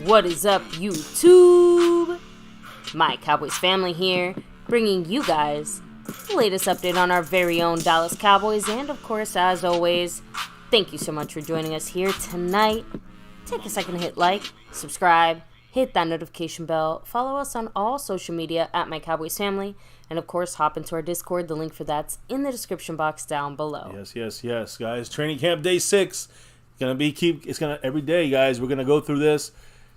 What is up, YouTube? My Cowboys family here, bringing you guys the latest update on our very own Dallas Cowboys. And of course, as always, thank you so much for joining us here tonight. Take a second to hit like, subscribe, hit that notification bell, follow us on all social media at MyCowboysFamily, and of course, hop into our Discord. The link for that's in the description box down below. Yes, guys. Training camp day 6. Every day, guys. We're gonna go through this,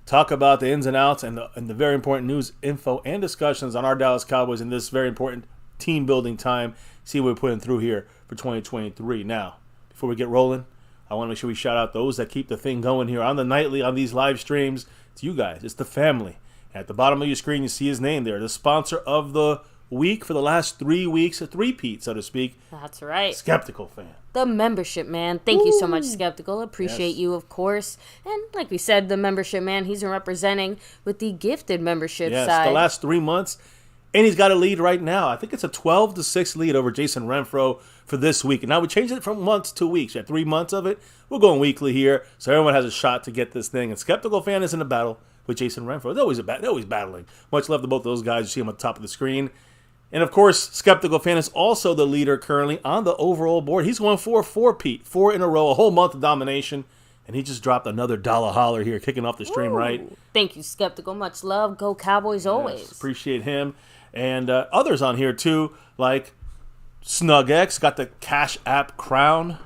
talk about the ins and outs and the very important news, info, and discussions on our Dallas Cowboys in this very important team building time. See what we're putting through here for 2023. Now, before we get rolling, I want to make sure we shout out those that keep the thing going here on the nightly, on these live streams. It's you guys. It's the family. At the bottom of your screen, you see his name there. The sponsor of the week for the last 3 weeks, a three-peat, so to speak. That's right. Skeptical fan. The membership man. Thank you so much, Skeptical. Appreciate you, of course. And like we said, the membership man, he's been representing with the gifted membership side. The last 3 months. And he's got a lead right now. I think it's a 12-6 lead over Jason Renfro for this week. And now we changed it from months to weeks. You had 3 months of it. We're going weekly here, so everyone has a shot to get this thing. And Skeptical fan is in a battle with Jason Renfro. They're always battling. Much love to both of those guys. You see them at the top of the screen. And, of course, Skeptical fan is also the leader currently on the overall board. He's going for a 4-peat, 4 in a row, a whole month of domination. And he just dropped another dollar holler here, kicking off the stream, right? Thank you, Skeptical. Much love. Go Cowboys always. Yes, appreciate him. And others on here, too, like SnugX, got the Cash App crown.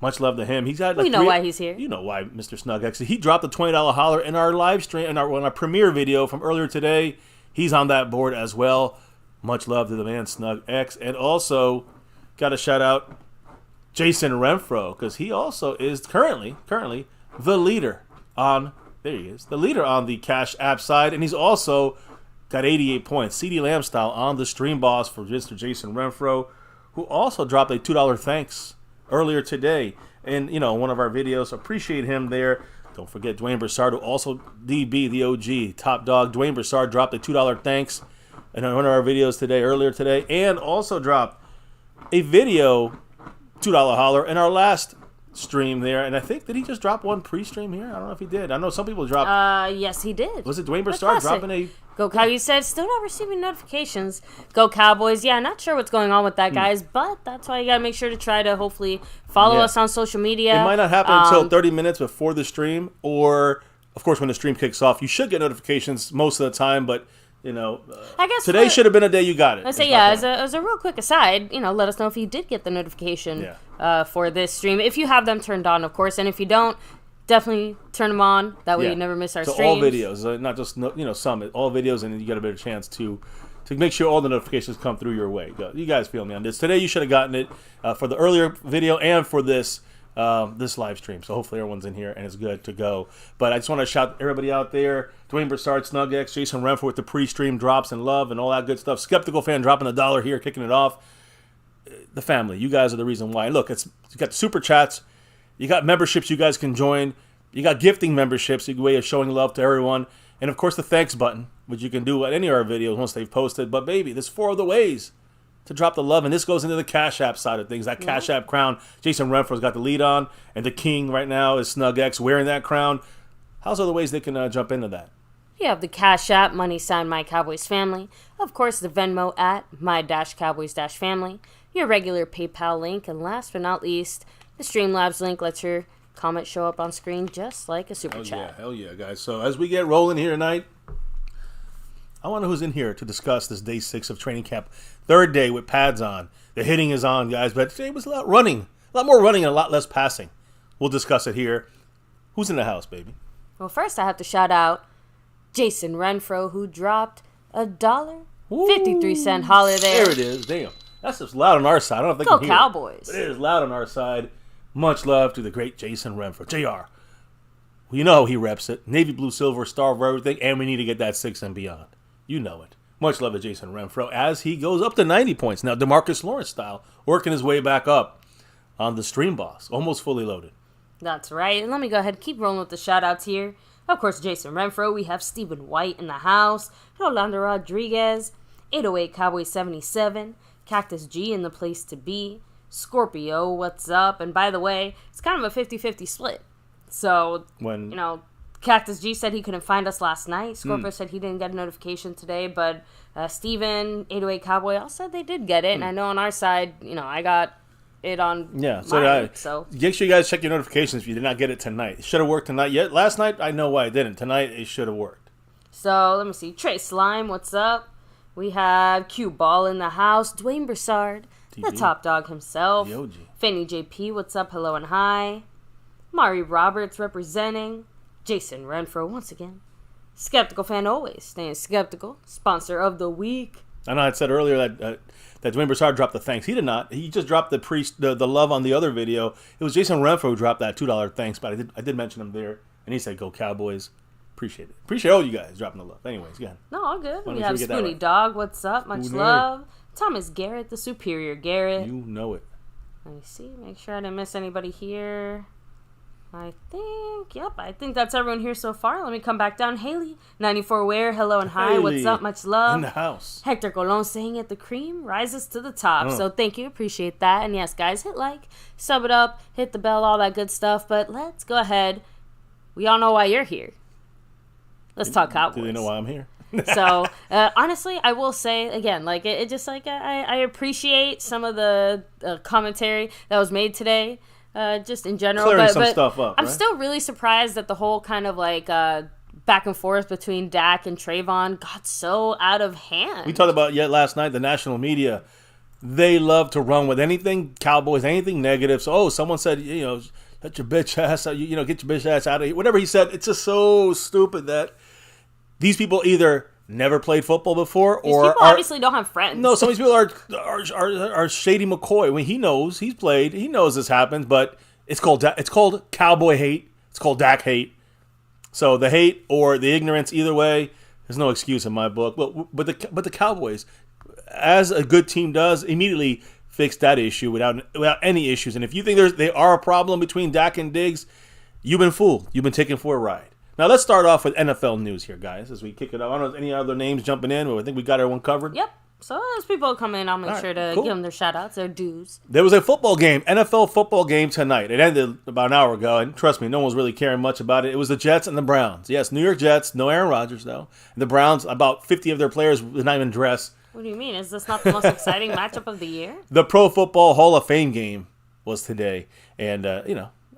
Much love to him. He's got. We know why he's here. You know why, Mr. SnugX. He dropped a $20 holler in our live stream, in our premiere video from earlier today. He's on that board as well. Much love to the man, SnugX. And also, got to shout out Jason Renfro, because he also is currently the leader on, there he is, the leader on the Cash App side. And he's also got 88 points, CD Lamb style, on the stream boss for Mr. Jason Renfro, who also dropped a $2 thanks earlier today in one of our videos. Appreciate him there. Don't forget Dwayne Broussard, who also DB, the OG, top dog. Dwayne Broussard dropped a $2 thanks in one of our videos earlier today, and also dropped a video $2 holler in our last stream there. And I think, did he just drop one pre-stream here? I don't know if he did. I know some people dropped. Yes, he did. Was it Dwayne Broussard dropping a? Go Cowboys. You said still not receiving notifications. Go Cowboys. Yeah, not sure what's going on with that, guys, but that's why you gotta make sure to try to hopefully follow us on social media. It might not happen until 30 minutes before the stream, or of course when the stream kicks off. You should get notifications most of the time, but I guess today should have been a day you got it. I say, as a real quick aside, let us know if you did get the notification for this stream. If you have them turned on, of course, and if you don't, definitely turn them on. That way you never miss our streams. All videos, not just some, all videos, and you get a better chance to make sure all the notifications come through your way. You guys feel me on this. Today you should have gotten it for the earlier video and for this live stream. So hopefully everyone's in here and it's good to go. But I just want to shout everybody out there. Dwayne Broussard, SnugX, Jason Renfro with the pre-stream drops and love and all that good stuff. Skeptical fan dropping $1 here, kicking it off. The family, you guys are the reason why. Look, you got super chats. You got memberships you guys can join. You got gifting memberships, a way of showing love to everyone. And, of course, the thanks button, which you can do at any of our videos once they've posted. But, baby, there's 4 other ways to drop the love. And this goes into the Cash App side of things. That Cash App crown, Jason Renfro's got the lead on. And the king right now is SnugX wearing that crown. How's other ways they can jump into that? You have the Cash App, money sign MyCowboysFamily. Of course, the Venmo at My-Cowboys-Family. Your regular PayPal link. And last but not least, the Streamlabs link lets your comment show up on screen just like a super chat. Hell yeah, guys. So as we get rolling here tonight, I wonder who's in here to discuss this day 6 of training camp. 3rd day with pads on. The hitting is on, guys. But today was a lot more running and a lot less passing. We'll discuss it here. Who's in the house, baby? Well, first I have to shout out Jason Renfro, who dropped $1.53 holler there. There it is. Damn. That's just loud on our side. I don't know if they Go can hear Cowboys. It is loud on our side. Much love to the great Jason Renfro. JR. You know he reps it. Navy blue, silver, star of everything. And we need to get that 6 and beyond. You know it. Much love to Jason Renfro as he goes up to 90 points. Now, DeMarcus Lawrence style, working his way back up on the stream boss. Almost fully loaded. That's right. And let me go ahead and keep rolling with the shout-outs here. Of course, Jason Renfro. We have Stephen White in the house. Rolando Rodriguez. 808 Cowboys 77. Cactus G in the place to be. Scorpio, what's up? And by the way, it's kind of a 50-50 split. So, Cactus G said he couldn't find us last night. Scorpio said he didn't get a notification today, but Steven, 808 Cowboy, all said they did get it. And I know on our side, I got it on so did I. So make sure you guys check your notifications if you did not get it tonight. It should have worked tonight. Yet last night, I know why it didn't. Tonight, it should have worked. So, let me see. Trey Slime, what's up? We have Q Ball in the house. Dwayne Broussard, the top dog himself. The OG. Fanny JP, what's up? Hello and hi. Mari Roberts representing. Jason Renfro once again. Skeptical fan always. Staying skeptical. Sponsor of the week. I know I said earlier that Dwayne Broussard dropped the thanks. He did not. He just dropped the love on the other video. It was Jason Renfro who dropped that $2 thanks, but I did mention him there, and he said, "Go Cowboys." Appreciate it. Appreciate all you guys dropping the love. Anyways, go ahead. No, all good. We have Spoony Dog. What's up? Much love. Thomas Garrett, the superior Garrett. You know it. Let me see. Make sure I didn't miss anybody here. I think that's everyone here so far. Let me come back down. Haley, 94 Ware, hello and hi. What's up? Much love. In the house. Hector Colon saying it, the cream rises to the top. So thank you. Appreciate that. And yes, guys, hit like, sub it up, hit the bell, all that good stuff. But let's go ahead. We all know why you're here. Let's talk Cowboys. Do they know why I'm here? So, honestly, I will say, again, it just, I appreciate some of the commentary that was made today. Just in general, clearing some stuff up. I'm still really surprised that the whole kind of back and forth between Dak and Trayvon got so out of hand. We talked about last night. The national media, they love to run with anything Cowboys, anything negative. So, someone said, get your bitch ass, get your bitch ass out of here. Whatever he said, it's just so stupid that these people either never played football before, these people obviously don't have friends. No, some of these people are Shady McCoy. When he knows, he's played, he knows this happens, but it's called Cowboy hate. It's called Dak hate. So the hate or the ignorance, either way, there's no excuse in my book. But the Cowboys, as a good team does, immediately fix that issue without any issues. And if you think they are a problem between Dak and Diggs, you've been fooled. You've been taken for a ride. Now, let's start off with NFL news here, guys, as we kick it off. I don't know if any other names jumping in, but I think we got everyone covered. Yep. So as people come in, I'll make sure to give them their shout-outs, their dues. There was a football game, NFL football game tonight. It ended about an hour ago, and trust me, no one was really caring much about it. It was the Jets and the Browns. Yes, New York Jets, no Aaron Rodgers, though. And the Browns, about 50 of their players did not even dress. What do you mean? Is this not the most exciting matchup of the year? The Pro Football Hall of Fame game was today, and,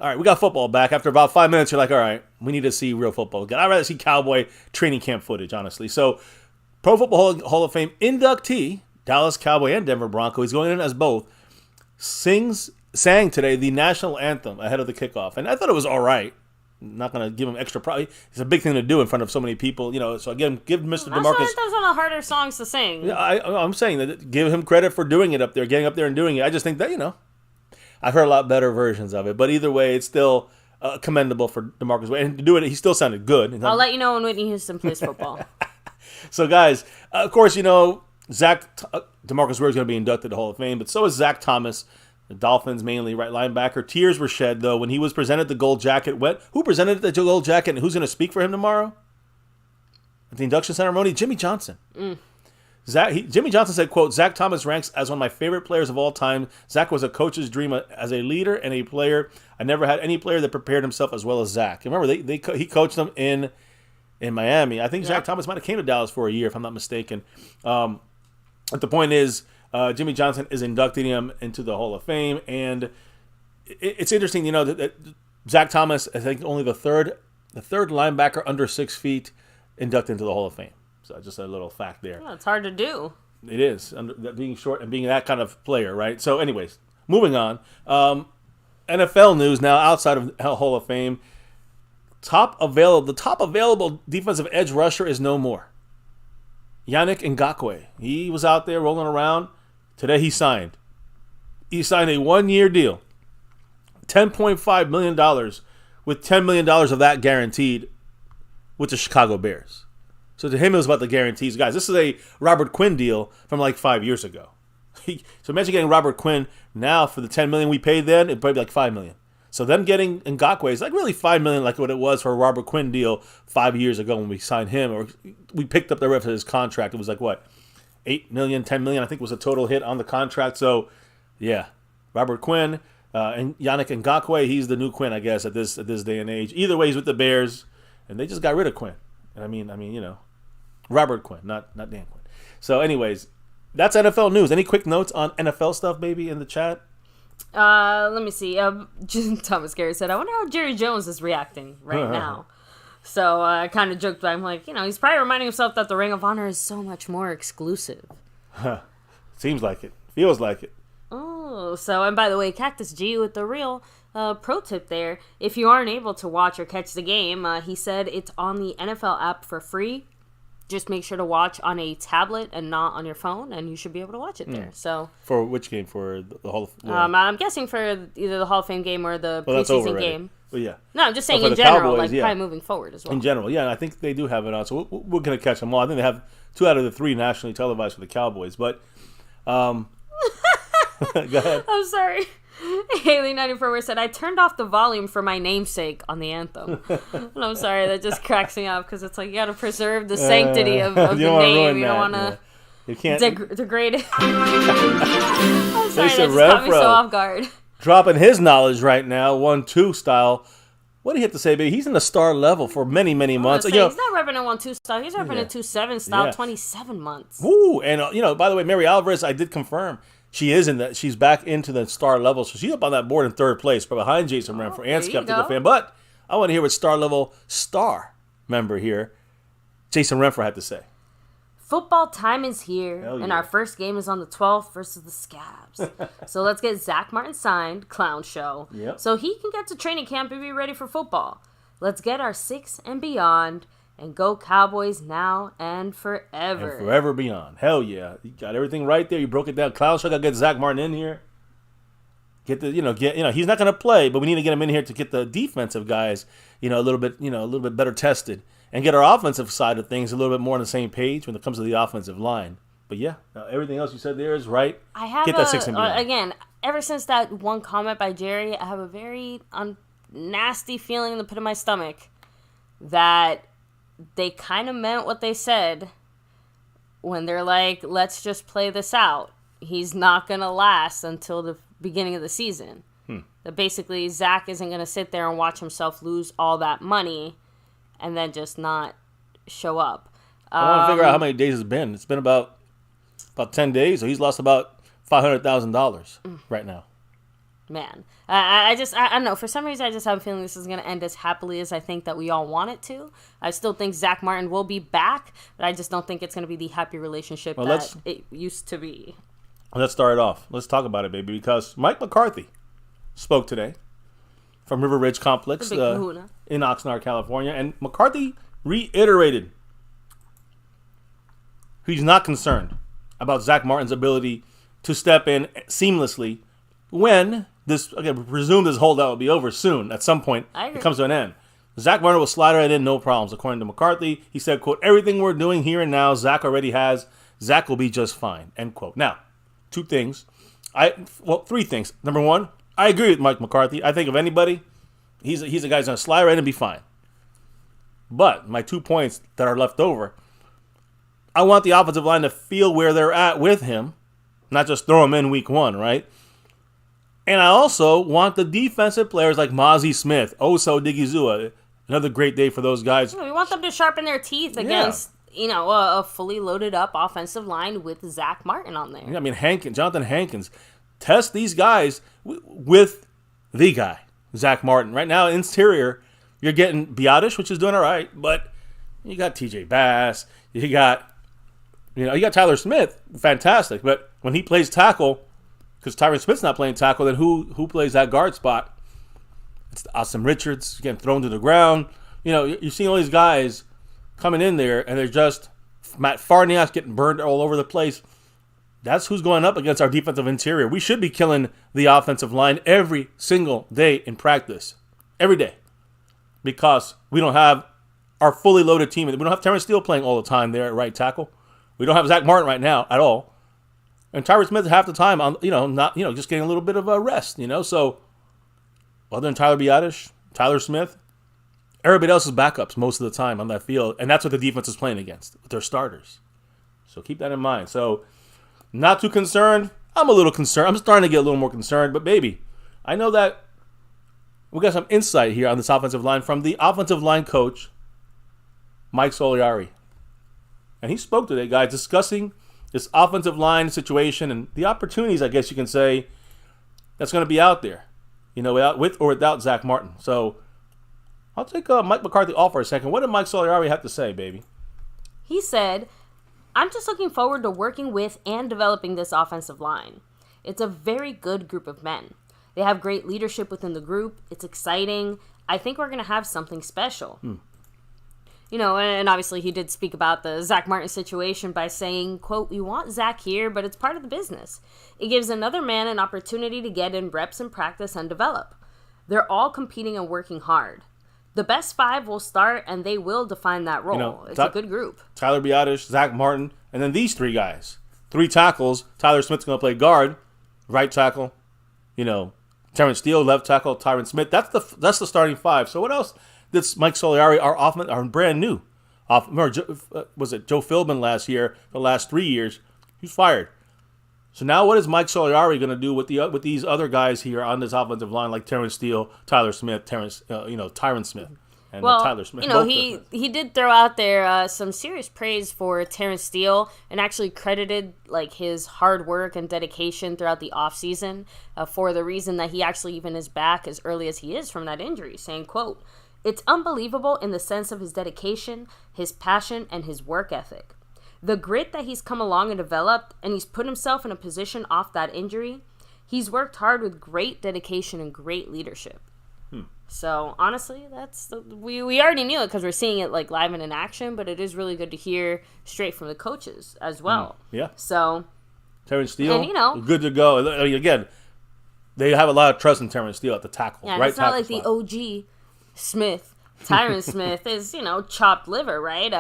all right, we got football back. After about 5 minutes, you're like, all right, we need to see real football again. I'd rather see Cowboy training camp footage, honestly. So, Pro Football Hall of Fame inductee, Dallas Cowboy and Denver Bronco, he's going in as both, sang today the national anthem ahead of the kickoff. And I thought it was all right. I'm not going to give him extra pride. It's a big thing to do in front of so many people. So, again, give Mr. DeMarcus. That's one of the harder songs to sing. Yeah, I'm saying that. Give him credit for doing it up there, getting up there and doing it. I just think that, I've heard a lot better versions of it, but either way, it's still commendable for DeMarcus Ware. And to do it, he still sounded good. I'll let you know when Whitney Houston plays football. So, guys, of course, DeMarcus Ware is going to be inducted to the Hall of Fame, but so is Zach Thomas, the Dolphins mainly right linebacker. Tears were shed, though, when he was presented the gold jacket. Who presented the gold jacket, and who's going to speak for him tomorrow? At the induction ceremony, Jimmy Johnson. Jimmy Johnson said, quote, Zach Thomas ranks as one of my favorite players of all time. Zach was a coach's dream as a leader and a player. I never had any player that prepared himself as well as Zach. And remember, he coached them in Miami. I think Zach Thomas might have came to Dallas for a year, if I'm not mistaken. But the point is, Jimmy Johnson is inducting him into the Hall of Fame. And it's interesting, that Zach Thomas, I think only the third linebacker under 6 feet inducted into the Hall of Fame. So just a little fact there. Well, it's hard to do. It is, being short and being that kind of player, right? So anyways, moving on. NFL news now outside of Hall of Fame. The top available defensive edge rusher is no more. Yannick Ngakoue. He was out there rolling around. Today he signed. He signed a 1-year deal. $10.5 million with $10 million of that guaranteed with the Chicago Bears. So to him, it was about the guarantees. Guys, this is a Robert Quinn deal from like 5 years ago. So imagine getting Robert Quinn now for the $10 million we paid then, it'd probably be like $5 million. So them getting Ngakoue is like really $5 million, like what it was for a Robert Quinn deal 5 years ago when we signed him, or we picked up the rest of his contract. It was like what, $8 million, $10 million, I think was a total hit on the contract. So yeah, Robert Quinn and Yannick Ngakoue, he's the new Quinn, I guess, at this day and age. Either way, he's with the Bears. And they just got rid of Quinn. And I mean, Robert Quinn, not Dan Quinn. So, anyways, that's NFL news. Any quick notes on NFL stuff, maybe, in the chat? Let me see. Thomas Gary said, I wonder how Jerry Jones is reacting right now. So I kind of joked, but I'm like, he's probably reminding himself that the Ring of Honor is so much more exclusive. Seems like it. Feels like it. Oh, so, and by the way, Cactus G with the real pro tip there. If you aren't able to watch or catch the game, he said it's on the NFL app for free. Just make sure to watch on a tablet and not on your phone, and you should be able to watch it there. So for which game? For the Hall of Fame? I'm guessing for either the Hall of Fame game or the preseason game. Well, yeah. No, I'm just saying in general, Cowboys, probably moving forward as well. In general, yeah, I think they do have it on. So we're going to catch them all. I think they have 2 out of the 3 nationally televised for the Cowboys. But go ahead. I'm sorry. Haley94 said, I turned off the volume for my namesake on the anthem. And I'm sorry, that just cracks me up because it's like you got to preserve the sanctity of the name. You don't want to degrade it. I'm sorry, that just caught me so off guard. Dropping his knowledge right now, 1-2 style. What do you have to say, baby? He's in the star level for many, many months. He's not repping a 1-2 style. He's repping a 2-7 style, 27 months. Ooh, and by the way, Mary Alvarez, I did confirm. She is in that. She's back into the star level, so she's up on that board in 3rd place, but behind Jason Renfro and Skeptical Fan. But I want to hear what star level star member here, Jason Renfro, had to say. Football time is here, and our first game is on the 12th versus the Scabs. So let's get Zach Martin signed, clown show, so he can get to training camp and be ready for football. Let's get our 6 and beyond. And go Cowboys now and forever. And forever beyond. Hell yeah. You got everything right there. You broke it down. Clown show got to get Zach Martin in here. He's not going to play, but we need to get him in here to get the defensive guys, a little bit better tested and get our offensive side of things a little bit more on the same page when it comes to the offensive line. But yeah, everything else you said there is right. I have get that 6 and beyond. Again, ever since that one comment by Jerry, I have a very nasty feeling in the pit of my stomach that they kind of meant what they said when they're like, let's just play this out. He's not going to last until the beginning of the season. That basically Zach isn't going to sit there and watch himself lose all that money and then just not show up. I want to figure out how many days it's been. It's been about 10 days, so he's lost about $500,000 right now. Man, I don't know. For some reason, I just have a feeling this is going to end as happily as I think that we all want it to. I still think Zach Martin will be back, but I just don't think it's going to be the happy relationship that it used to be. Let's start it off. Let's talk about it, baby, because Mike McCarthy spoke today from River Ridge Complex in Oxnard, California, and McCarthy reiterated he's not concerned about Zach Martin's ability to step in seamlessly when this, again, we presume this holdout will be over soon. At some point, it comes to an end. Zach Martin will slide right in, no problems. According to McCarthy, he said, quote, everything we're doing here and now, Zach already has. Zach will be just fine, end quote. Now, 3 things. Number 1, I agree with Mike McCarthy. I think if anybody, he's a guy who's going to slide right in and be fine. But my 2 points that are left over, I want the offensive line to feel where they're at with him, not just throw him in week 1, right? And I also want the defensive players like Mozzie Smith, Oso Digizua, another great day for those guys. We want them to sharpen their teeth against, a fully loaded up offensive line with Zach Martin on there. I mean, Jonathan Hankins. Test these guys with the guy, Zach Martin. Right now, interior, you're getting Biotish, which is doing all right, but you got TJ Bass, you got Tyler Smith, fantastic. But when he plays tackle, because Tyron Smith's not playing tackle, then who plays that guard spot? It's Austin Richards getting thrown to the ground. You're seeing all these guys coming in there, and they're just Matt Farniak getting burned all over the place. That's who's going up against our defensive interior. We should be killing the offensive line every single day in practice. Every day. Because we don't have our fully loaded team. We don't have Terrence Steele playing all the time there at right tackle. We don't have Zach Martin right now at all. And Tyron Smith half the time on, just getting a little bit of a rest, So, other than Tyler Biotish, Tyler Smith, everybody else is backups most of the time on that field. And that's what the defense is playing against, with their starters. So keep that in mind. So, not too concerned. I'm a little concerned. I'm starting to get a little more concerned. But, baby, I know that we got some insight here on this offensive line from the offensive line coach Mike Soliari. And he spoke today, guys, discussing this offensive line situation and the opportunities, I guess you can say, that's going to be out there, with or without Zach Martin. So I'll take Mike McCarthy off for a second. What did Mike Soliari have to say, baby? He said, "I'm just looking forward to working with and developing this offensive line. It's a very good group of men. They have great leadership within the group. It's exciting. I think we're going to have something special." And obviously he did speak about the Zach Martin situation by saying, quote, "We want Zach here, but it's part of the business. It gives another man an opportunity to get in reps and practice and develop. They're all competing and working hard. The best 5 will start, and they will define that role. It's a good group." Tyler Biadasz, Zach Martin, and then these 3 guys. 3 tackles. Tyler Smith's going to play guard, right tackle. Terrence Steele, left tackle. Tyron Smith. That's the starting 5. So what else? This Mike Soliari, our brand new. Was it Joe Philbin last year? The last 3 years, he's fired. So now, what is Mike Soliari going to do with these other guys here on this offensive line, like Terrence Steele, Tyler Smith, Tyron Smith, and Tyler Smith? He did throw out there some serious praise for Terrence Steele and actually credited his hard work and dedication throughout the offseason for the reason that he actually even is back as early as he is from that injury, saying, quote, "It's unbelievable in the sense of his dedication, his passion, and his work ethic. The grit that he's come along and developed, and he's put himself in a position off that injury. He's worked hard with great dedication and great leadership." So, honestly, we already knew it because we're seeing it live and in action, but it is really good to hear straight from the coaches as well. Yeah. So, Terrence Steele, good to go. Again, they have a lot of trust in Terrence Steele at the tackle. Yeah, right, it's not like the OG Smith. Tyron Smith is, chopped liver, right?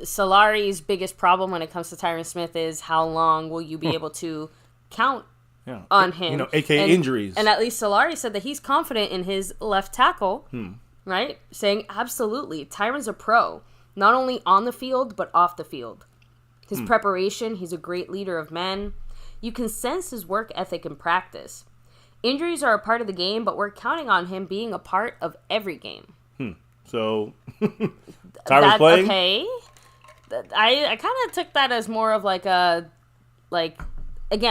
Solari's biggest problem when it comes to Tyron Smith is how long will you be able to count on him? AKA injuries. And at least Solari said that he's confident in his left tackle, right? Saying, absolutely, Tyron's a pro, not only on the field, but off the field. His preparation, he's a great leader of men. You can sense his work ethic in practice. Injuries are a part of the game, but we're counting on him being a part of every game. So, Tyron's playing? Okay. I kind of took that as more of again,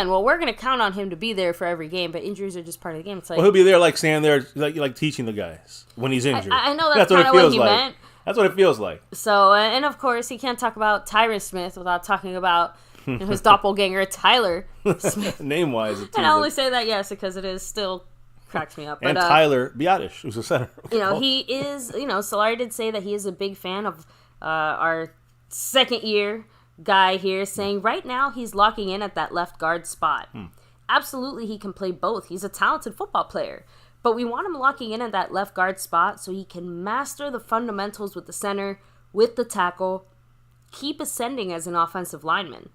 we're going to count on him to be there for every game, but injuries are just part of the game. It's he'll be there standing there, like teaching the guys when he's injured. I know that's kind of what he meant. That's what it feels like. So, and of course, you can't talk about Tyron Smith without talking about his doppelganger, Tyler Smith. Name-wise. And I only say that, yes, because it is still cracks me up. And Tyler Biadasz, who's a center. He is, Solari did say that he is a big fan of our second-year guy here, saying right now he's locking in at that left guard spot. Absolutely, he can play both. He's a talented football player. But we want him locking in at that left guard spot so he can master the fundamentals with the center, with the tackle, keep ascending as an offensive lineman.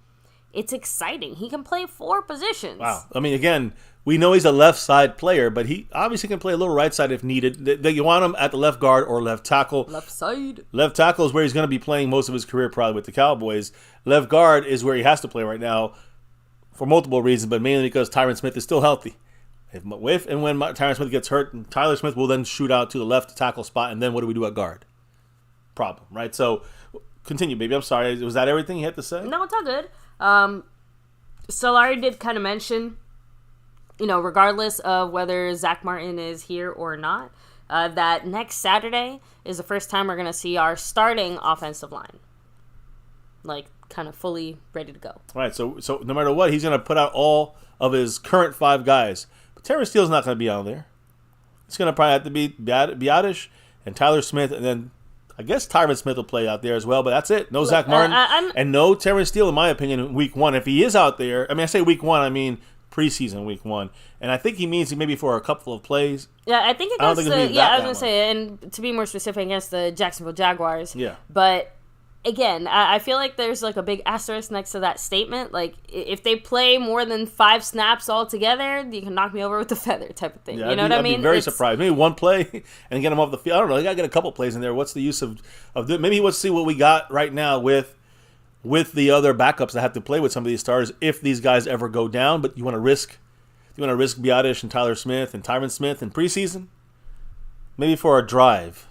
It's exciting. He can play 4 positions. Wow. Again, we know he's a left side player, but he obviously can play a little right side if needed. You want him at the left guard or left tackle. Left side. Left tackle is where he's going to be playing most of his career probably with the Cowboys. Left guard is where he has to play right now for multiple reasons, but mainly because Tyron Smith is still healthy. If and when Tyron Smith gets hurt, Tyler Smith will then shoot out to the left tackle spot, and then what do we do at guard? Problem, right? So, continue, baby. I'm sorry. Was that everything you had to say? No, it's all good. Solari did kind of mention, regardless of whether Zach Martin is here or not, that next Saturday is the first time we're going to see our starting offensive line, kind of fully ready to go. All right, so no matter what, he's going to put out all of his current 5 guys. But Terrence Steele's not going to be out there. It's going to probably have to be Biadasz and Tyler Smith, and then I guess Tyron Smith will play out there as well, but that's it. No Zach Martin and no Terrence Steele, in my opinion, in week 1. If he is out there, I say week 1, I mean preseason week 1. And I think he means maybe for a couple of plays. Yeah, I think against I was going to say, and to be more specific, against the Jacksonville Jaguars. Yeah. But again, I feel like there's a big asterisk next to that statement. If they play more than 5 snaps all together, you can knock me over with a feather type of thing. Yeah, you know what I mean? I'd be very surprised. Maybe 1 play and get him off the field. I don't know. They got to get a couple plays in there. What's the use of maybe let's see what we got right now with the other backups that have to play with some of these stars if these guys ever go down. But you want to risk Biadasz and Tyler Smith and Tyron Smith in preseason? Maybe for a drive,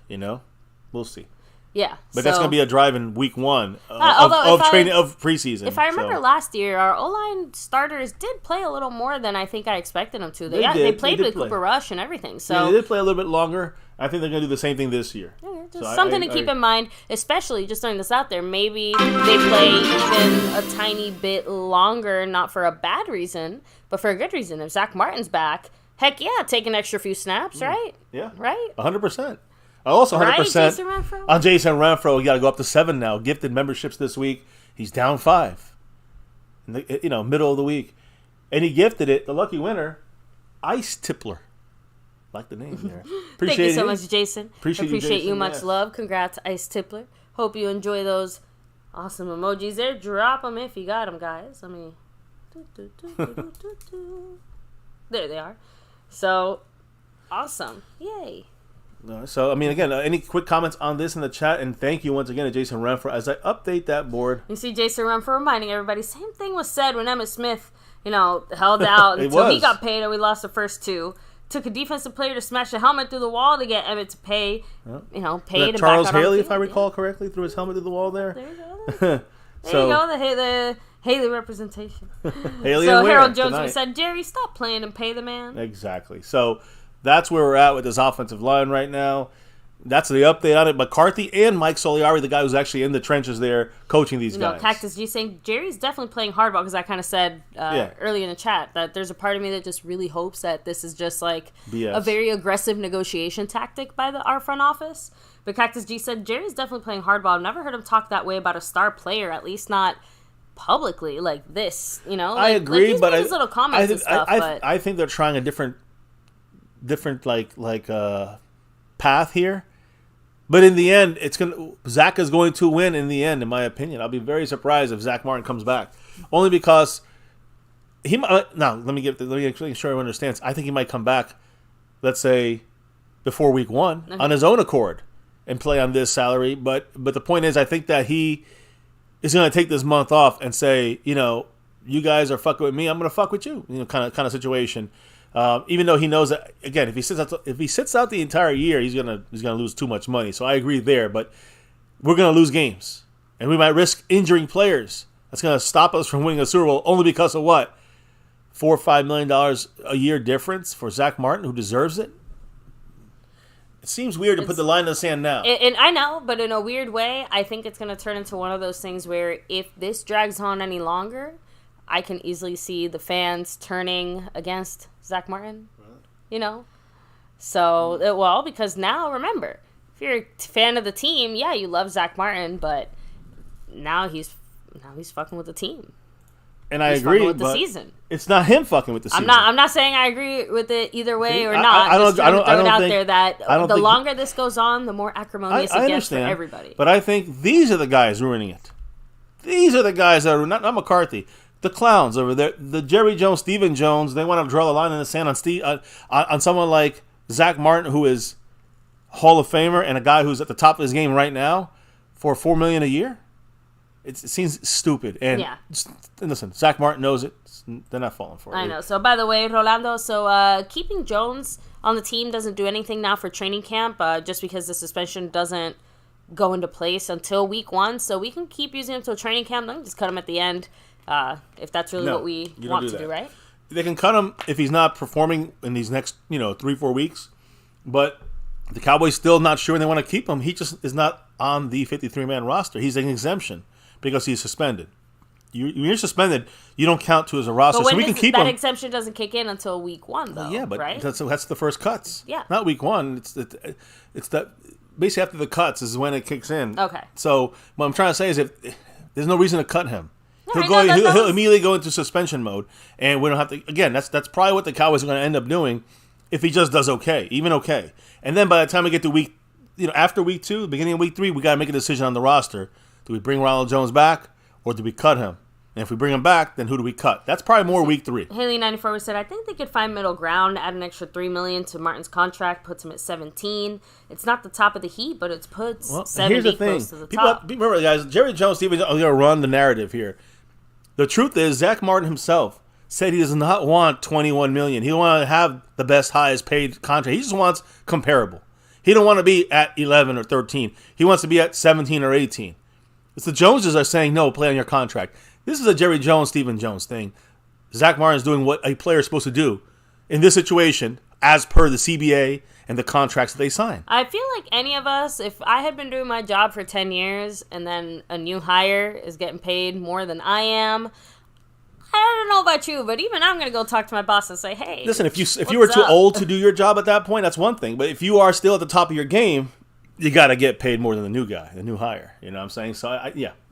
We'll see. Yeah. But that's going to be a drive in week 1 of preseason. If I remember last year, our O-line starters did play a little more than I think I expected them to. They played with Cooper Rush and everything. So they did play a little bit longer. I think they're going to do the same thing this year. Yeah, just something to keep in mind, especially just throwing this out there. Maybe they play even a tiny bit longer, not for a bad reason, but for a good reason. If Zach Martin's back, heck yeah, take an extra few snaps, right? Yeah. Right? 100%. Also 100% on Jason Renfro. You got to go up to 7 now. Gifted memberships this week. He's down 5. In the, middle of the week. And he gifted it, the lucky winner, Ice Tippler. Like the name there. Thank you so much, Jason. Appreciate you, Jason, much love. Congrats, Ice Tippler. Hope you enjoy those awesome emojis there. Drop them if you got them, guys. There they are. So, awesome. Yay. So, again, any quick comments on this in the chat? And thank you once again to Jason Renfro as I update that board. You see Jason Renfro reminding everybody, same thing was said when Emmitt Smith, held out until he got paid and we lost the first 2. Took a defensive player to smash the helmet through the wall to get Emmitt to pay, pay to Charles back out Haley, if I recall correctly, threw his helmet through the wall there. There you go. There you go, the Haley representation. Haley so and Harold Jones tonight. said, Jerry, stop playing and pay the man. Exactly. So that's where we're at with this offensive line right now. That's the update on it. McCarthy and Mike Soliari, the guy who's actually in the trenches there coaching these guys. Cactus G saying Jerry's definitely playing hardball because I kind of said earlier in the chat that there's a part of me that just really hopes that this is just like BS. A very aggressive negotiation tactic by our front office. But Cactus G said Jerry's definitely playing hardball. I've never heard him talk that way about a star player, at least not publicly like this. I agree, he's but made his little comments and stuff. I think they're trying a different path here. But in the end, Zach is going to win in the end, in my opinion. I'll be very surprised if Zach Martin comes back. Only because he might. Now, let me make sure everyone understands. I think he might come back, let's say, before week 1 on his own accord and play on this salary. But the point is, I think that he is going to take this month off and say, you guys are fucking with me, I'm going to fuck with you, kind of situation. Even though he knows that, again, if he sits out the entire year, he's gonna lose too much money. So I agree there, but we're gonna lose games, and we might risk injuring players. That's gonna stop us from winning a Super Bowl only because of what? $4 or $5 million a year difference for Zach Martin, who deserves it. It seems weird to put the line in the sand now. And I know, but in a weird way, I think it's gonna turn into one of those things where if this drags on any longer, I can easily see the fans turning against Zach Martin, So, because now, remember, if you're a fan of the team, yeah, you love Zach Martin, but now he's fucking with the team. And I agree, with the but season. It's not him fucking with the season. I'm not saying I agree with it either way or not. I don't throw it out there that the longer this goes on, the more acrimonious it gets for everybody. But I think these are the guys ruining it. These are the guys that are not McCarthy. The clowns over there, the Jerry Jones, Stephen Jones, they want to draw the line in the sand on someone like Zach Martin, who is Hall of Famer and a guy who's at the top of his game right now for $4 million a year. It seems stupid. And listen, Zach Martin knows it. They're not falling for it. I know. So, by the way, Rolando, keeping Jones on the team doesn't do anything now for training camp, just because the suspension doesn't go into place until week 1. So we can keep using him until training camp. Then just cut him at the end. If that's really what we want to do, right? They can cut him if he's not performing in these next, 3-4 weeks. But the Cowboys still not sure they want to keep him. He just is not on the 53-man roster. He's an exemption because he's suspended. When you're suspended, you don't count to as a roster. But so we can keep him. That exemption doesn't kick in until week 1, though. Yeah, but right? that's the first cuts. Yeah, not week 1. It's that basically after the cuts is when it kicks in. Okay. So what I'm trying to say is, if there's no reason to cut him. No, he'll immediately go into suspension mode, and we don't have to. Again, that's probably what the Cowboys are going to end up doing if he just does okay. And then by the time we get to week, after week 2, beginning of week 3, we got to make a decision on the roster. Do we bring Ronald Jones back, or do we cut him? And if we bring him back, then who do we cut? That's probably more week 3. Haley94 said, I think they could find middle ground, add an extra $3 million to Martin's contract, puts him at 17. It's not the top of the heap, but it puts 70 close to the top. Remember, guys, Jerry Jones, Stephen Jones, are going to run the narrative here. The truth is, Zach Martin himself said he does not want $21 million. He wants to have the best, highest paid contract. He just wants comparable. He don't want to be at 11 or 13. He wants to be at 17 or 18. It's the Joneses are saying, no, play on your contract. This is a Jerry Jones, Stephen Jones thing. Zach Martin's doing what a player is supposed to do in this situation as per the CBA and the contracts that they sign. I feel like any of us, if I had been doing my job for 10 years and then a new hire is getting paid more than I am, I don't know about you, but even I'm going to go talk to my boss and say, hey, listen, if you were too old to do your job at that point, that's one thing. But if you are still at the top of your game, you got to get paid more than the new guy, the new hire. You know what I'm saying? So,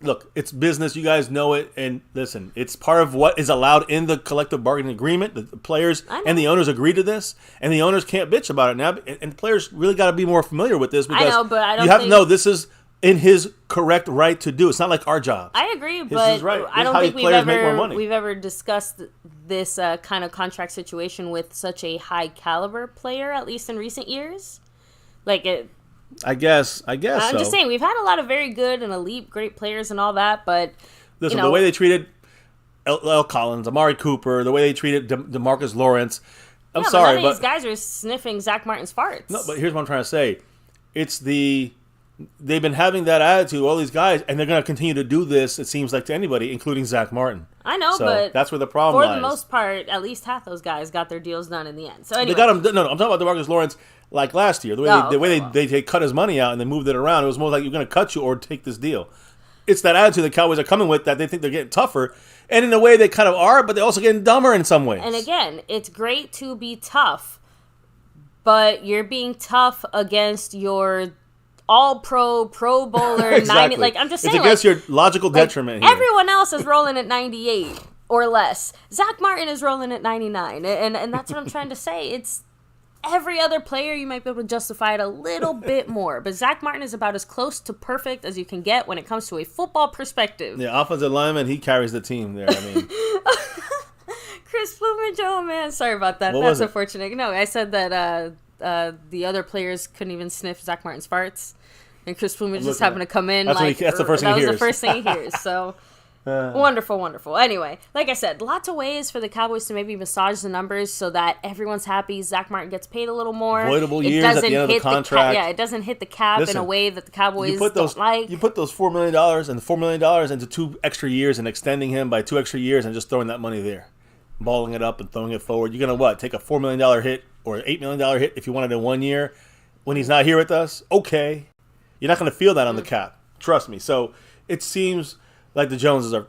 look, it's business. You guys know it. And listen, it's part of what is allowed in the collective bargaining agreement. The players and the owners agree to this, and the owners can't bitch about it now. And the players really got to be more familiar with this because I know, but I don't think this is in his correct right to do. It's not like our job. I agree, but right. I don't think we've ever discussed this kind of contract situation with such a high caliber player, at least in recent years. Like it. I guess. I'm just saying, we've had a lot of very good and elite, great players and all that, but listen, the way they treated L. Collins, Amari Cooper, the way they treated DeMarcus Lawrence. I'm sorry, but none of these guys are sniffing Zach Martin's farts. No, but here's what I'm trying to say: they've been having that attitude, all these guys, and they're going to continue to do this. It seems like to anybody, including Zach Martin. I know, so but that's where the problem lies. For the most part, at least half those guys got their deals done in the end. So anyway, they got him. No, I'm talking about DeMarcus Lawrence. Like last year, the way they cut his money out and they moved it around, it was more like you're going to cut you or take this deal. It's that attitude the Cowboys are coming with that they think they're getting tougher, and in a way they kind of are, but they're also getting dumber in some ways. And again, it's great to be tough, but you're being tough against your All-Pro, Pro Bowler, exactly. 90. Like I'm just saying, it's against your logical detriment. Here. Everyone else is rolling at 98 or less. Zach Martin is rolling at 99, and that's what I'm trying to say. It's every other player, you might be able to justify it a little bit more. But Zach Martin is about as close to perfect as you can get when it comes to a football perspective. Yeah, offensive lineman, he carries the team there. I mean, Chris Plumage, oh man, sorry about that. That's unfortunate. No, I said that the other players couldn't even sniff Zach Martin's farts. And Chris Plumage just happened to come in. That's the first thing he hears. That was the first thing he hears, so... Wonderful. Anyway, like I said, lots of ways for the Cowboys to maybe massage the numbers so that everyone's happy. Zach Martin gets paid a little more. Voidable years at the end of the contract. It doesn't hit the cap in a way that the Cowboys don't like. You put those $4 million and the $4 million into 2 extra years and extending him by 2 extra years and just throwing that money there. Balling it up and throwing it forward. You're going to take a $4 million hit or an $8 million hit if you want it in 1 year when he's not here with us? Okay. You're not going to feel that on the cap. Trust me. So it seems like the Joneses are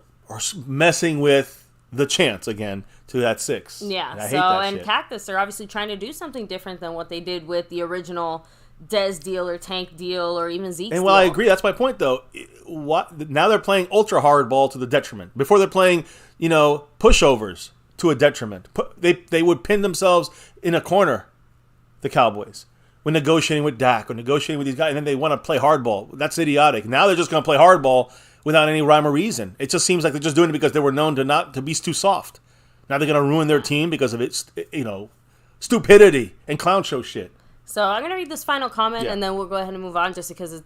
messing with the chance again to that 6. Yeah. And Cactus are obviously trying to do something different than what they did with the original Dez deal or Tank deal or even Zeke's deal. I agree. That's my point, though. Now they're playing ultra hardball to the detriment. Before they're playing, pushovers to a detriment. They would pin themselves in a corner, the Cowboys, when negotiating with Dak or negotiating with these guys, and then they want to play hardball. That's idiotic. Now they're just going to play hardball without any rhyme or reason. It just seems like they're just doing it because they were known to be too soft. Now they're going to ruin their team because of its, stupidity and clown show shit. So I'm going to read this final comment, and then we'll go ahead and move on just because, it's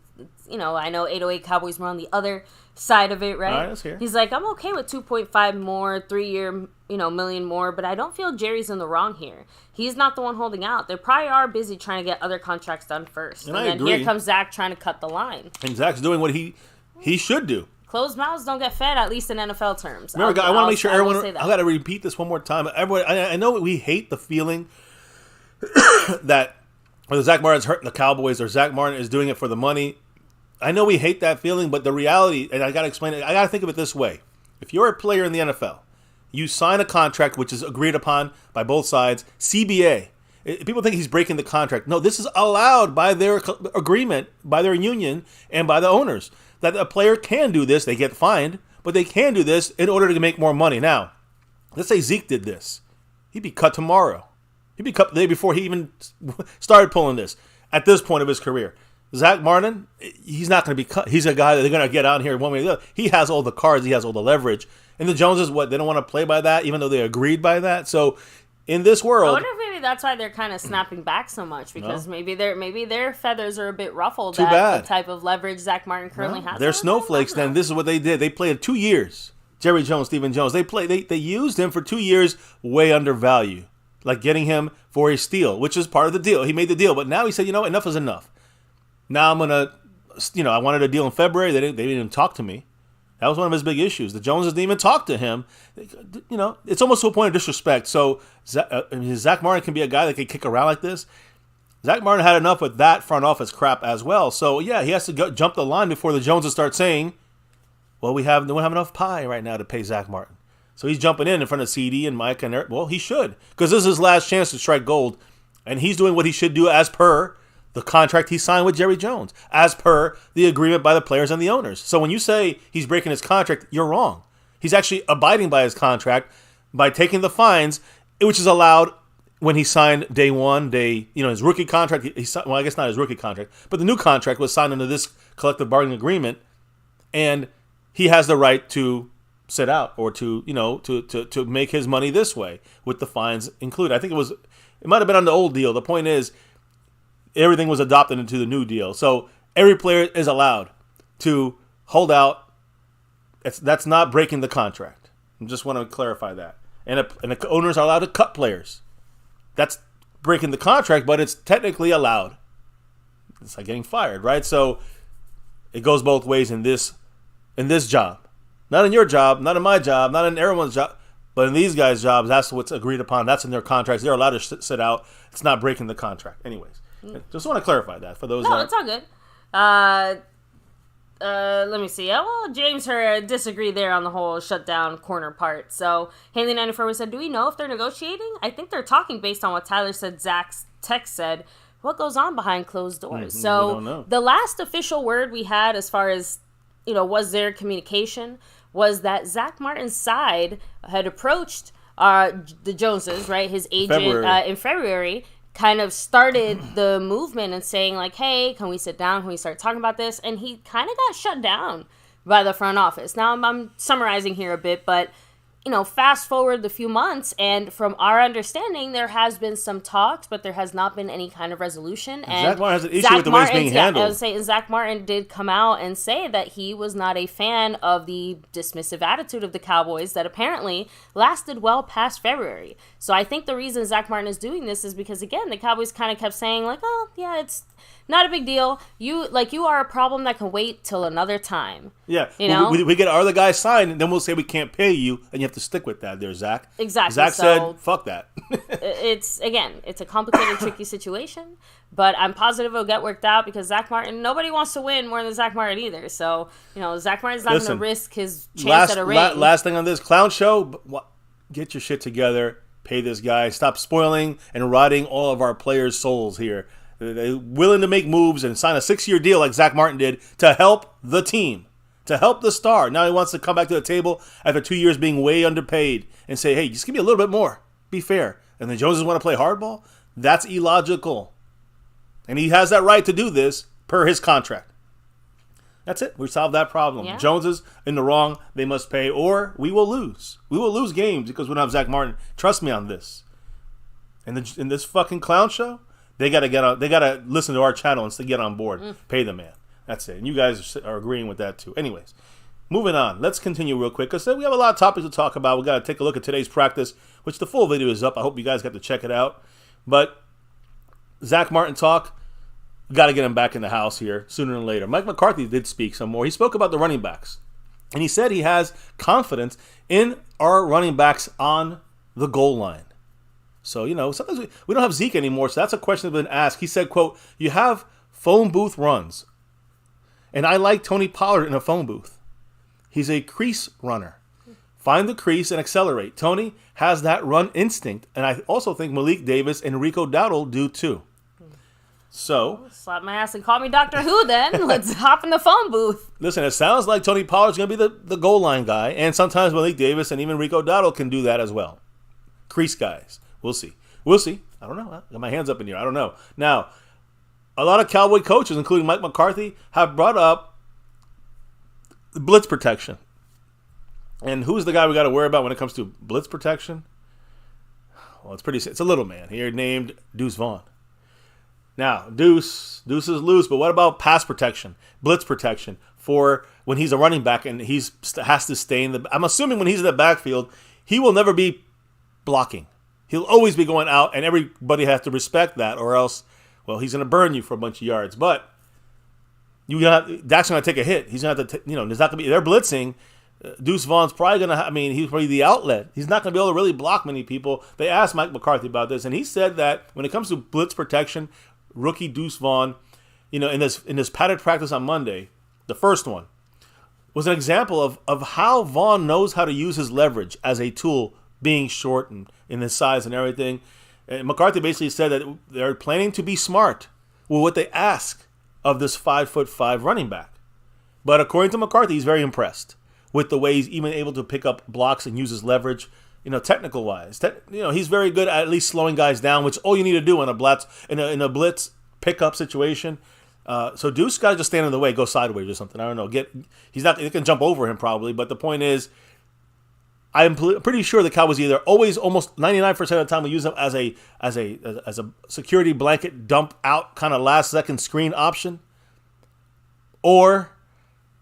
I know 808 Cowboys were on the other side of it, right? All right, let's hear. He's like, I'm okay with 2.5 more, 3-year, million more, but I don't feel Jerry's in the wrong here. He's not the one holding out. They probably are busy trying to get other contracts done first. And then agree. Here comes Zach trying to cut the line. And Zach's doing what he should do. Closed mouths don't get fed, at least in NFL terms. Remember, I want to make sure everyone... I got to repeat this one more time. Everyone, I know we hate the feeling that whether Zach Martin's hurting the Cowboys or Zach Martin is doing it for the money. I know we hate that feeling, but the reality, and I got to explain it, I got to think of it this way. If you're a player in the NFL, you sign a contract which is agreed upon by both sides, CBA. People think he's breaking the contract. No, this is allowed by their agreement, by their union, and by the owners. That a player can do this. They get fined, but they can do this in order to make more money. Now, let's say Zeke did this. He'd be cut tomorrow. He'd be cut the day before he even started pulling this at this point of his career. Zach Martin, he's not going to be cut. He's a guy that they're going to get out here one way or the other. He has all the cards. He has all the leverage. And the Joneses, they don't want to play by that, even though they agreed by that. So in this world... I wonder if maybe that's why they're kind of snapping back so much, because maybe their feathers are a bit ruffled at the type of leverage Zach Martin currently has. They're snowflakes then. This is what they did. They played 2 years. Jerry Jones, Stephen Jones. They used him for 2 years way undervalued. like getting him for a steal, which is part of the deal. He made the deal, but now he said, enough is enough. Now I'm going to, I wanted a deal in February. They didn't even talk to me. That was one of his big issues. The Joneses didn't even talk to him. It's almost to a point of disrespect. So Zach Martin can be a guy that can kick around like this. Zach Martin had enough with that front office crap as well. So, yeah, he has to jump the line before the Joneses start saying, well, we don't have enough pie right now to pay Zach Martin. So he's jumping in front of CD and Mike and Eric. Well, he should, because this is his last chance to strike gold. And he's doing what he should do as per the contract he signed with Jerry Jones, as per the agreement by the players and the owners. So when you say he's breaking his contract, you're wrong. He's actually abiding by his contract by taking the fines, which is allowed when he signed day one, his rookie contract. Well, I guess not his rookie contract, but the new contract was signed under this collective bargaining agreement, and he has the right to sit out or to make his money this way with the fines included. I think it might have been on the old deal. The point is, everything was adopted into the new deal. So every player is allowed to hold out. That's not breaking the contract. I just want to clarify that. And the owners are allowed to cut players. That's breaking the contract, but it's technically allowed. It's like getting fired, right? So it goes both ways in this job. Not in your job, not in my job, not in everyone's job, but in these guys' jobs, that's what's agreed upon. That's in their contracts. They're allowed to sit out. It's not breaking the contract. Anyways. Just want to clarify that for those. No, it's all good. Let me see. Well, James disagreed there on the whole shutdown corner part. So Haley94 said, "Do we know if they're negotiating? I think they're talking based on what Tyler said. Zach's text said, what goes on behind closed doors? So the last official word we had, as far as was there communication, was that Zach Martin's side had approached the Joneses, right, his agent, in February. Kind of started the movement and saying like, hey, can we sit down? Can we start talking about this? And he kind of got shut down by the front office. Now I'm summarizing here a bit, but fast forward the few months, and from our understanding, there has been some talks, but there has not been any kind of resolution. And Zach Martin has an issue with the way it's being handled. I was saying, Zach Martin did come out and say that he was not a fan of the dismissive attitude of the Cowboys that apparently lasted well past February. So I think the reason Zach Martin is doing this is because, again, the Cowboys kind of kept saying like, oh, yeah, it's not a big deal. You are a problem that can wait till another time. Yeah. We get our other guys signed, and then we'll say we can't pay you, and you have to stick with that there, Zach. Exactly. Zach said, fuck that. It's a complicated, tricky situation, but I'm positive it'll get worked out because Zach Martin, nobody wants to win more than Zach Martin either. So, Zach Martin's not going to risk his chance at a ring. Last thing on this clown show, get your shit together, pay this guy, stop spoiling and rotting all of our players' souls here. They're willing to make moves and sign a 6-year deal like Zach Martin did to help the team, to help the star. Now he wants to come back to the table after 2 years being way underpaid and say, hey, just give me a little bit more. Be fair. And the Joneses want to play hardball? That's illogical. And he has that right to do this per his contract. That's it. We solved that problem. Yeah. Joneses in the wrong. They must pay, or we will lose. We will lose games because we don't have Zach Martin. Trust me on this. In this fucking clown show, they gotta listen to our channel and get on board. Pay the man. That's it. And you guys are agreeing with that too. Anyways, moving on. Let's continue real quick because we have a lot of topics to talk about. We got to take a look at today's practice, which the full video is up. I hope you guys got to check it out. But Zach Martin talk, we got to get him back in the house here sooner than later. Mike McCarthy did speak some more. He spoke about the running backs, and he said he has confidence in our running backs on the goal line. So, sometimes we don't have Zeke anymore, so that's a question that's been asked. He said, quote, you have phone booth runs, and I like Tony Pollard in a phone booth. He's a crease runner. Find the crease and accelerate. Tony has that run instinct, and I also think Malik Davis and Rico Dowdle do too. So, slap my ass and call me Doctor Who then. Let's hop in the phone booth. Listen, it sounds like Tony Pollard's going to be the goal line guy, and sometimes Malik Davis and even Rico Dowdle can do that as well. Crease guys. We'll see. I don't know. I got my hands up in here. I don't know. Now, a lot of Cowboy coaches, including Mike McCarthy, have brought up blitz protection. And who's the guy we got to worry about when it comes to blitz protection? Well, it's a little man here named Deuce Vaughn. Now, Deuce is loose, but what about pass protection, blitz protection for when he's a running back and he has to stay in the... I'm assuming when he's in the backfield, he will never be blocking. He'll always be going out, and everybody has to respect that, or else, well, he's going to burn you for a bunch of yards. But Dak's going to take a hit. He's going to have to, there's not going to be, they're blitzing. Deuce Vaughn's probably going to, he's probably the outlet. He's not going to be able to really block many people. They asked Mike McCarthy about this, and he said that when it comes to blitz protection, rookie Deuce Vaughn, in this padded practice on Monday, the first one, was an example of how Vaughn knows how to use his leverage as a tool, being short and in his size and everything. And McCarthy basically said that they're planning to be smart with what they ask of this 5'5" running back. But according to McCarthy, he's very impressed with the way he's even able to pick up blocks and use his leverage, technical wise. He's very good at least slowing guys down, which all you need to do in a blitz pickup situation. So Deuce got to just stand in the way, go sideways or something. I don't know. He can jump over him probably, but the point is, I'm pretty sure the Cowboys either always, almost 99% of the time, will use him as a security blanket dump out kind of last second screen option, or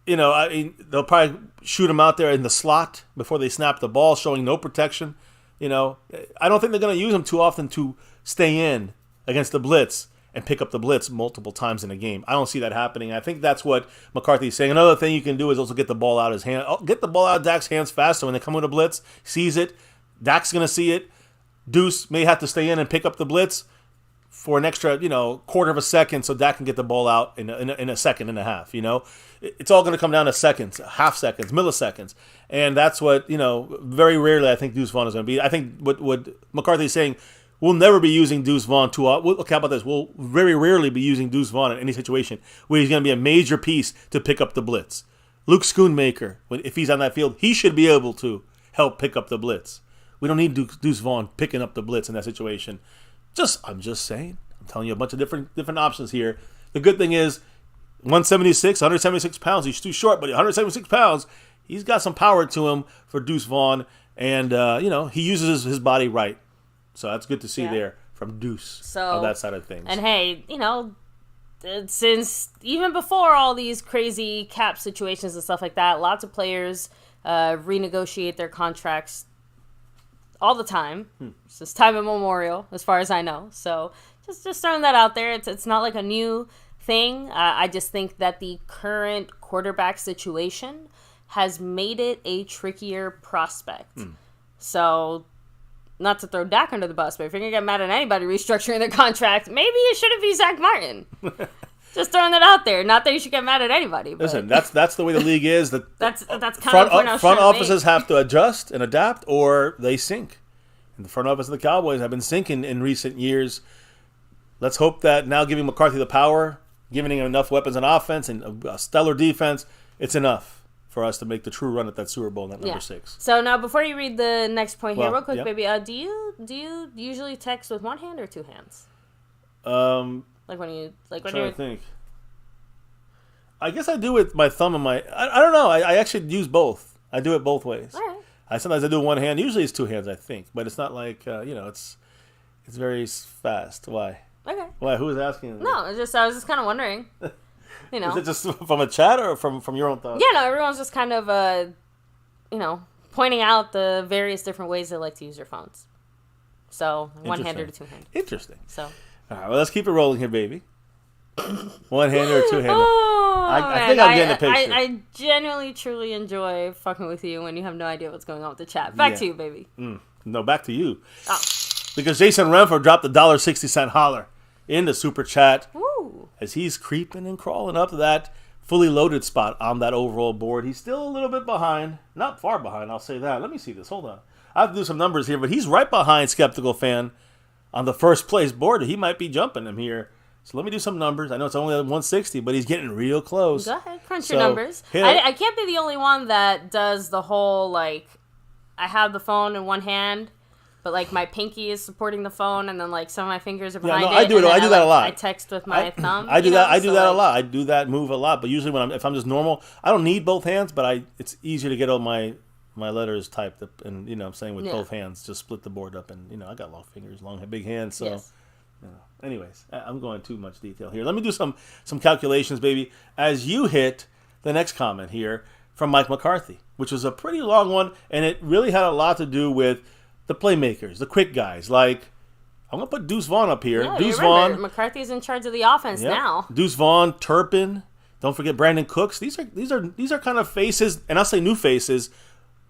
they'll probably shoot him out there in the slot before they snap the ball, showing no protection. I don't think they're going to use him too often to stay in against the blitz and pick up the blitz multiple times in a game. I don't see that happening. I think that's what McCarthy's saying. Another thing you can do is also get the ball out of his hand. Get the ball out of Dak's hands faster when they come with a blitz. Sees it. Dak's going to see it. Deuce may have to stay in and pick up the blitz for an extra, quarter of a second so Dak can get the ball out in a second and a half, It's all going to come down to seconds, half seconds, milliseconds. And that's what, very rarely I think Deuce Vaughn is going to be. I think what McCarthy's saying, we'll never be using Deuce Vaughn too often. Look, how about this? We'll very rarely be using Deuce Vaughn in any situation where he's going to be a major piece to pick up the blitz. Luke Schoonmaker, if he's on that field, he should be able to help pick up the blitz. We don't need Deuce Vaughn picking up the blitz in that situation. I'm just saying. I'm telling you a bunch of different options here. The good thing is, 176 pounds. He's too short, but 176 pounds. He's got some power to him for Deuce Vaughn, and he uses his body right. So that's good to see there from Deuce on that side of things. And hey, since even before all these crazy cap situations and stuff like that, lots of players renegotiate their contracts all the time. It's just time immemorial, as far as I know. So just throwing that out there. It's not like a new thing. I just think that the current quarterback situation has made it a trickier prospect. So, not to throw Dak under the bus, but if you're going to get mad at anybody restructuring their contract, maybe it shouldn't be Zach Martin. Just throwing that out there. Not that you should get mad at anybody. But listen, that's the way the league is. That's kind of the point I was front trying to offices make. have to adjust and adapt, or they sink. And the front office of the Cowboys have been sinking in recent years. Let's hope that now giving McCarthy the power, giving him enough weapons on offense and a stellar defense, it's enough for us to make the true run at that Super Bowl, number 6. So now, before you read the next point here, real quick, yeah. baby, do you usually text with one hand or two hands? Like when you're trying to think. I guess I do with my thumb and my. I don't know. I actually use both. I do it both ways. All right. Sometimes I do one hand. Usually it's two hands, I think, but it's not like it's very fast. Why? Okay. Why? Who was asking? No, I was just kind of wondering. Is it just from a chat or from your own thoughts? Yeah, no, everyone's just kind of pointing out the various different ways they like to use their phones. So one-handed or two-handed. Interesting. So. All right. Well, let's keep it rolling here, baby. One-handed or two-handed? Oh, I think I'm getting the picture. I genuinely, truly enjoy fucking with you when you have no idea what's going on with the chat. Back to you, baby. No, back to you. Oh. Because Jason Renfro dropped the $1.60 holler in the super chat. Woo. As he's creeping and crawling up to that fully loaded spot on that overall board. He's still a little bit behind. Not far behind, I'll say that. Let me see this. Hold on. I have to do some numbers here, but he's right behind Skeptical Fan on the first place board. He might be jumping him here. So let me do some numbers. I know it's only 160, but he's getting real close. Go ahead, crunch your numbers. I can't be the only one that does the whole, I have the phone in one hand, but, my pinky is supporting the phone, and then, some of my fingers are behind it. I do that a lot. I text with my thumb. I do that a lot. I do that move a lot, but usually if I'm just normal, I don't need both hands, but it's easier to get all my letters typed up, and, I'm saying with both hands, just split the board up, and, I got long fingers, big hands, so... Yes. Anyways, I'm going too much detail here. Let me do some calculations, baby, as you hit the next comment here from Mike McCarthy, which was a pretty long one, and it really had a lot to do with the playmakers, the quick guys. Like, I'm going to put Deuce Vaughn up here. Yeah, Deuce Vaughn. McCarthy's in charge of the offense now. Deuce Vaughn, Turpin. Don't forget Brandon Cooks. These are kind of faces, and I'll say new faces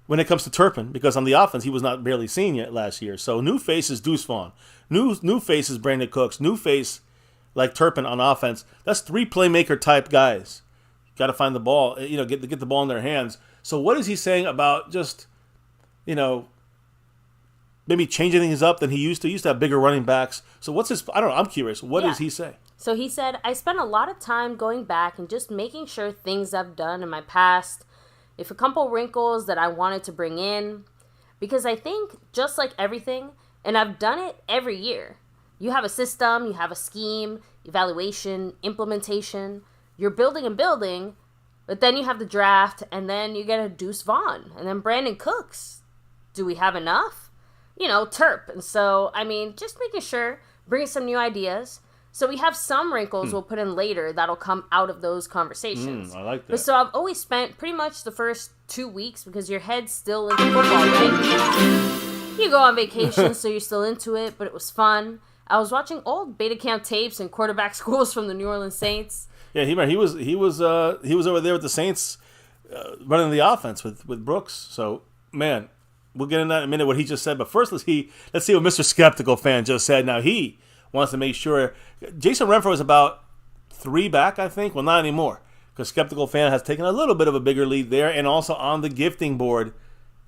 when it comes to Turpin, because on the offense he was not barely seen yet last year. So new faces, Deuce Vaughn. New faces, Brandon Cooks. New face like Turpin on offense. That's 3 playmaker type guys. Got to find the ball, get the ball in their hands. So what is he saying about just, maybe changing things up than he used to? He used to have bigger running backs. So what's his? I don't know. I'm curious. What does he say? So he said, I spent a lot of time going back and just making sure things I've done in my past, if a couple wrinkles that I wanted to bring in, because I think just like everything, and I've done it every year, you have a system, you have a scheme, evaluation, implementation, you're building and building, but then you have the draft, and then you get a Deuce Vaughn, and then Brandon Cooks. Do we have enough? Turp. And so, just making sure, bringing some new ideas. So we have some wrinkles we'll put in later that'll come out of those conversations. I like that. But so I've always spent pretty much the first 2 weeks, because your head's still into football, right? You go on vacation, so you're still into it, but it was fun. I was watching old beta camp tapes and quarterback schools from the New Orleans Saints. Yeah, he was over there with the Saints, running the offense with Brooks. So, man, we'll get into that in a minute, what he just said. But first, let's see what Mr. Skeptical Fan just said. Now, he wants to make sure. Jason Renfro is about 3 back, I think. Well, not anymore, because Skeptical Fan has taken a little bit of a bigger lead there, and also on the gifting board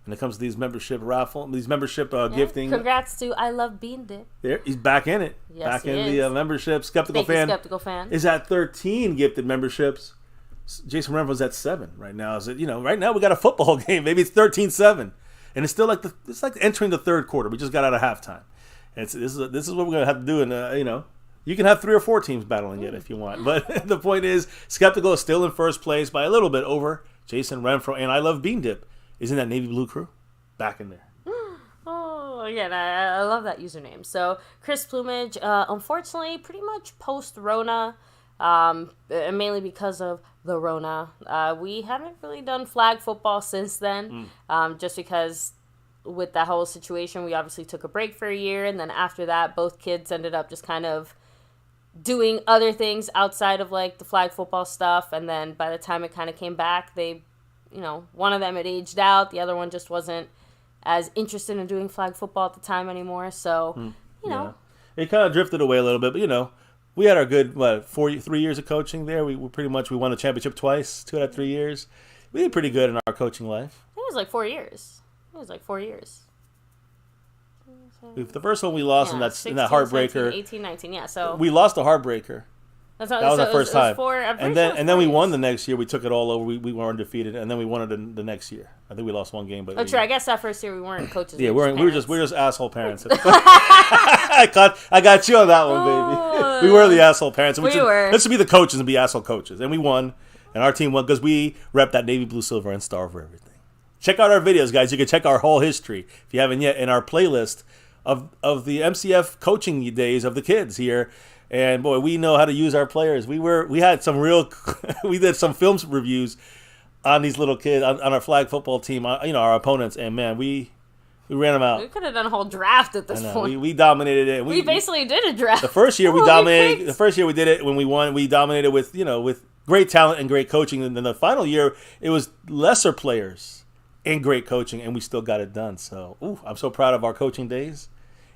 when it comes to these membership gifting. Congrats to I Love Bean Dip. There, he's back in it. Yes, back he in is. the membership. Skeptical Fan is at 13 gifted memberships. Jason Renfro's at 7 right now. Right now we got a football game. Maybe it's 13-7. And it's still it's like entering the third quarter. We just got out of halftime. This is what we're gonna have to do. And you can have 3 or 4 teams battling it if you want. But the point is, Skeptical is still in first place by a little bit over Jason Renfro. And I Love Bean Dip is in that navy blue crew, back in there. Oh, again, I love that username. So Chris Plumage, unfortunately, pretty much post Rona, mainly because of the Rona. We haven't really done flag football since then, just because with that whole situation, we obviously took a break for a year, and then after that, both kids ended up just kind of doing other things outside of like the flag football stuff, and then by the time it kind of came back, they, one of them had aged out, the other one just wasn't as interested in doing flag football at the time anymore, so, It kind of drifted away a little bit, but, we had our good, 3 years of coaching there. We won the championship twice, 2 out of 3 years. We did pretty good in our coaching life. It was like 4 years. The first one we lost in that 16, that heartbreaker. 17, 18, 19, yeah. So we lost the heartbreaker. That was our first time. And then we won the next year. We took it all over. We were undefeated, and then we won it the next year. I think we lost 1 game, but true. I guess that first year we weren't coaches. Yeah, we were just asshole parents. I got you on that one, baby. We were the asshole parents. Let's be the coaches and be asshole coaches, and we won, and our team won because we rep that navy blue, silver, and star over everything. Check out our videos, guys. You can check our whole history if you haven't yet in our playlist of the MCF coaching days of the kids here. And boy, we know how to use our players. We had some we did some film reviews on these little kids on our flag football team, our opponents, and man, we ran them out. We could have done a whole draft at this point. We dominated it. We basically did a draft. The first year we dominated. The first year we did it when we won. We dominated with great talent and great coaching. And then the final year it was lesser players and great coaching, and we still got it done. So I'm so proud of our coaching days.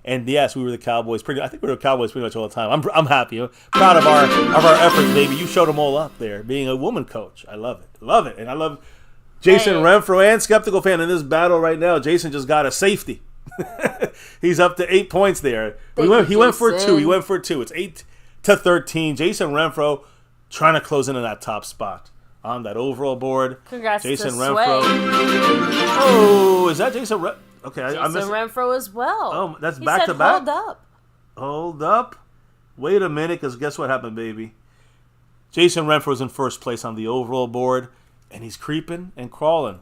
And yes, we were the Cowboys. I think we were the Cowboys pretty much all the time. I'm happy. I'm proud of our efforts, baby. You showed them all up there, being a woman coach. I love it, and I love Jason Renfro and Skeptical Fan in this battle right now. Jason just got a safety. He's up to 8 points there. He went for 2. It's 8-13. Jason Renfro trying to close in on that top spot on that overall board. Congrats, Jason to Renfro. Sway. Oh, is that Jason Renfro? Okay, Jason I missed Renfro as well. Oh, that's back to back? Hold up. Wait a minute, because guess what happened, baby? Jason Renfro's in first place on the overall board, and he's creeping and crawling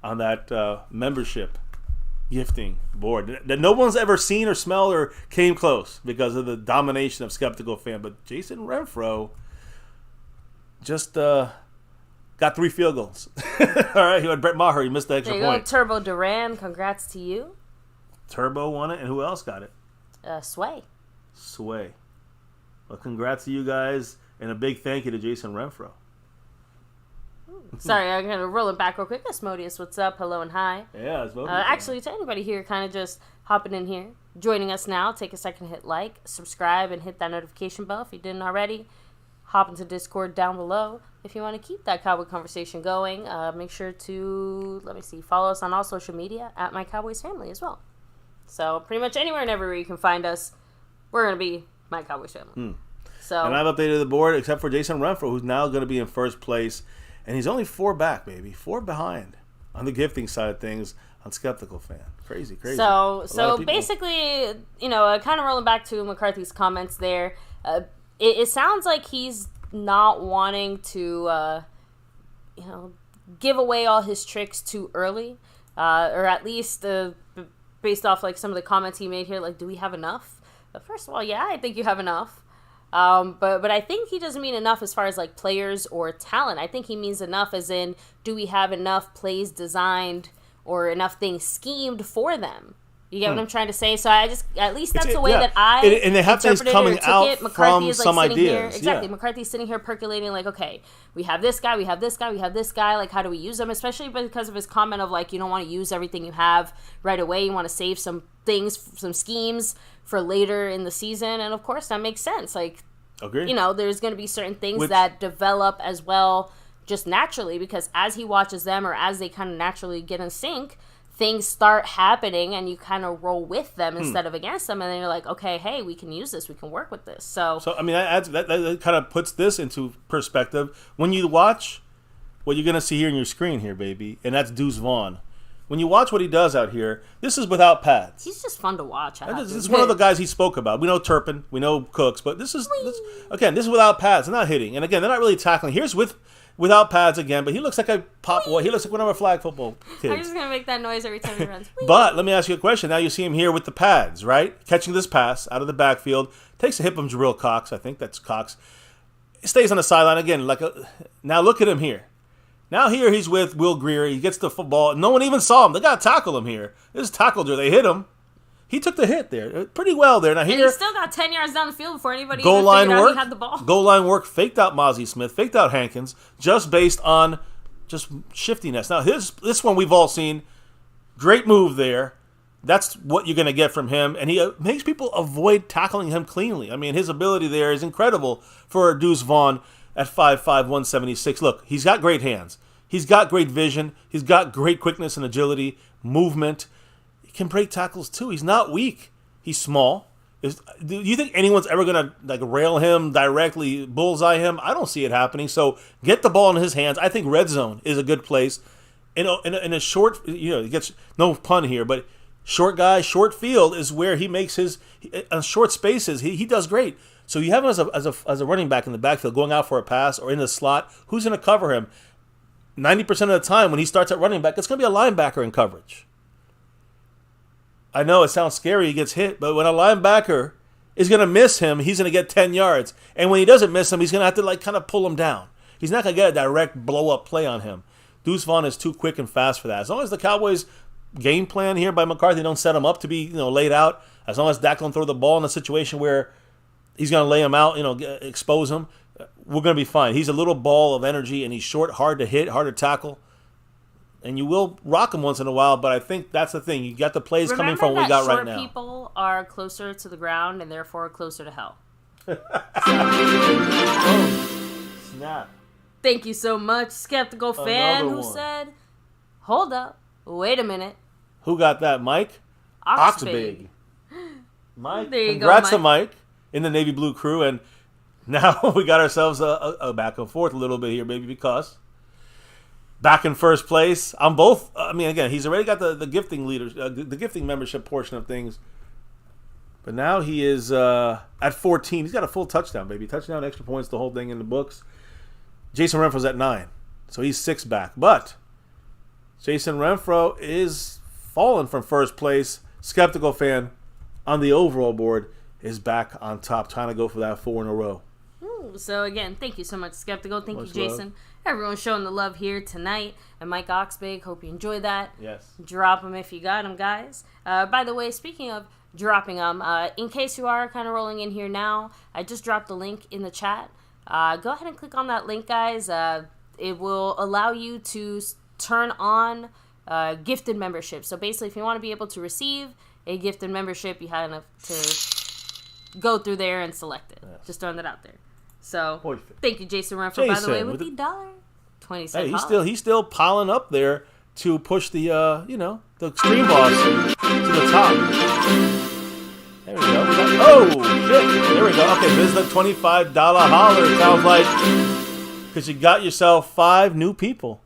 on that membership gifting board that no one's ever seen or smelled or came close because of the domination of Skeptical Fan. But Jason Renfro just got 3 field goals. All right, he had Brett Maher. He missed the extra point. Turbo Duran, congrats to you. Turbo won it, and who else got it? Sway. Well, congrats to you guys, and a big thank you to Jason Renfro. Sorry, I'm going to roll it back real quick. Asmodeus, what's up? Hello and hi. Yeah, Asmodeus. Actually, to anybody here kind of just hopping in here, joining us now, take a second to hit like, subscribe, and hit that notification bell if you didn't already. Hop into Discord down below. If you want to keep that Cowboy conversation going, make sure to, follow us on all social media at MyCowboysFamily as well. So pretty much anywhere and everywhere you can find us, we're going to be MyCowboysFamily. So, and I've updated the board except for Jason Renfro, who's now going to be in first place. And he's only 4 back, baby. 4 behind on the gifting side of things on Skeptical Fan. Crazy. So basically, kind of rolling back to McCarthy's comments there, it sounds like he's not wanting to, give away all his tricks too early. Or at least based off, some of the comments he made here, do we have enough? But first of all, yeah, I think you have enough. But I think he doesn't mean enough as far as players or talent. I think he means enough as in, do we have enough plays designed or enough things schemed for them? You get what I'm trying to say? So at least that's the way that I and they have things coming out from some ideas. Here, exactly. Yeah. McCarthy's sitting here percolating okay, we have this guy, we have this guy, we have this guy. How do we use them? Especially because of his comment of you don't want to use everything you have right away. You want to save some things, some schemes for later in the season. And of course, that makes sense. Agreed. There's going to be certain things that develop as well just naturally because as he watches them or as they kind of naturally get in sync, things start happening and you kind of roll with them instead of against them. And then you're okay, hey, we can use this. We can work with this. So I mean, that kind of puts this into perspective. When you watch what you're going to see here on your screen here, baby, and that's Deuce Vaughn. When you watch what he does out here, this is without pads. He's just fun to watch. This is one of the guys he spoke about. We know Turpin, we know Cooks, but this is without pads. They're not hitting, and again, they're not really tackling. Here's without pads again, but he looks like a pop. Well, he looks like one of our flag football kids. I'm just gonna make that noise every time he runs. But let me ask you a question. Now you see him here with the pads, right? Catching this pass out of the backfield, takes a hit from Jabril Cox. I think that's Cox. He stays on the sideline again. Now look at him here. Now here he's with Will Greer. He gets the football. No one even saw him. They got to tackle him here. This tackled her. They hit him. He took the hit there. Pretty well there. Now here, and he still got 10 yards down the field before anybody even figured out he had the ball. Goal line work. Faked out Mozzie Smith. Faked out Hankins. Just based on just shiftiness. Now this one we've all seen. Great move there. That's what you're going to get from him. And he makes people avoid tackling him cleanly. I mean, his ability there is incredible for Deuce Vaughn at 5'5", 176. Look, he's got great hands. He's got great vision. He's got great quickness and agility, movement. He can break tackles too. He's not weak. He's small. Do you think anyone's ever going to rail him directly, bullseye him? I don't see it happening. So get the ball in his hands. I think red zone is a good place. In a short, he gets no pun here, but short guy, short field is where he makes his on short spaces. He does great. So you have him as a running back in the backfield, going out for a pass or in the slot. Who's going to cover him? 90% of the time when he starts at running back, it's going to be a linebacker in coverage. I know it sounds scary, he gets hit, but when a linebacker is going to miss him, he's going to get 10 yards. And when he doesn't miss him, he's going to have to kind of pull him down. He's not going to get a direct blow-up play on him. Deuce Vaughn is too quick and fast for that. As long as the Cowboys' game plan here by McCarthy don't set him up to be laid out, as long as Dak don't throw the ball in a situation where he's going to lay him out, expose him, we're going to be fine. He's a little ball of energy, and he's short, hard to hit, hard to tackle. And you will rock him once in a while, but I think that's the thing. You got the plays coming from what we got right now. Short people are closer to the ground and therefore closer to hell. Oh, snap. Thank you so much, Skeptical Fan, who said, hold up, wait a minute. Who got that, Mike? Oxbig. Mike, there you congrats go, Mike. to Mike in the Navy Blue crew, and now we got ourselves a back and forth a little bit here, baby, because back in first place. I'm both. I mean, again, he's already got the gifting leaders, the gifting membership portion of things, but now he is at 14. He's got a full touchdown, baby. Touchdown, extra points, the whole thing in the books. Jason Renfro's at 9, so he's 6 back. But Jason Renfro is fallen from first place. Skeptical Fan on the overall board is back on top, trying to go for that 4 in a row. Woo! So again, thank you so much, Skeptical. Thank Much you, Jason. love. Everyone's showing the love here tonight. And Mike Oxbig, hope you enjoyed that. Yes. Drop them if you got them, guys. By the way, speaking of dropping them, in case you are kind of rolling in here now, I just dropped the link in the chat. Go ahead and click on that link, guys. It will allow you to turn on gifted membership. So basically, if you want to be able to receive a gifted membership, you have to go through there and select it. Yes. Just throwing that out there. So, thank you, Jason Renfro, by the way, with the $1.20. Hey, he's still piling up there to push the the Extreme Boss to the top. There we go. Oh shit! There we go. Okay, this is the $25 holler. It sounds like because you got yourself 5 new people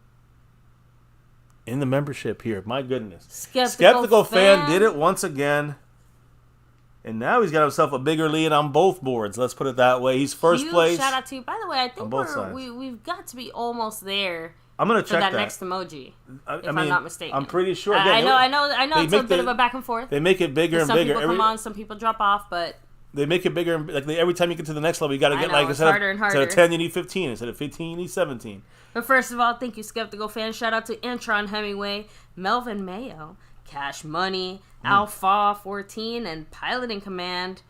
in the membership here. My goodness, Skeptical fan did it once again. And now he's got himself a bigger lead on both boards. Let's put it that way. He's first place. Shout out to you. By the way, I think we've got to be almost there. I'm gonna check that next emoji. If I'm not mistaken. I'm pretty sure. Again, I know. It's a bit of a back and forth. They make it bigger and bigger. Some people come on, some people drop off, but they make it bigger. Like every time you get to the next level, you got to get instead of 10, you need 15. Instead of 15, you need 17. But first of all, thank you, Skeptical fan. Shout out to Intron Hemingway, Melvin Mayo, Cash Money, Alpha 14, and Pilot in Command.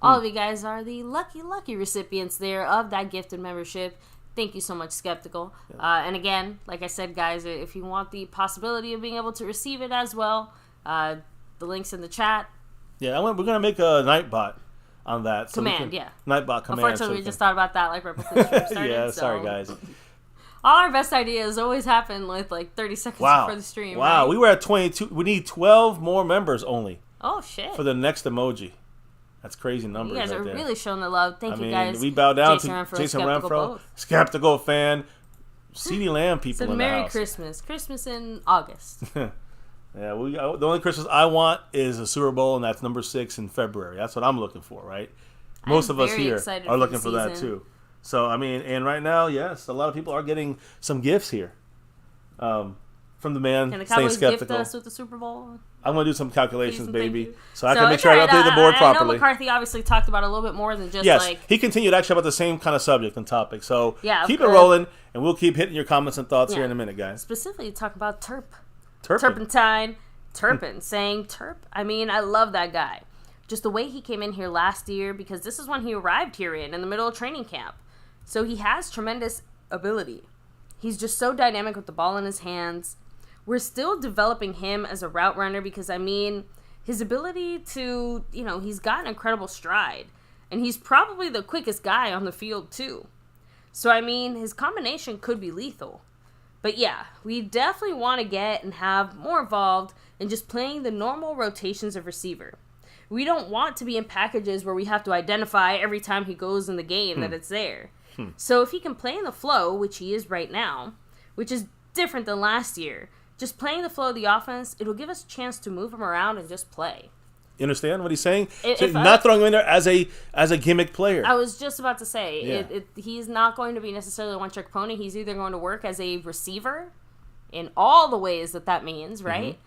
All of you guys are the lucky recipients there of that gifted membership. Thank you so much, Skeptical. And again, like I said, guys, if you want the possibility of being able to receive it as well, the link's in the chat. Yeah, we're going to make a Nightbot on that. So Nightbot command. Unfortunately, we just thought about that right before the stream started. Yeah, sorry, guys. All our best ideas always happen with 30 seconds before the stream. Wow, right? We were at 22. We need 12 more members only. Oh, shit. For the next emoji. That's crazy numbers. You guys are there. really showing the love. Thank you, guys. We bow down Jason to Renfro, Jason Renfro, Skeptical fan, CD Lamb people in the Merry house. Christmas. Christmas in August. Yeah, the only Christmas I want is a Super Bowl, and that's number 6 in February. That's what I'm looking for, right? Most of us here are looking for that too. So, and right now, yes, a lot of people are getting some gifts here from the man Can the staying Cowboys skeptical. gift us with the Super Bowl? I'm going to do some calculations, baby, so I So can make sure I update the board properly. I know McCarthy obviously talked about it a little bit more than just he continued actually about the same kind of subject and topic. So keep it good. rolling, and we'll keep hitting your comments and thoughts here in a minute, guys. Specifically, talk about Turpentine. Turpin saying Turp. I love that guy. Just the way he came in here last year, because this is when he arrived here in the middle of training camp. So he has tremendous ability. He's just so dynamic with the ball in his hands. We're still developing him as a route runner because, his ability to, he's got an incredible stride. And he's probably the quickest guy on the field, too. So, his combination could be lethal. But, yeah, we definitely want to get and have more involved in just playing the normal rotations of receiver. We don't want to be in packages where we have to identify every time he goes in the game that it's there. So if he can play in the flow, which he is right now, which is different than last year, just playing the flow of the offense, it'll give us a chance to move him around and just play. You understand what he's saying? Not throwing him in there as a gimmick player. I was just about to say, he's not going to be necessarily a one-trick pony. He's either going to work as a receiver in all the ways that means, right?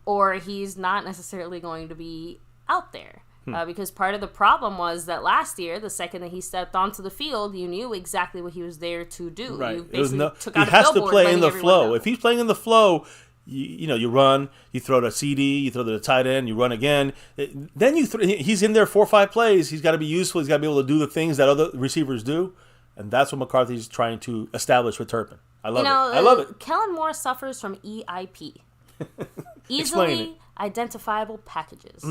Or he's not necessarily going to be out there. Because part of the problem was that last year, the second that he stepped onto the field, you knew exactly what he was there to do. Right. You basically took out he has a to play in the flow. Know. If he's playing in the flow, you run, you throw to CD, you throw to the tight end, you run again. Then he's in there 4 or 5 plays. He's got to be useful. He's got to be able to do the things that other receivers do. And that's what McCarthy's trying to establish with Turpin. I love it. I love it. Kellen Moore suffers from EIP. Easily identifiable packages.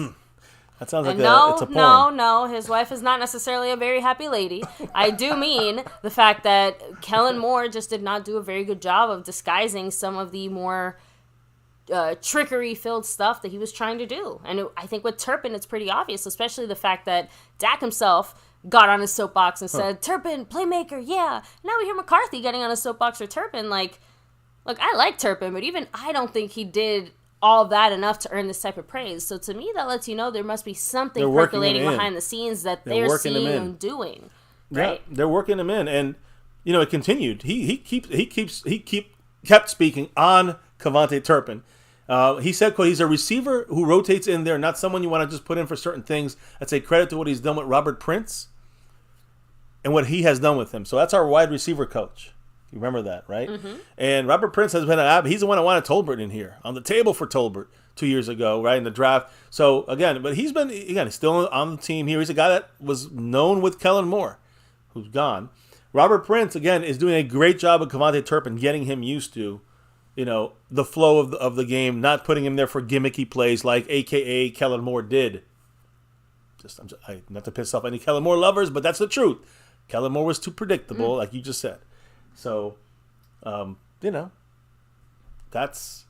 That sounds like it's a porn. No. His wife is not necessarily a very happy lady. I do mean the fact that Kellen Moore just did not do a very good job of disguising some of the more trickery-filled stuff that he was trying to do. And I think with Turpin, it's pretty obvious, especially the fact that Dak himself got on his soapbox and said, Turpin, playmaker, yeah. Now we hear McCarthy getting on his soapbox for Turpin. Look, I like Turpin, but even I don't think he did all that enough to earn this type of praise. So to me, that lets you know there must be something percolating behind the scenes that they're seeing and doing. Right? Yeah, they're working him in, and it continued. He kept speaking on Cavante Turpin. He said, "quote, he's a receiver who rotates in there, not someone you want to just put in for certain things." That's a credit to what he's done with Robert Prince. and what he has done with him. So that's our wide receiver coach. You remember that, right? Mm-hmm. And Robert Prince has been he's the one that wanted Tolbert in here, on the table for Tolbert 2 years ago, right, in the draft. So, again, but he's still on the team here. He's a guy that was known with Kellen Moore, who's gone. Robert Prince, again, is doing a great job with Kevontae Turpin, getting him used to, the flow of the game, not putting him there for gimmicky plays like a.k.a. Kellen Moore did. Not to piss off any Kellen Moore lovers, but that's the truth. Kellen Moore was too predictable, like you just said. So, that's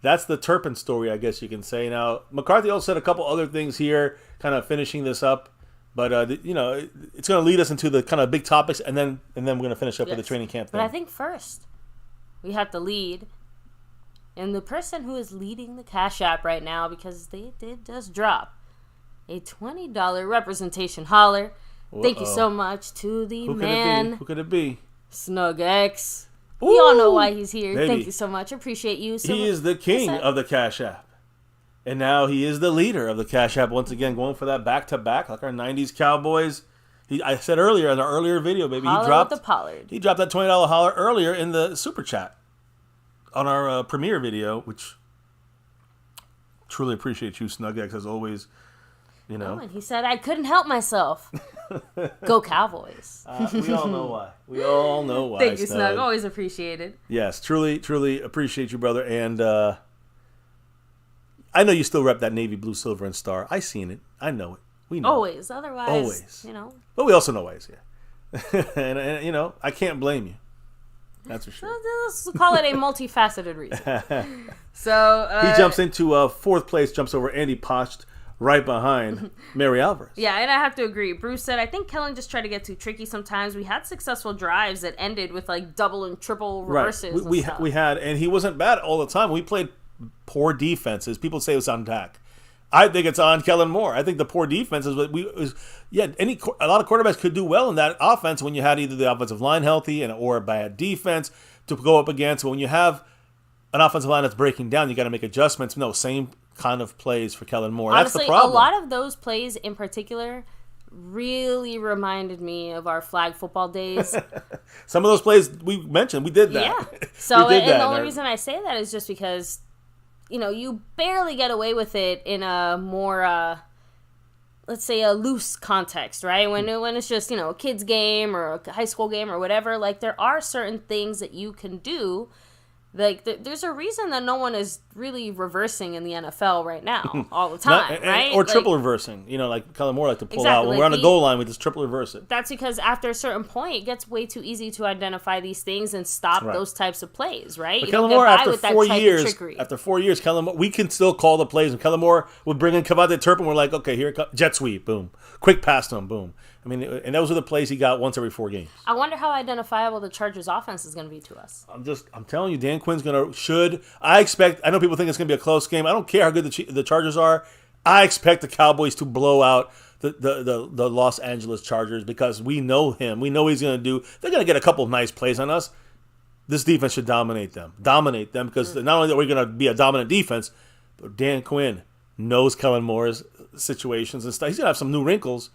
the Turpin story, I guess you can say. Now, McCarthy also said a couple other things here, kind of finishing this up. But, it's going to lead us into the kind of big topics, and then we're going to finish up with the training camp thing. But I think first, we have to lead. And the person who is leading the Cash App right now, because they did just drop a $20 representation holler. Thank you so much to the man. Who could it be? Snug X. We all know why he's here. Baby. Thank you so much. Appreciate you. So he is the king of the Cash App. And now he is the leader of the Cash App. Once again, going for that back-to-back, like our 90s Cowboys. I said earlier, in our earlier video, baby, he dropped that $20 holler earlier in the Super Chat on our premiere video, which truly appreciate you, Snug X, as always. Oh, and he said, I couldn't help myself. Go Cowboys. We all know why. Thank you, Snug. Always appreciated. Yes, truly appreciate you, brother. And I know you still rep that navy blue, silver, and star. I seen it. I know it. We know. Always. Otherwise, always. But we also know why he's here. and I can't blame you. That's for sure. Let's call it a multifaceted reason. So he jumps into fourth place, jumps over Andy Pocht, right behind Mary Alvarez. Yeah, and I have to agree. Bruce said, I think Kellen just tried to get too tricky sometimes. We had successful drives that ended with like double and triple reverses. Right. We had, and he wasn't bad all the time. We played poor defenses. People say it was on Dak. I think it's on Kellen Moore. I think the poor defense is what a lot of quarterbacks could do well in that offense when you had either the offensive line healthy or a bad defense to go up against. When you have an offensive line that's breaking down, you got to make adjustments. No, same kind of plays for Kellen Moore. Honestly, that's the problem. A lot of those plays in particular really reminded me of our flag football days. Some of those plays we mentioned, we did that. Yeah. So, and the only reason I say that is just because, you barely get away with it in a more, let's say, a loose context, right? When it's just, a kid's game or a high school game or whatever, like, there are certain things that you can do. Like, there's a reason that no one is really reversing in the NFL right now, all the time, right? Or triple reversing, like Kellen Moore like to pull out. When we're on the goal line, we just triple reverse it. That's because after a certain point, it gets way too easy to identify these things and stop those types of plays, right? But Kellen Moore, after 4 years, Kellen Moore, we can still call the plays. And Kellen Moore would bring in Kevontae Turpin. We're like, okay, here it comes. Jet sweep, boom. Quick pass to him, boom. I mean, and those are the plays he got once every 4 games. I wonder how identifiable the Chargers offense is going to be to us. I'm telling you, Dan Quinn's I know people think it's going to be a close game. I don't care how good the Chargers are. I expect the Cowboys to blow out the Los Angeles Chargers because we know him. We know what he's going to do. They're going to get a couple of nice plays on us. This defense should dominate them because not only are we going to be a dominant defense, but Dan Quinn knows Kellen Moore's situations and stuff. He's going to have some new wrinkles.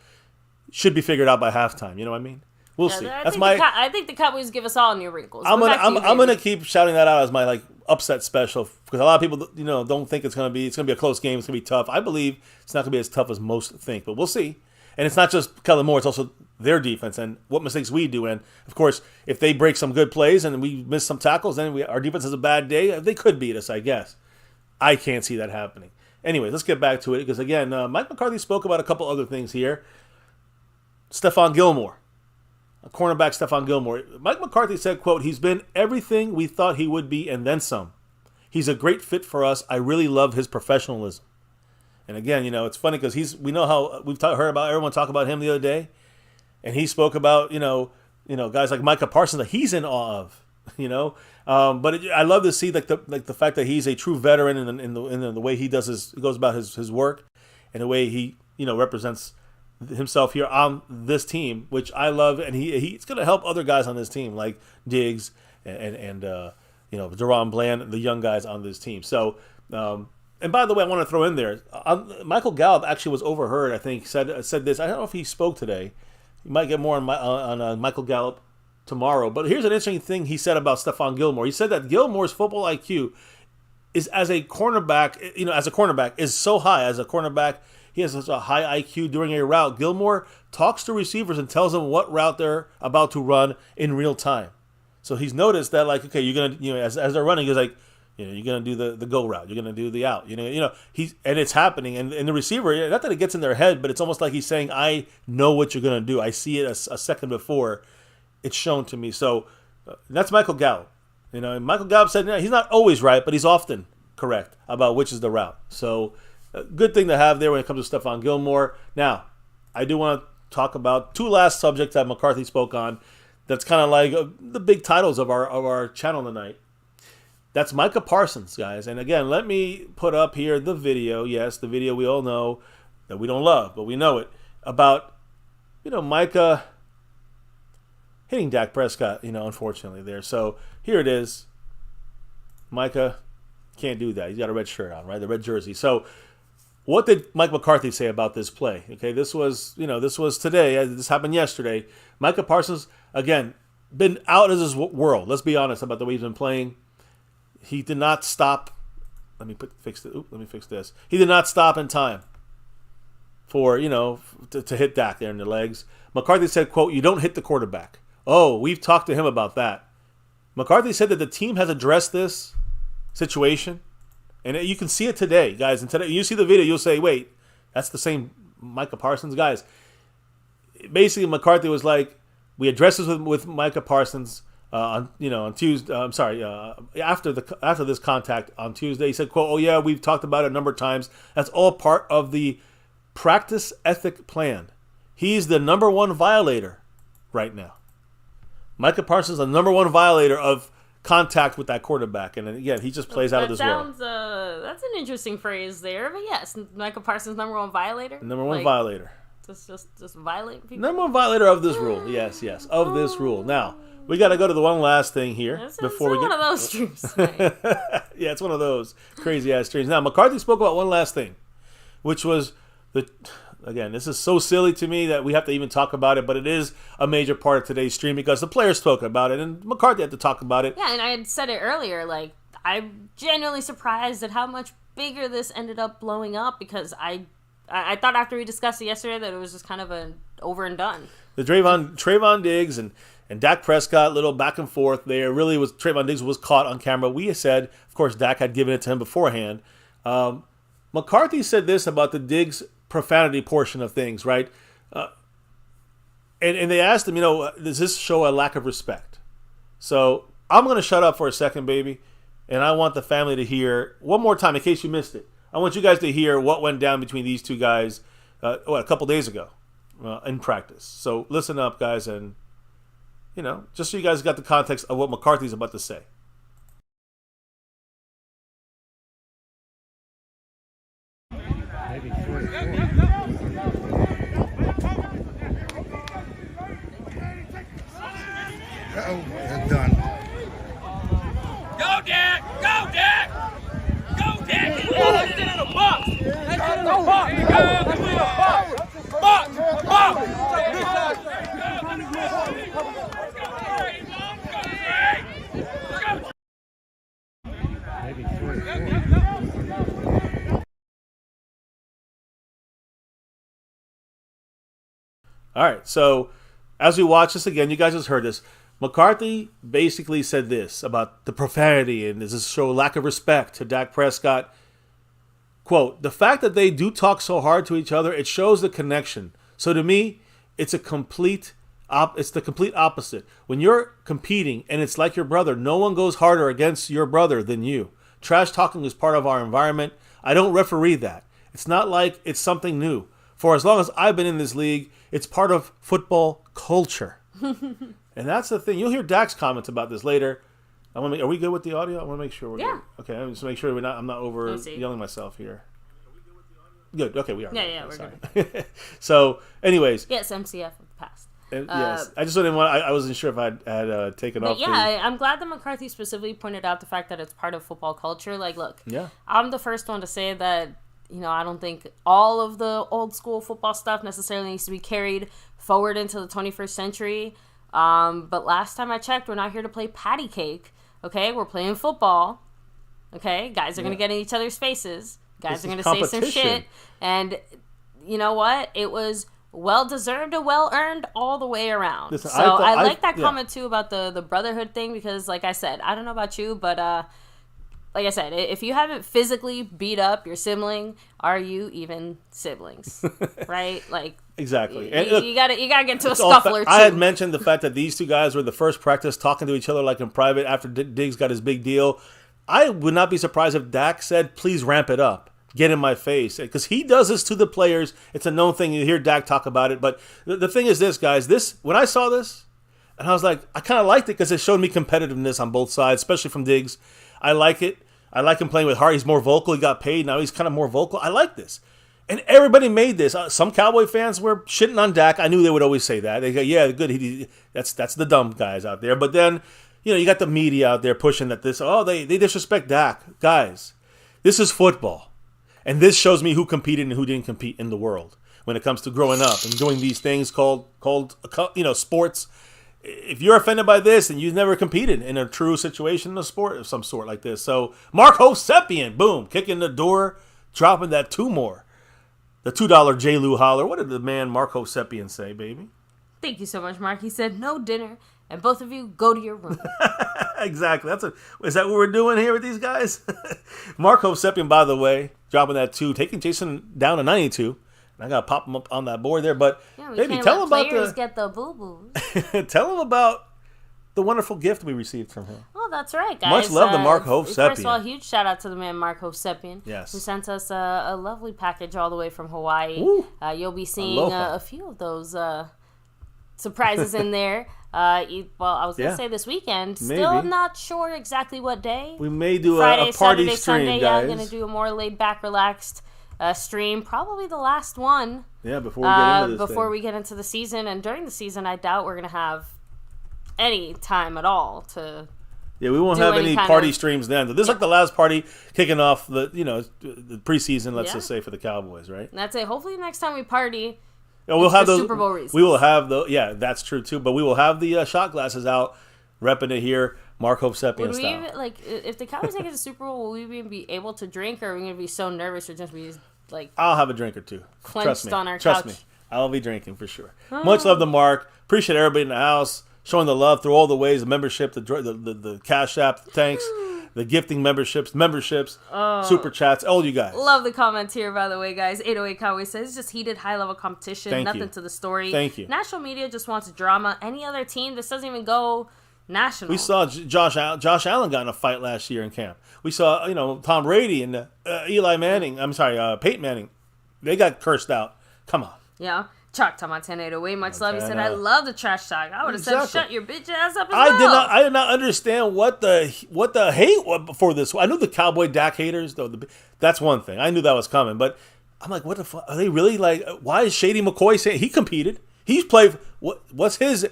Should be figured out by halftime. You know what I mean? We'll see. I think the Cowboys give us all new wrinkles. I'm gonna keep shouting that out as my upset special because a lot of people don't think it's gonna be a close game. It's gonna be tough. I believe it's not gonna be as tough as most think, but we'll see. And it's not just Kellen Moore; it's also their defense and what mistakes we do. And of course, if they break some good plays and we miss some tackles, then our defense has a bad day. They could beat us, I guess. I can't see that happening. Anyway, let's get back to it because again, Mike McCarthy spoke about a couple other things here. Stefan Gilmore, a cornerback Stefan Gilmore. Mike McCarthy said, quote, he's been everything we thought he would be and then some. He's a great fit for us. I really love his professionalism. And again, it's funny because we know how we've heard about everyone talk about him the other day. And he spoke about, guys like Micah Parsons that he's in awe of, But I love to see the fact that he's a true veteran in the way he goes about his work and the way he, represents himself here on this team, which I love, and he's going to help other guys on this team like Diggs and Deron Bland, the young guys on this team. So, and by the way, I want to throw in there, Michael Gallup actually was overheard. I think said this. I don't know if he spoke today. You might get more on Michael Gallup tomorrow. But here's an interesting thing he said about Stefan Gilmore. He said that Gilmore's football IQ is as a cornerback, is so high. As a cornerback, he has such a high IQ during a route. Gilmore talks to receivers and tells them what route they're about to run in real time. So he's noticed that, like, okay, you're gonna, as they're running, he's like, you're gonna do the go route, you're gonna do the out, and it's happening, and the receiver, not that it gets in their head, but it's almost like he's saying, I know what you're gonna do. I see it a second before it's shown to me. So that's Michael Gallup. And Michael Gallup said he's not always right, but he's often correct about which is the route. So a good thing to have there when it comes to Stefan Gilmore. Now, I do want to talk about two last subjects that McCarthy spoke on. That's kind of like the big titles of our channel tonight. That's Micah Parsons, guys. And again, let me put up here the video. Yes, the video we all know that we don't love, but we know it. About, Micah hitting Dak Prescott, unfortunately there. So here it is. Micah can't do that. He's got a red shirt on, right? The red jersey. So what did Mike McCarthy say about this play? Okay, this was today. This happened yesterday. Micah Parsons, again, been out of his world. Let's be honest about the way he's been playing. He did not stop. Let me fix this. He did not stop in time for, to hit Dak there in the legs. McCarthy said, quote, "You don't hit the quarterback." Oh, we've talked to him about that. McCarthy said that the team has addressed this situation. And you can see it today, guys. And today, you see the video, you'll say, wait, that's the same Micah Parsons? Guys, basically McCarthy was like, we addressed this with Micah Parsons on Tuesday. After this contact on Tuesday. He said, quote, "Oh yeah, we've talked about it a number of times. That's all part of the practice ethic plan. He's the number one violator right now." Micah Parsons is the number one violator of contact with that quarterback, and again, he just plays out of this world. That's an interesting phrase there, but yes, Micah Parsons, number one violator. Number one violator. Just violate people. Number one violator of this rule. Yes, of this rule. Now we got to go to the one last thing here before we get one of those streams. Right? Yeah, it's one of those crazy ass streams. Now McCarthy spoke about one last thing, which was Again, this is so silly to me that we have to even talk about it, but it is a major part of today's stream because the players spoke about it and McCarthy had to talk about it. Yeah, and I had said it earlier, like, I'm genuinely surprised at how much bigger this ended up blowing up because I thought after we discussed it yesterday that it was just kind of an over and done. The Trayvon Diggs and Dak Prescott, little back and forth there. Really was Trayvon Diggs was caught on camera. We said, of course, Dak had given it to him beforehand. McCarthy said this about the Diggs profanity portion of things, right? And they asked him, does this show a lack of respect? So I'm going to shut up for a second, baby, and I want the family to hear one more time in case you missed it. I want you guys to hear what went down between these two guys a couple days ago in practice. So listen up, guys, and just so you guys got the context of what McCarthy's about to say. That's done. Go, Dak! Go, Dak! Go, Dak! That's it in the box! That's it in the box! That's in the box! Box! All right, so as we watch this again, you guys just heard this. McCarthy basically said this about the profanity and does this show lack of respect to Dak Prescott. Quote, "The fact that they do talk so hard to each other, it shows the connection. So to me, it's the complete opposite. When you're competing and it's like your brother, no one goes harder against your brother than you. Trash talking is part of our environment. I don't referee that. It's not like it's something new. For as long as I've been in this league, it's part of football culture." And that's the thing. You'll hear Dak's comments about this later. Are we good with the audio? I want to make sure we're good. Okay, I'm just make sure I'm not over yelling myself here. Good. Okay, we are. Yeah, we're good. So, anyways. Yes, MCF of the past. Yes, I just didn't want. I wasn't sure if I had taken off. Yeah, I'm glad that McCarthy specifically pointed out the fact that it's part of football culture. Like, look, I'm the first one to say that I don't think all of the old school football stuff necessarily needs to be carried forward into the 21st century. But last time I checked, we're not here to play patty cake. Okay, we're playing football. Okay, guys are going to get in each other's faces. Guys are going to say some shit. And you know what? It was well-deserved and well-earned all the way around. Listen, I like that comment, too, about the brotherhood thing because, like I said, I don't know about you, but like I said, if you haven't physically beat up your sibling, are you even siblings? Right? Like exactly. You gotta get to a scuffle or two. I had mentioned the fact that these two guys were the first practice talking to each other like in private after Diggs got his big deal. I would not be surprised if Dak said, "Please ramp it up. Get in my face," because he does this to the players. It's a known thing. You hear Dak talk about it. But the thing is this, guys. When I saw this, and I was like, I kind of liked it because it showed me competitiveness on both sides, especially from Diggs. I like it. I like him playing with heart. He's more vocal. He got paid. Now he's kind of more vocal. I like this. And everybody made this. Some Cowboy fans were shitting on Dak. I knew they would always say that. They go, yeah, good. That's the dumb guys out there. But then, you got the media out there pushing that they disrespect Dak. Guys, this is football. And this shows me who competed and who didn't compete in the world when it comes to growing up and doing these things called sports. If you're offended by this and you've never competed in a true situation in a sport of some sort like this. So, Mark Hosepian, boom, kicking the door, dropping that two more. The $2 J-Lou holler. What did the man Mark Hosepian say, baby? Thank you so much, Mark. He said, no dinner, and both of you go to your room. Exactly. Is that what we're doing here with these guys? Mark Hosepian, by the way, dropping that 2, taking Jason down to 92. I gotta pop him up on that board there, but baby, tell him about get the boo-boos. Tell him about the wonderful gift we received from him. Oh, that's right, guys. Much love to Mark Hosepian. First of all, huge shout out to the man Mark Hosepian, yes, who sent us a lovely package all the way from Hawaii. You'll be seeing a few of those surprises in there. I was gonna say this weekend. Still not sure exactly what day. We may do Friday, a party Saturday, stream, Sunday. guys. Yeah, I'm gonna do a more laid back, relaxed stream, probably the last one. Yeah, before we get into this we get into the season, and during the season, I doubt we're gonna have any time at all to. Yeah, we won't have any party streams then. This is like the last party kicking off the the preseason. Let's just say for the Cowboys, right? And that's it. Hopefully, next time we party, we'll have those Super Bowl reasons. We will have the that's true too. But we will have the shot glasses out, repping it here. Mark Hosepian style. If the Cowboys make it to the Super Bowl, will we even be able to drink, or are we going to be so nervous or just be like... I'll have a drink or two. Clenched on our couch. Trust me. I'll be drinking for sure. Much love to Mark. Appreciate everybody in the house showing the love through all the ways, the membership, the Cash App, the thanks, the gifting memberships, super chats, all you guys. Love the comments here, by the way, guys. 808 Cowboys says, it's just heated, high-level competition. Nothing to the story. Thank you. National media just wants drama. Any other team, this doesn't even go... national. We saw Josh Allen got in a fight last year in camp. We saw, Tom Brady and Peyton Manning. They got cursed out. Come on. Yeah. Chalk talking about 10-808. Much love. He said, I love the trash talk. I would have said, shut your bitch ass up as well. I did not understand what the hate was before this. I knew the Cowboy Dak haters, though. That's one thing. I knew that was coming. But I'm like, what the fuck? Are they really like, why is Shady McCoy saying he competed? He's played, what's his,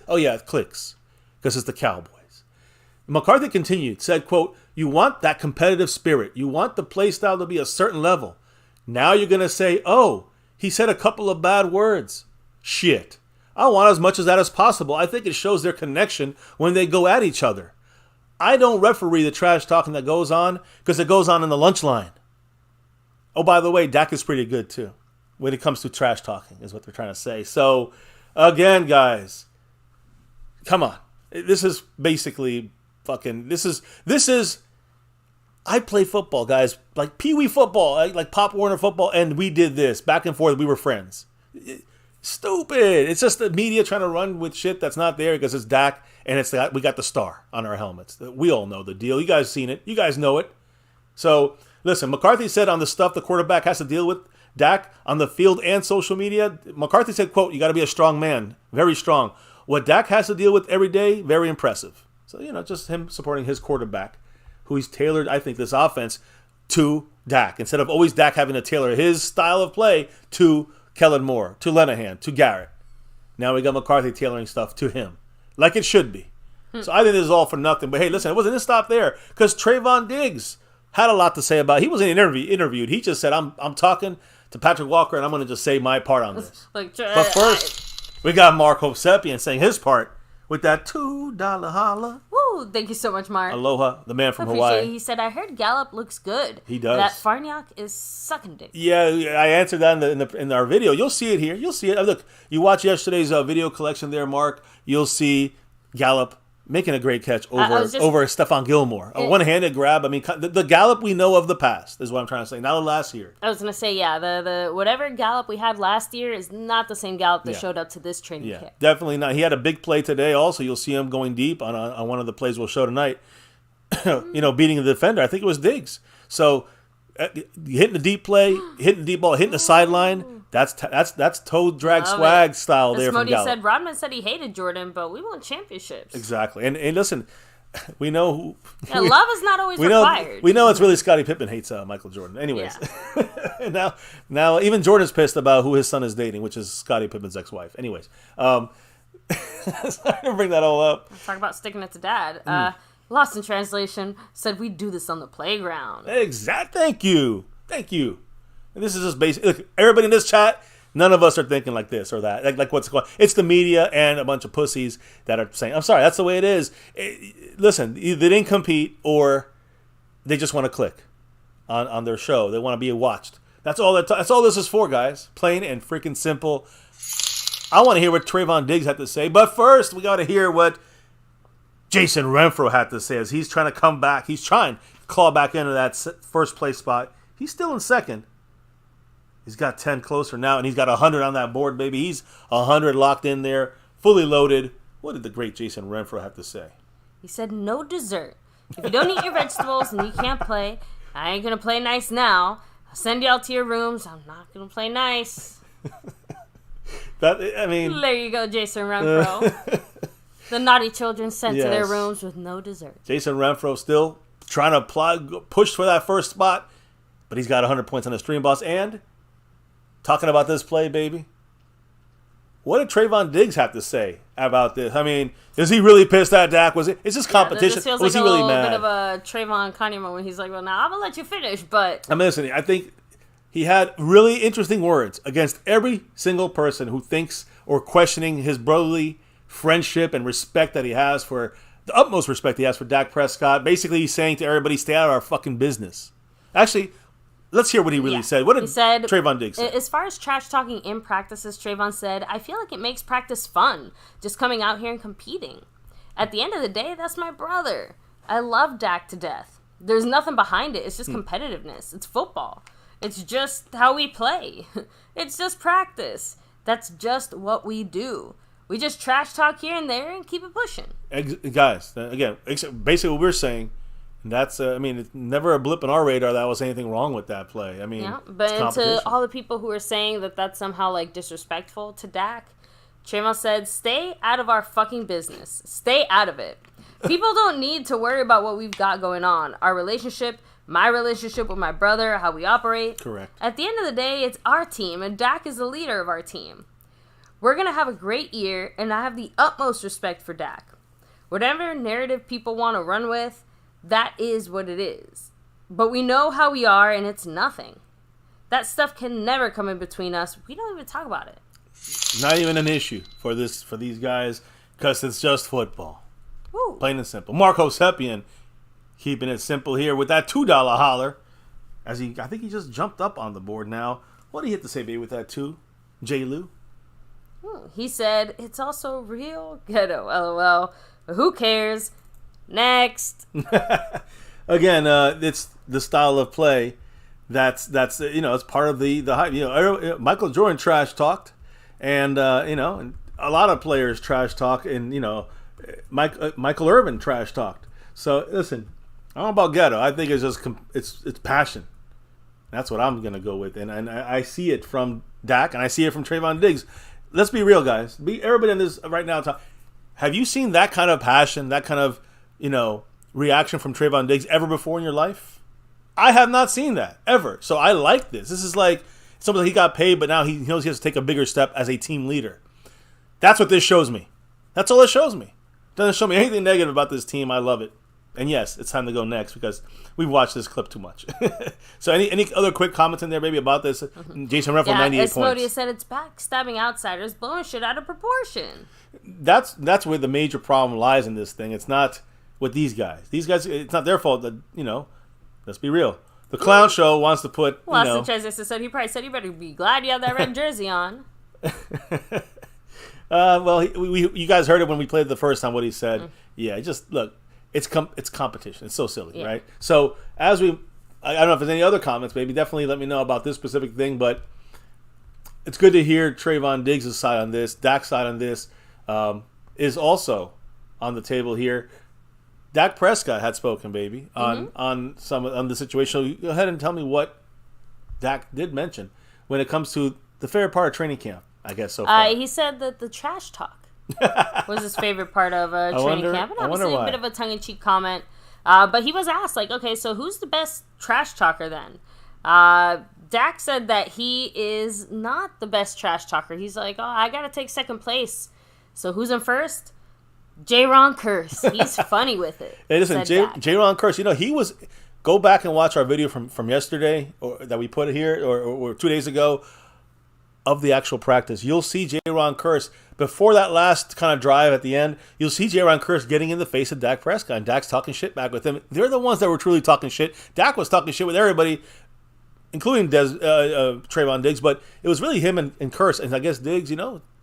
clicks. Because it's the Cowboys. McCarthy continued, said, quote, you want that competitive spirit. You want the play style to be a certain level. Now you're going to say, oh, he said a couple of bad words. Shit. I want as much of that as possible. I think it shows their connection when they go at each other. I don't referee the trash talking that goes on because it goes on in the lunch line. Oh, by the way, Dak is pretty good too when it comes to trash talking is what they're trying to say. So, again, guys, come on. This is basically fucking, this is, I play football, guys, like Pee Wee football, like Pop Warner football, and we did this back and forth. We were friends. Stupid. It's just the media trying to run with shit that's not there because it's Dak and we got the star on our helmets. We all know the deal. You guys seen it. You guys know it. So, listen, McCarthy said on the stuff the quarterback has to deal with, Dak, on the field and social media, McCarthy said, quote, you got to be a strong man, very strong. What Dak has to deal with every day, very impressive. So, just him supporting his quarterback, who he's tailored, I think, this offense to Dak. Instead of always Dak having to tailor his style of play to Kellen Moore, to Lenahan, to Garrett. Now we got McCarthy tailoring stuff to him, like it should be. So I think this is all for nothing. But hey, listen, it wasn't stop there because Trayvon Diggs had a lot to say about it. He wasn't interviewed. He just said, I'm talking to Patrick Walker, and I'm going to just say my part on this. But first, We got Mark Hosepian saying his part with that $2 holla. Woo! Thank you so much, Mark. Aloha, the man from Appreciate it. Hawaii. He said, I heard Gallup looks good. He does. That Farniak is sucking dick. Yeah, I answered that in our video. You'll see it here. You'll see it. Look, you watch yesterday's video collection there, Mark. You'll see Gallup making a great catch over Stefan Gilmore. A one-handed grab. I mean, the Gallup we know of the past is what I'm trying to say. Not the last year. I was going to say, yeah, the whatever Gallup we had last year is not the same Gallup that showed up to this training camp. Definitely not. He had a big play today also. You'll see him going deep on one of the plays we'll show tonight. Beating the defender. I think it was Diggs. So, hitting the deep play, hitting the deep ball, hitting the sideline. That's toe drag swag style there from Gallup. said Rodman said he hated Jordan, but we won championships. Exactly. And listen, we know who. Love is not always required. We know it's really Scottie Pippen hates Michael Jordan. Anyways, and now even Jordan's pissed about who his son is dating, which is Scottie Pippen's ex-wife. Anyways, sorry to bring that all up. Let's talk about sticking it to dad. Lost in translation said we do this on the playground. Thank you. And this is just basic. Look, everybody in this chat, none of us are thinking like this or that. Like what's going on. It's the media and a bunch of pussies that are saying, I'm sorry, that's the way it is. Listen, they didn't compete or they just want to click on their show. They want to be watched. That's all that's all this is for, guys. Plain and freaking simple. I want to hear what Trayvon Diggs had to say. But first, we got to hear what Jason Renfro had to say as he's trying to come back. He's trying to claw back into that first place spot. He's still in second. He's got 10 closer now, and he's got 100 on that board, baby. He's 100 locked in there, fully loaded. What did the great Jason Renfro have to say? He said, no dessert. If you don't eat your vegetables and you can't play, I ain't going to play nice now. I'll send y'all to your rooms. I'm not going to play nice. There you go, Jason Renfro. The naughty children sent to their rooms with no dessert. Jason Renfro still trying to push for that first spot, but he's got 100 points on the stream boss. And talking about this play, baby, what did Trayvon Diggs have to say about this? I mean, is he really pissed at Dak? It's just competition. This feels was like he a really little mad? bit of a Trayvon Kanye moment. He's like, well, now I'm going to let you finish, but... I'm listening. I think he had really interesting words against every single person who thinks or questioning his brotherly friendship and respect that he has for... the utmost respect he has for Dak Prescott. Basically, he's saying to everybody, stay out of our fucking business. Actually... let's hear what he really said. What did Trayvon Diggs say? As far as trash talking in practices, Trayvon said, I feel like it makes practice fun, just coming out here and competing. At the end of the day, that's my brother. I love Dak to death. There's nothing behind it. It's just competitiveness. It's football. It's just how we play. It's just practice. That's just what we do. We just trash talk here and there and keep it pushing. Guys, again, basically what we're saying, that's, it's never a blip on our radar that was anything wrong with that play. But to all the people who are saying that that's somehow like disrespectful to Dak, Trayvon said, stay out of our fucking business. Stay out of it. People don't need to worry about what we've got going on. Our relationship, my relationship with my brother, how we operate. Correct. At the end of the day, it's our team, and Dak is the leader of our team. We're going to have a great year, and I have the utmost respect for Dak. Whatever narrative people want to run with, that is what it is. But we know how we are, and it's nothing. That stuff can never come in between us. We don't even talk about it. Not even an issue for these guys, because it's just football. Woo. Plain and simple. Mark Hosepian keeping it simple here with that $2 holler. I think he just jumped up on the board now. What do you have to say, baby, with that 2? J. Lou? He said, it's also real ghetto, LOL. But who cares? Next. Again, it's the style of play that's it's part of the hype. Michael Jordan trash talked, and and a lot of players trash talk, and Michael Irvin trash talked. So listen, I don't know about ghetto. I think it's just it's passion. That's what I'm gonna go with, and I see it from Dak, and I see it from Trayvon Diggs. Let's be real, guys. Everybody in this right now. Have you seen that kind of passion, that kind of reaction from Trayvon Diggs ever before in your life? I have not seen that ever. So I like this. This is like something he got paid, but now he knows he has to take a bigger step as a team leader. That's what this shows me. That's all it shows me. It doesn't show me anything negative about this team. I love it. And yes, it's time to go next because we've watched this clip too much. So any other quick comments in there maybe about this? Jason Renfro, 98 points. Esmodia said it's backstabbing outsiders, blowing shit out of proportion. That's where the major problem lies in this thing. It's not with these guys. These guys, it's not their fault that, let's be real. The clown show wants to put, Well, said he probably said you better be glad you have that red jersey on. Well, you guys heard it when we played it the first time, what he said. Yeah, just look, it's competition. It's so silly, right? So I don't know if there's any other comments, maybe definitely let me know about this specific thing, but it's good to hear Trayvon Diggs' side on this. Dak's side on this is also on the table here. Dak Prescott had spoken, baby, on the situation. So go ahead and tell me what Dak did mention when it comes to the favorite part of training camp, I guess, so far. He said that the trash talk was his favorite part of training camp. And obviously a bit of a tongue-in-cheek comment. But he was asked, okay, so who's the best trash talker then? Dak said that he is not the best trash talker. He's like, I got to take second place. So who's in first? J-Ron Curse. He's funny with it. Hey, listen, J-Ron Curse, he was... Go back and watch our video from yesterday or that we put here or 2 days ago of the actual practice. You'll see J-Ron Curse. Before that last kind of drive at the end, you'll see J-Ron Curse getting in the face of Dak Prescott. And Dak's talking shit back with him. They're the ones that were truly talking shit. Dak was talking shit with everybody, including Trayvon Diggs. But it was really him and Curse. And I guess Diggs,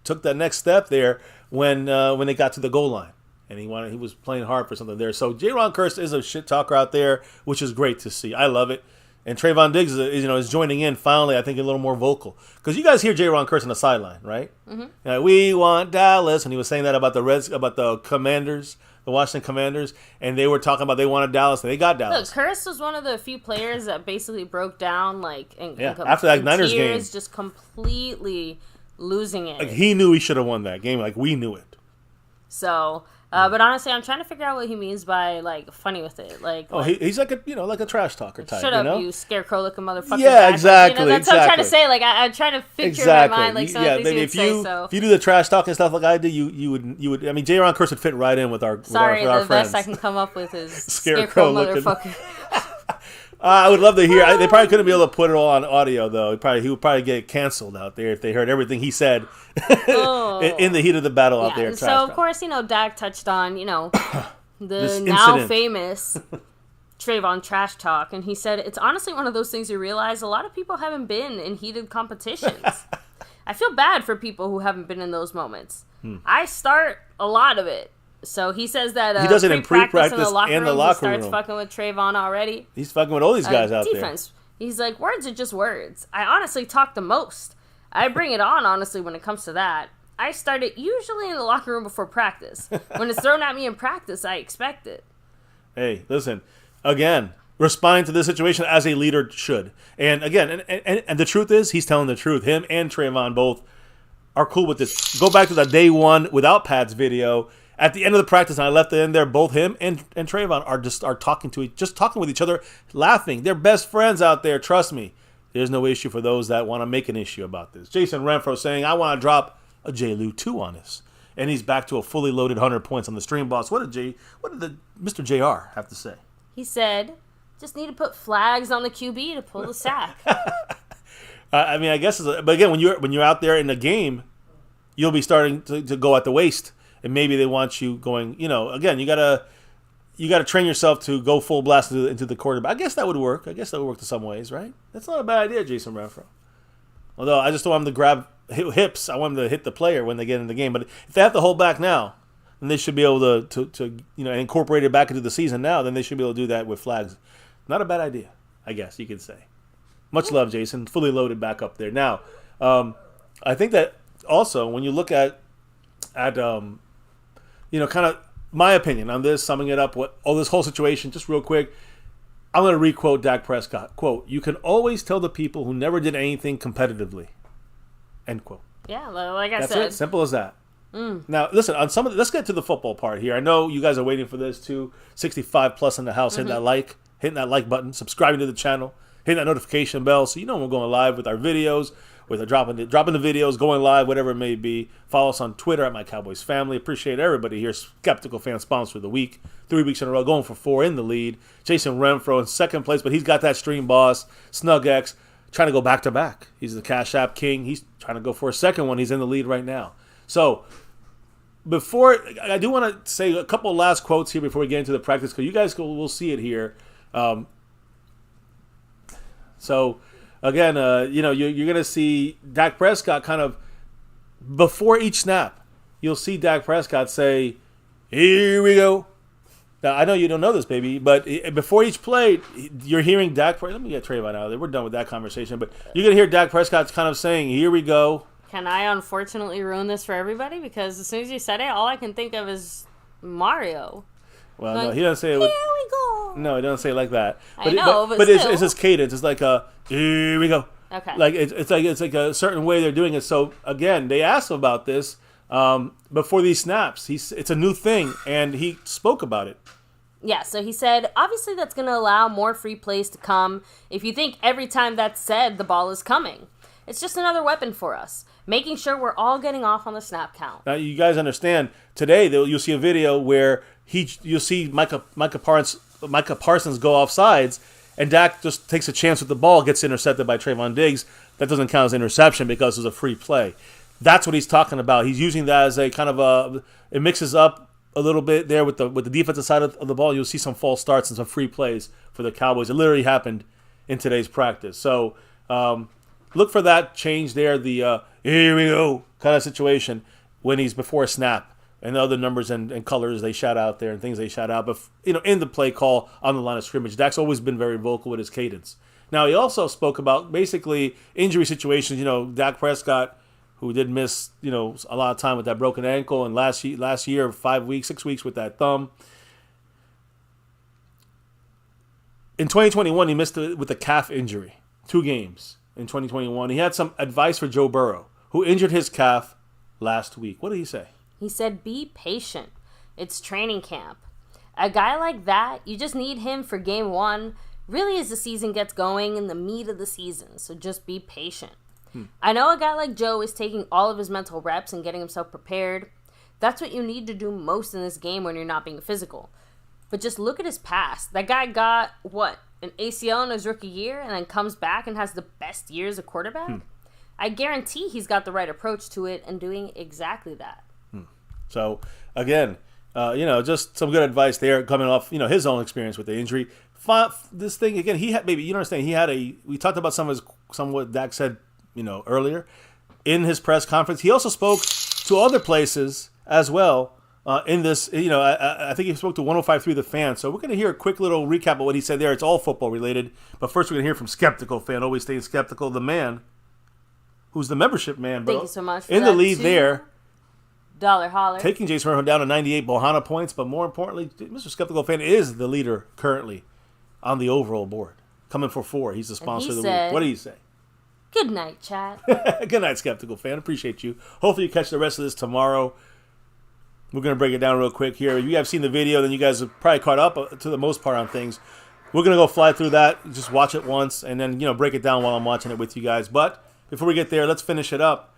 took that next step there when they got to the goal line. And he was playing hard for something there. So J-Ron Curse is a shit talker out there, which is great to see. I love it. And Trayvon Diggs is joining in finally, I think, a little more vocal. Because you guys hear J-Ron Curse on the sideline, right? Mm-hmm. We want Dallas. And he was saying that about the Commanders, the Washington Commanders. And they were talking about they wanted Dallas, and they got Dallas. Look, Curse was one of the few players that basically broke down, after that Niners game. Just completely losing it. He knew he should have won that game. We knew it. So... but honestly, I'm trying to figure out what he means by funny with it. He's like a trash talker type. Shut up, you scarecrow-looking motherfucker. Yeah, exactly. That's what I'm trying to say. I'm trying to picture in my mind some of the things he would say. So if you do the trash talk and stuff like I do, you would. I mean, J-Ron Curse would fit right in with our with our the friends. best I can come up with is scarecrow motherfucker. I would love to hear. They probably couldn't be able to put it all on audio though. He would probably get canceled out there if they heard everything he said in the heat of the battle out there. So of course, Dak touched on the now famous Trayvon trash talk, and he said it's honestly one of those things you realize a lot of people haven't been in heated competitions. I feel bad for people who haven't been in those moments. I start a lot of it. So he says that he does it in pre-practice in the locker and the room. locker He starts fucking with Trayvon already. He's fucking with all these guys out defense. There. He's like, words are just words. I honestly talk the most. I bring it on, honestly, when it comes to that. I start it usually in the locker room before practice. When it's thrown at me in practice, I expect it. Hey, listen, again, responding to this situation as a leader should. And again, and the truth is, he's telling the truth. Him and Trayvon both are cool with this. Go back to the day one without Pat's video. At the end of the practice, and I left it in there, both him and Trayvon are talking with each other, laughing. They're best friends out there. Trust me. There's no issue for those that want to make an issue about this. Jason Renfro saying, I want to drop a J-Lou 2 on us. And he's back to a fully loaded 100 points on the stream boss. What did the Mr. JR have to say? He said, just need to put flags on the QB to pull the sack. I mean, I guess, but again, when you're out there in the game, you'll be starting to go at the waist. And maybe they want you going, again, you gotta train yourself to go full blast into the quarterback. I guess that would work. In some ways, right? That's not a bad idea, Jason Renfro. Although I just don't want them to grab hips. I want them to hit the player when they get in the game. But if they have to hold back now, then they should be able to incorporate it back into the season now. Then they should be able to do that with flags. Not a bad idea, I guess you could say. Much love, Jason. Fully loaded back up there. Now, I think that also when you look at kind of my opinion on this, summing it up, this whole situation, just real quick, I'm going to re-quote Dak Prescott. Quote, you can always tell the people who never did anything competitively. End quote. Yeah, like I said. That's it. Simple as that. Now, listen, let's get to the football part here. I know you guys are waiting for this too. 65 plus in the house, hitting that like button, subscribing to the channel, hitting that notification bell so we're going live with our videos. whether dropping the videos, going live, whatever it may be. Follow us on Twitter at MyCowboysFamily. Appreciate everybody here. Skeptical Fan Sponsor of the Week. 3 weeks in a row, going for 4 in the lead. Jason Renfro in second place, but he's got that stream boss. Snug X trying to go back-to-back. He's the Cash App King. He's trying to go for a second one. He's in the lead right now. So, before, I do want to say a couple of last quotes here before we get into the practice, because you guys will see it here. So, again, you're going to see Dak Prescott kind of, before each snap, you'll see Dak Prescott say, "Here we go." Now, I know you don't know this, baby, but before each play, you're hearing Dak Prescott. Let me get Trayvon out of there. We're done with that conversation. But you're going to hear Dak Prescott kind of saying, "Here we go." Can I unfortunately ruin this for everybody? Because as soon as you said it, all I can think of is Mario. Well, no, he doesn't say it with... Here we go. No, he doesn't say it like that. I know, but still. It's his cadence. It's like a, "Here we go." Okay. Like it's like a certain way they're doing it. So, again, they asked him about this before these snaps. It's a new thing, and he spoke about it. Yeah, so he said, obviously that's going to allow more free plays to come if you think every time that's said, the ball is coming. It's just another weapon for us, making sure we're all getting off on the snap count. Now, you guys understand, today you'll see a video where you'll see Micah Parsons go off sides, and Dak just takes a chance with the ball, gets intercepted by Trayvon Diggs. That doesn't count as interception because it's a free play. That's what he's talking about. He's using that as a kind of it mixes up a little bit there with the defensive side of the ball. You'll see some false starts and some free plays for the Cowboys. It literally happened in today's practice. So look for that change there, the "here we go" kind of situation when he's before a snap, and the other numbers and colors they shout out there and things they shout out. But in the play call on the line of scrimmage, Dak's always been very vocal with his cadence. Now, he also spoke about basically injury situations. Dak Prescott, who did miss, a lot of time with that broken ankle, and last year, 5 weeks, 6 weeks with that thumb. In 2021, he missed with a calf injury, 2 games in 2021. He had some advice for Joe Burrow, who injured his calf last week. What did he say? He said, be patient. It's training camp. A guy like that, you just need him for game 1, really as the season gets going in the meat of the season, so just be patient. I know a guy like Joe is taking all of his mental reps and getting himself prepared. That's what you need to do most in this game when you're not being physical. But just look at his past. That guy got, an ACL in his rookie year and then comes back and has the best year as a quarterback? I guarantee he's got the right approach to it and doing exactly that. So, again, just some good advice there coming off, his own experience with the injury. This thing, again, he had, you understand, we talked about some what Dak said, earlier in his press conference. He also spoke to other places as well in this. I think he spoke to 105.3 The Fan. So we're going to hear a quick little recap of what he said there. It's all football related. But first we're going to hear from Skeptical Fan, always staying skeptical, the man who's the membership man, bro. Thank you so much for in the lead there. $1 holler. Taking Jason Renfro down to 98 Bohana points. But more importantly, Mr. Skeptical Fan is the leader currently on the overall board. Coming for 4. He's the sponsor of the week. What do you say? Good night, chat. Good night, Skeptical Fan. Appreciate you. Hopefully you catch the rest of this tomorrow. We're going to break it down real quick here. If you have seen the video, then you guys have probably caught up to the most part on things. We're going to go fly through that. Just watch it once and then, break it down while I'm watching it with you guys. But before we get there, let's finish it up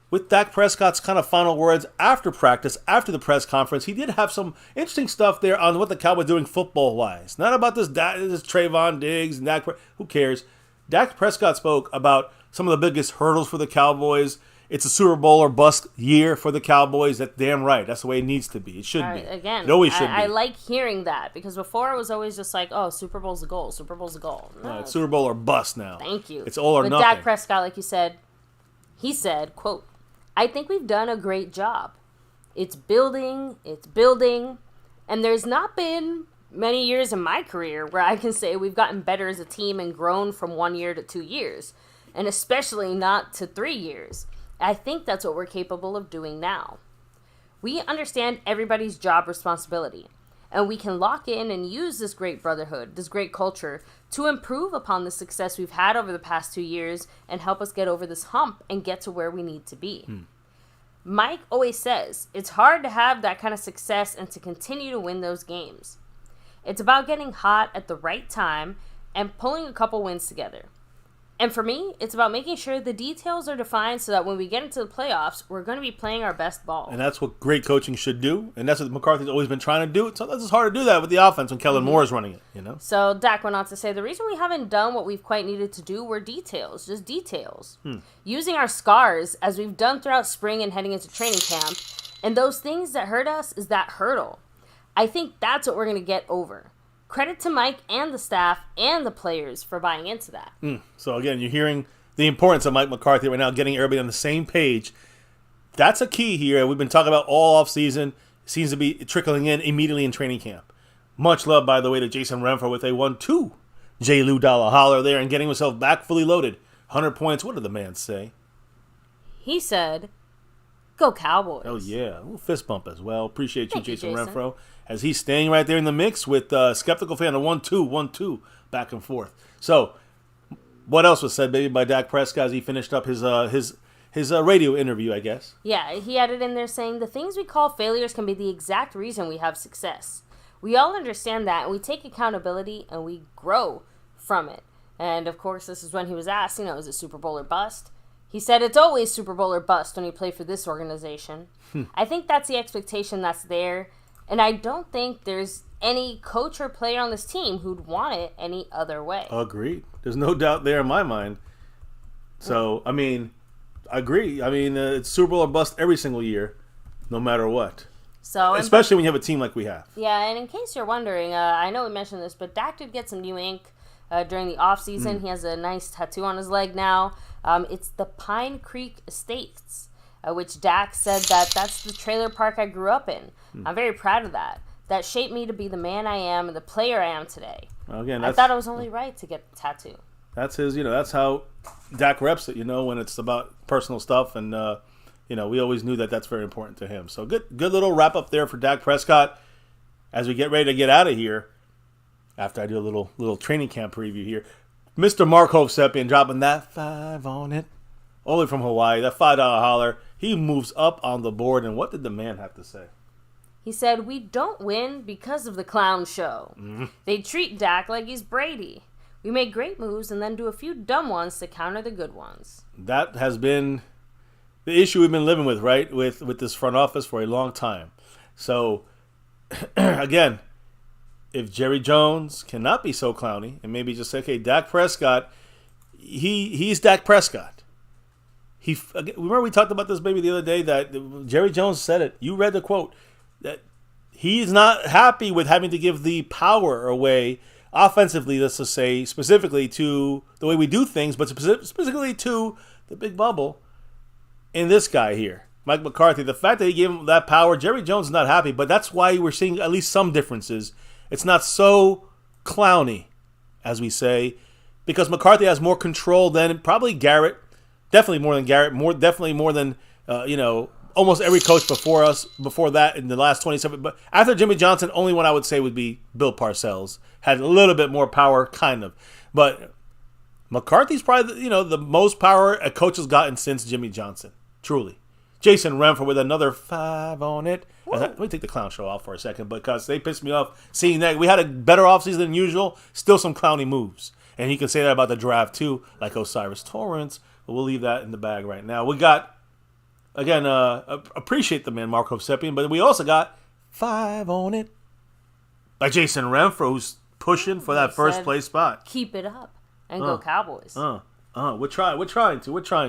with Dak Prescott's kind of final words after practice, after the press conference. He did have some interesting stuff there on what the Cowboys are doing football-wise. Not about this Trayvon Diggs and Dak. Who cares? Dak Prescott spoke about some of the biggest hurdles for the Cowboys. It's a Super Bowl or bust year for the Cowboys. That's damn right. That's the way it needs to be. It should be. Again, it always should be. I like hearing that because before it was always just like, oh, Super Bowl's a goal. Super Bowl's a goal. No, it's Super Bowl or bust now. Thank you. It's all or nothing. Dak Prescott, like you said, he said, quote, I think we've done a great job. It's building, and there's not been many years in my career where I can say we've gotten better as a team and grown from 1 year to 2 years, and especially not to 3 years. I think that's what we're capable of doing now. We understand everybody's job responsibility, and we can lock in and use this great brotherhood, this great culture, to improve upon the success we've had over the past 2 years and help us get over this hump and get to where we need to be. Mike always says it's hard to have that kind of success and to continue to win those games. It's about getting hot at the right time and pulling a couple wins together. And for me, it's about making sure the details are defined so that when we get into the playoffs, we're going to be playing our best ball. And that's what great coaching should do. And that's what McCarthy's always been trying to do. Sometimes it's hard to do that with the offense when Kellen Moore is running it, So Dak went on to say, the reason we haven't done what we've quite needed to do were details, just details. Using our scars, as we've done throughout spring and heading into training camp, and those things that hurt us is that hurdle. I think that's what we're going to get over. Credit to Mike and the staff and the players for buying into that. So, again, you're hearing the importance of Mike McCarthy right now, getting everybody on the same page. That's a key here. We've been talking about all offseason. It seems to be trickling in immediately in training camp. Much love, by the way, to Jason Renfro with a 1-2 J. Lou Dollar holler there and getting himself back fully loaded. 100 points. What did the man say? He said, "Go Cowboys." Oh, yeah. A little fist bump as well. Appreciate you, Thank you, Jason Jason. Renfro, as he's staying right there in the mix with Skeptical Fan, a 1-2, 1-2, back and forth. So, what else was said, baby, by Dak Prescott as he finished up his radio interview, I guess? Yeah, he added in there saying, the things we call failures can be the exact reason we have success. We all understand that, and we take accountability, and we grow from it. And, of course, this is when he was asked, is it Super Bowl or bust? He said it's always Super Bowl or bust when you play for this organization. I think that's the expectation that's there, and I don't think there's any coach or player on this team who'd want it any other way. Agreed. There's no doubt there in my mind. So, I agree. It's Super Bowl or bust every single year, no matter what. So, especially when you have a team like we have. Yeah, and in case you're wondering, I know we mentioned this, but Dak did get some new ink during the offseason. He has a nice tattoo on his leg now. It's the Pine Creek Estates, which Dak said that's the trailer park I grew up in. I'm very proud of that. That shaped me to be the man I am and the player I am today. Well, again, I thought it was only right to get the tattoo. That's his, that's how Dak reps it, when it's about personal stuff. And, we always knew that that's very important to him. So good little wrap up there for Dak Prescott as we get ready to get out of here. After I do a little training camp preview here. Mr. Mark Hovsepian dropping that 5 on it. Only from Hawaii. That $5 holler. He moves up on the board. And what did the man have to say? He said, we don't win because of the clown show. They treat Dak like he's Brady. We make great moves and then do a few dumb ones to counter the good ones. That has been the issue we've been living with, right? With this front office for a long time. So, again, if Jerry Jones cannot be so clowny and maybe just say, okay, Dak Prescott, he's Dak Prescott. Remember we talked about this maybe the other day that Jerry Jones said it. You read the quote that he's not happy with having to give the power away offensively, let's just say, specifically to the way we do things, but specifically to the big bubble in this guy here, Mike McCarthy. The fact that he gave him that power, Jerry Jones is not happy, but that's why we're seeing at least some differences. It's not so clowny, as we say, because McCarthy has more control than probably Garrett. Definitely more than Garrett. Definitely more than, almost every coach before that in the last 27. But after Jimmy Johnson, only one I would say would be Bill Parcells. Had a little bit more power, kind of. But McCarthy's probably, the most power a coach has gotten since Jimmy Johnson. Truly. Jason Renfro with another 5 on it. Let me take the clown show off for a second because they pissed me off seeing that. We had a better offseason than usual. Still some clowny moves. And he can say that about the draft too, like Osiris Torrance. But we'll leave that in the bag right now. We got, again, appreciate the man, Mark Hovsepian, but we also got 5 on it by Jason Renfro, who's pushing for that first place spot. Keep it up and go Cowboys. We're trying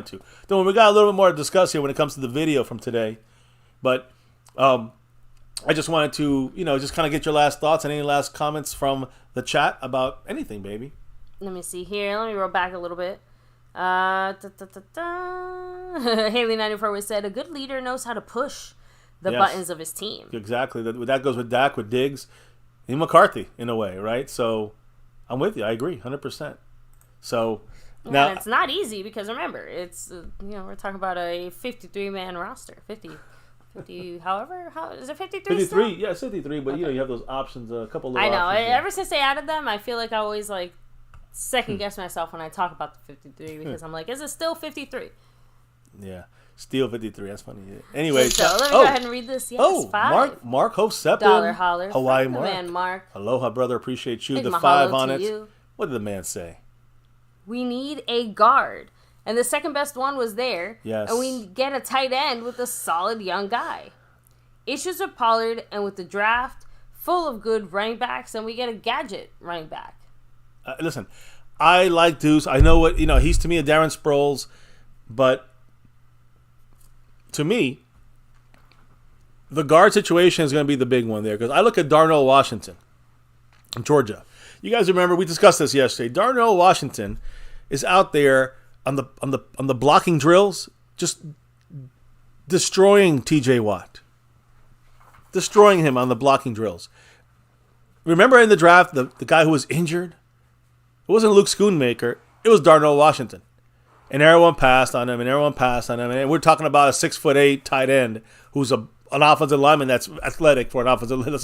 to. Then we got a little bit more to discuss here when it comes to the video from today. But I just wanted to, just kind of get your last thoughts and any last comments from the chat about anything, baby. Let me see here. Let me roll back a little bit. Haley94 said, a good leader knows how to push the buttons of his team. Exactly. That goes with Dak, with Diggs, and McCarthy in a way, right? So I'm with you. I agree 100%. So now it's not easy because remember, it's we're talking about a 53-man roster. 50 however, how is it 53? 53, still? yeah, it's 53, but you have those options, a couple of I know. options. Ever since they added them, I feel like I always second guess myself when I talk about the 53 because I'm like, is it still 53? Yeah, still 53. That's funny. Anyway, so let me go ahead and read this. Yes, 5. Mark Hovsepian. Dollar holler. Hawaii Mark. Man, Mark. Aloha, brother. Appreciate you. Big the mahalo 5 on to it. you. What did the man say? We need a guard. And the second best one was there. Yes. And we get a tight end with a solid young guy. Issues with Pollard, and with the draft full of good running backs, and we get a gadget running back. Listen, I like Deuce. I know what, he's to me a Darren Sproles, but to me, the guard situation is going to be the big one there, because I look at Darnell Washington from Georgia. You guys remember we discussed this yesterday. Darnell Washington is out there on the blocking drills, just destroying TJ Watt. Destroying him on the blocking drills. Remember in the draft, the guy who was injured? It wasn't Luke Schoonmaker. It was Darnell Washington. And everyone passed on him, and we're talking about a 6'8" tight end who's an offensive lineman that's athletic for an offensive lineman.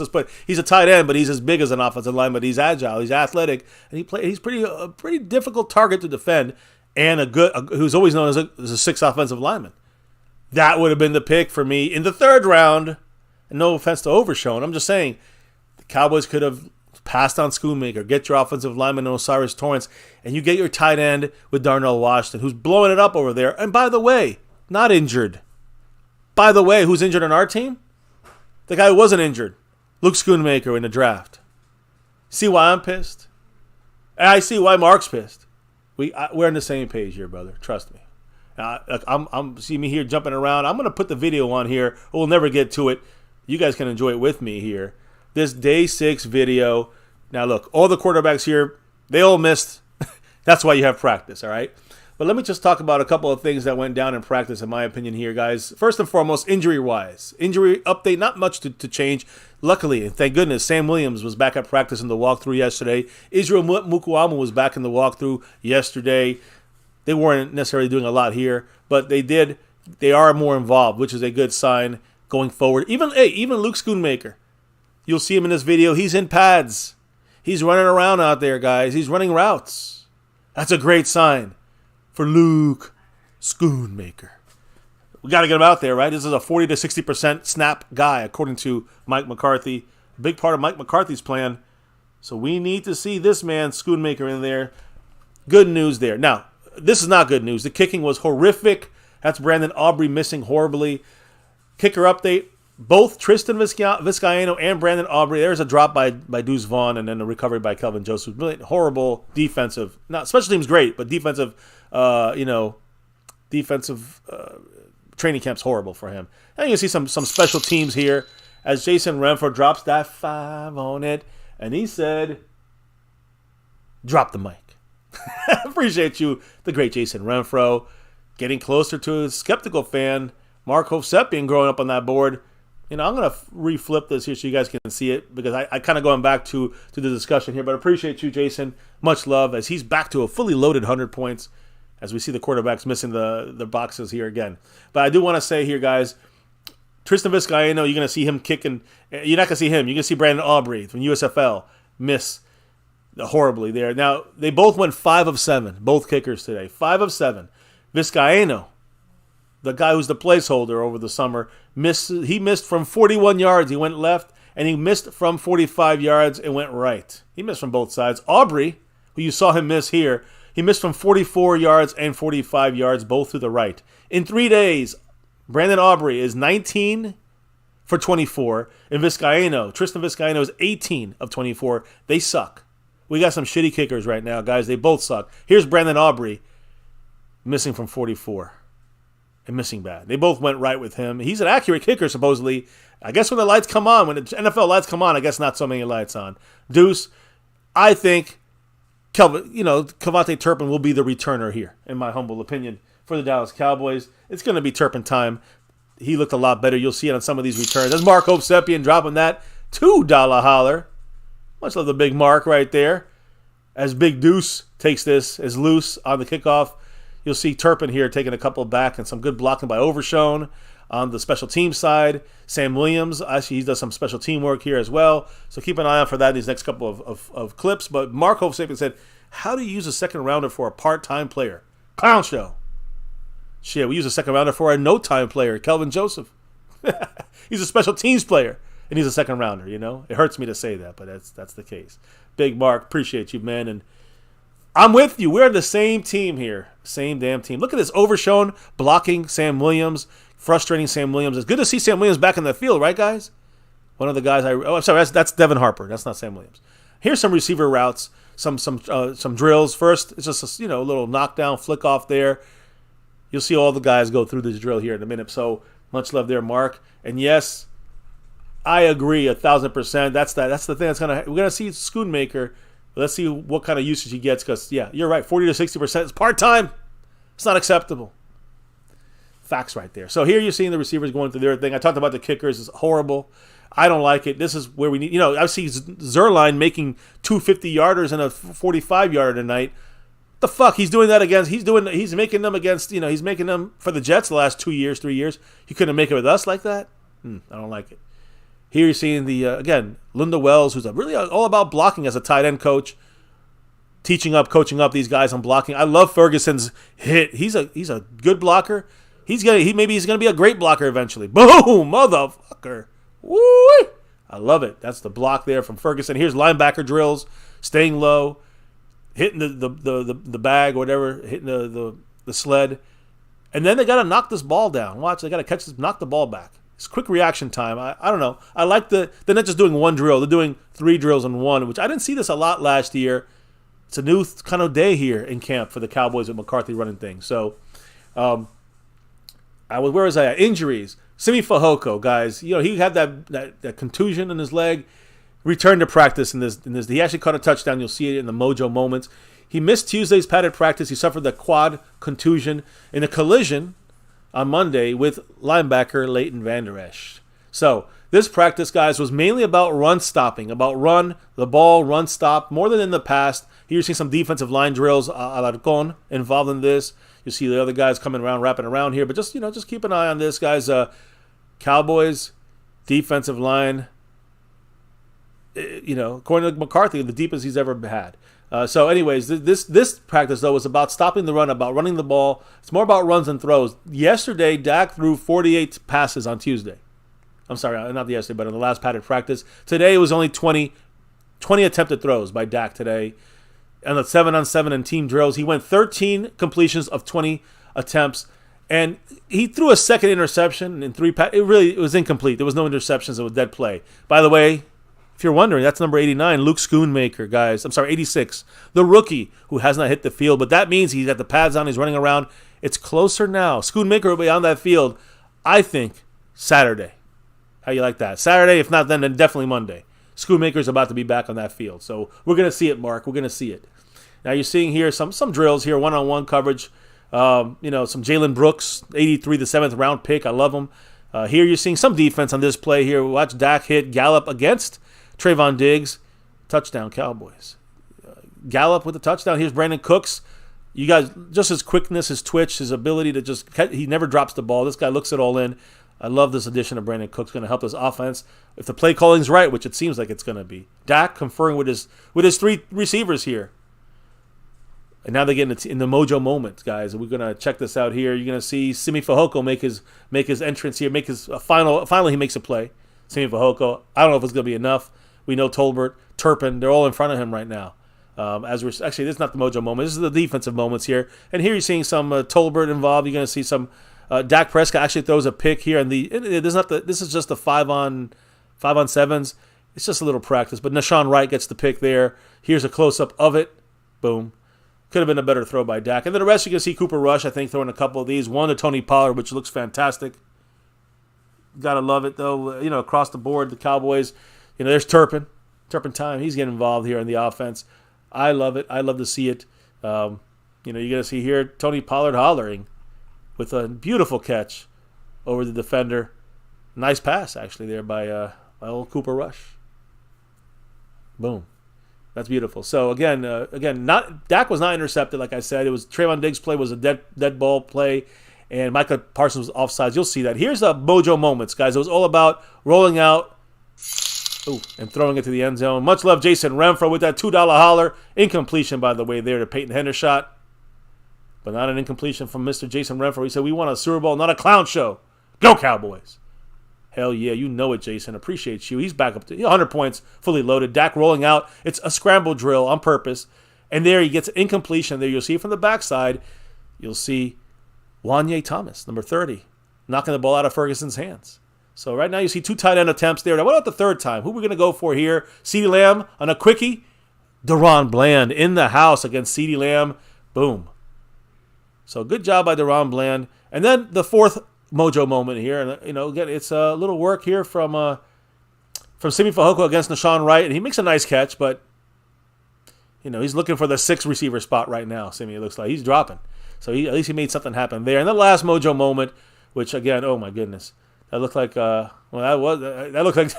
He's a tight end, but he's as big as an offensive lineman. But he's agile, he's athletic, and he's a pretty difficult target to defend, and who's always known as a 6 offensive lineman. That would have been the pick for me in the 3rd round. And no offense to Overshown, I'm just saying the Cowboys could have passed on Schoonmaker, get your offensive lineman Osiris Torrance, and you get your tight end with Darnell Washington, who's blowing it up over there. And by the way, not injured. By the way, who's injured on our team? The guy who wasn't injured, Luke Schoonmaker in the draft. See why I'm pissed? And I see why Mark's pissed. We're on the same page here, brother. Trust me. I'm see me here jumping around. I'm going to put the video on here. We'll never get to it. You guys can enjoy it with me here. This day 6 video. Now look, all the quarterbacks here, they all missed. That's why you have practice, all right? But let me just talk about a couple of things that went down in practice, in my opinion here, guys. First and foremost, injury-wise. Injury update, not much to change. Luckily, and thank goodness, Sam Williams was back at practice in the walkthrough yesterday. Israel Mukuamu was back in the walkthrough yesterday. They weren't necessarily doing a lot here, but they are more involved, which is a good sign going forward. Even Luke Schoonmaker. You'll see him in this video. He's in pads. He's running around out there, guys. He's running routes. That's a great sign for Luke Schoonmaker. We got to get him out there, right? This is a 40 to 60% snap guy, according to Mike McCarthy. A big part of Mike McCarthy's plan. So we need to see this man, Schoonmaker, in there. Good news there. Now, this is not good news. The kicking was horrific. That's Brandon Aubrey missing horribly. Kicker update. Both Tristan Vizcaino and Brandon Aubrey. There's a drop by Deuce Vaughn, and then a recovery by Kelvin Joseph. Really horrible defensive. Not special teams great, but defensive. Training camp's horrible for him. And you can see some special teams here as Jason Renfro drops that 5 on it, and he said, "Drop the mic." Appreciate you, the great Jason Renfro, getting closer to a skeptical fan, Mark Hovsepian, growing up on that board. I'm going to reflip this here so you guys can see it, because I kind of going back to the discussion here. But appreciate you, Jason. Much love, as he's back to a fully loaded 100 points, as we see the quarterbacks missing the boxes here again. But I do want to say here, guys, Tristan Vizcaino, you're going to see him kicking. You're not going to see him. You're going to see Brandon Aubrey from USFL miss horribly there. Now, they both went 5 of 7, both kickers today. 5 of 7. Vizcaino, the guy who's the placeholder over the summer, he missed from 41 yards. He went left, and he missed from 45 yards and went right. He missed from both sides. Aubrey, who you saw him miss here, he missed from 44 yards and 45 yards, both to the right. In 3 days, Brandon Aubrey is 19 for 24, and Tristan Vizcaino is 18 of 24. They suck. We got some shitty kickers right now, guys. They both suck. Here's Brandon Aubrey, missing from 44. And missing bad. They both went right with him. He's an accurate kicker, supposedly. I guess when the lights come on, when the NFL lights come on, I guess not so many lights on. Deuce, I think Kevontae Turpin will be the returner here, in my humble opinion, for the Dallas Cowboys. It's going to be Turpin time. He looked a lot better. You'll see it on some of these returns. There's Mark Hovsepian dropping that $2 holler. Much love the big Mark right there. As Big Deuce takes this as loose on the kickoff. You'll see Turpin here taking a couple back, and some good blocking by Overshown on the special team side. Sam Williams, actually, he does some special team work here as well. So keep an eye out for that in these next couple of clips. But Mark Hovsepian said, "How do you use a second rounder for a part-time player?" Clown show. Shit, we use a second rounder for a no-time player, Kelvin Joseph. He's a special teams player, and he's a second rounder, It hurts me to say that, but that's the case. Big Mark, appreciate you, man. And I'm with you. We're on the same team here. Same damn team. Look at this overshown blocking Sam Williams, frustrating Sam Williams. It's good to see Sam Williams back in the field, right, guys? One of the guys I'm sorry, that's Devin Harper. That's not Sam Williams. Here's some receiver routes, some drills. First, it's just a little knockdown, flick off there. You'll see all the guys go through this drill here in a minute. So much love there, Mark. And yes, I agree 1,000%. That's the thing we're gonna see Schoonmaker. Let's see what kind of usage he gets, because yeah, you're right. 40 to 60% is part time. It's not acceptable. Facts right there. So here you're seeing the receivers going through their thing. I talked about the kickers. It's horrible. I don't like it. This is where we need. I see Zerline making 250-yarders and a 45-yarder tonight. The fuck? He's doing that against. He's making them against. He's making them for the Jets the last 2 years, 3 years. He couldn't make it with us like that. I don't like it. Here you're seeing again, Linda Wells, who's really all about blocking as a tight end coach, coaching up these guys on blocking. I love Ferguson's hit. He's a good blocker. Maybe he's gonna be a great blocker eventually. Boom, motherfucker. Woo! I love it. That's the block there from Ferguson. Here's linebacker drills, staying low, hitting the bag or whatever, hitting the sled, and then they gotta knock this ball down. Watch, they gotta knock the ball back. It's quick reaction time. I don't know. I like they're not just doing one drill. They're doing 3 drills in one, which I didn't see this a lot last year. It's a new kind of day here in camp for the Cowboys with McCarthy running things. So, where was I at? Injuries. Simi Fehoko, guys. He had that contusion in his leg. Returned to practice in this. He actually caught a touchdown. You'll see it in the Mojo moments. He missed Tuesday's padded practice. He suffered the quad contusion in a collision on Monday with linebacker Leighton Vander Esch. So this practice, guys, was mainly about run stopping, about run the ball, run stop, more than in the past. Here you see some defensive line drills, Alarcon involved in this. You see the other guys coming around, wrapping around here. But just keep an eye on this, guys. Cowboys defensive line, according to McCarthy, the deepest he's ever had. So anyways, this practice, though, was about stopping the run, about running the ball. It's more about runs and throws. Yesterday, Dak threw 48 passes on Tuesday. I'm sorry, not yesterday, but in the last padded practice. Today, it was only 20 attempted throws by Dak today. And the 7-on-7 and team drills, he went 13 completions of 20 attempts. And he threw a second interception in 3 passes. It was incomplete. There was no interceptions. It was dead play. By the way, if you're wondering, that's number 89, Luke Schoonmaker, guys. I'm sorry, 86. The rookie who has not hit the field, but that means he's got the pads on, he's running around. It's closer now. Schoonmaker will be on that field, I think, Saturday. How you like that? Saturday, if not then definitely Monday. Schoonmaker's about to be back on that field. So we're going to see it, Mark. We're going to see it. Now you're seeing here some drills here, one-on-one coverage. Some Jalen Brooks, 83, the 7th round pick. I love him. Here you're seeing some defense on this play here. Watch Dak hit Gallup against Trayvon Diggs, touchdown Cowboys. Gallup with the touchdown. Here's Brandon Cooks. You guys, just his quickness, his twitch, his ability to he never drops the ball. This guy looks it all in. I love this addition of Brandon Cooks. Going to help this offense if the play calling's right, which it seems like it's going to be. Dak conferring with his 3 receivers here. And now they get in the Mojo moment, guys. We're going to check this out here. You're going to see Simi Fehoko make his entrance here, finally he makes a play. Simi Fehoko. I don't know if it's going to be enough. We know Tolbert, Turpin, they're all in front of him right now. This is not the Mojo moment. This is the defensive moments here. And here you're seeing some Tolbert involved. You're going to see some Dak Prescott actually throws a pick here. And this is just the 5-on-7s. It's just a little practice. But Nashawn Wright gets the pick there. Here's a close-up of it. Boom. Could have been a better throw by Dak. And then the rest, you can see Cooper Rush, I think, throwing a couple of these. One to Tony Pollard, which looks fantastic. Got to love it, though. Across the board, the Cowboys. There's Turpin. Turpin time. He's getting involved here in the offense. I love it. I love to see it. You're going to see here Tony Pollard hollering with a beautiful catch over the defender. Nice pass, actually, there by old Cooper Rush. Boom. That's beautiful. So, again, Dak was not intercepted, like I said. It was Trayvon Diggs' play was a dead ball play, and Micah Parsons was offsides. You'll see that. Here's the Mojo moments, guys. It was all about rolling out and throwing it to the end zone. Much love, Jason Renfro, with that $2 holler. Incompletion, by the way, there to Peyton Hendershot. But not an incompletion from Mr. Jason Renfro. He said, we want a Super Bowl, not a clown show. Go Cowboys. Hell yeah, you know it, Jason. Appreciate you. He's back up to 100 points, fully loaded. Dak rolling out. It's a scramble drill on purpose. And there he gets an incompletion. There you'll see from the backside, you'll see Wanye Thomas, number 30, knocking the ball out of Ferguson's hands. So right now you see 2 tight end attempts there. Now what about the third time? Who are we going to go for here? CeeDee Lamb on a quickie. DaRon Bland in the house against CeeDee Lamb. Boom. So good job by DaRon Bland. And then the fourth Mojo moment here. And, again, it's a little work here from Simi Fehoko against Nashawn Wright. And he makes a nice catch, but, he's looking for the 6th receiver spot right now, Simi, it looks like. He's dropping. So at least he made something happen there. And the last Mojo moment, which, again, oh, my goodness. That looked like, that looked like,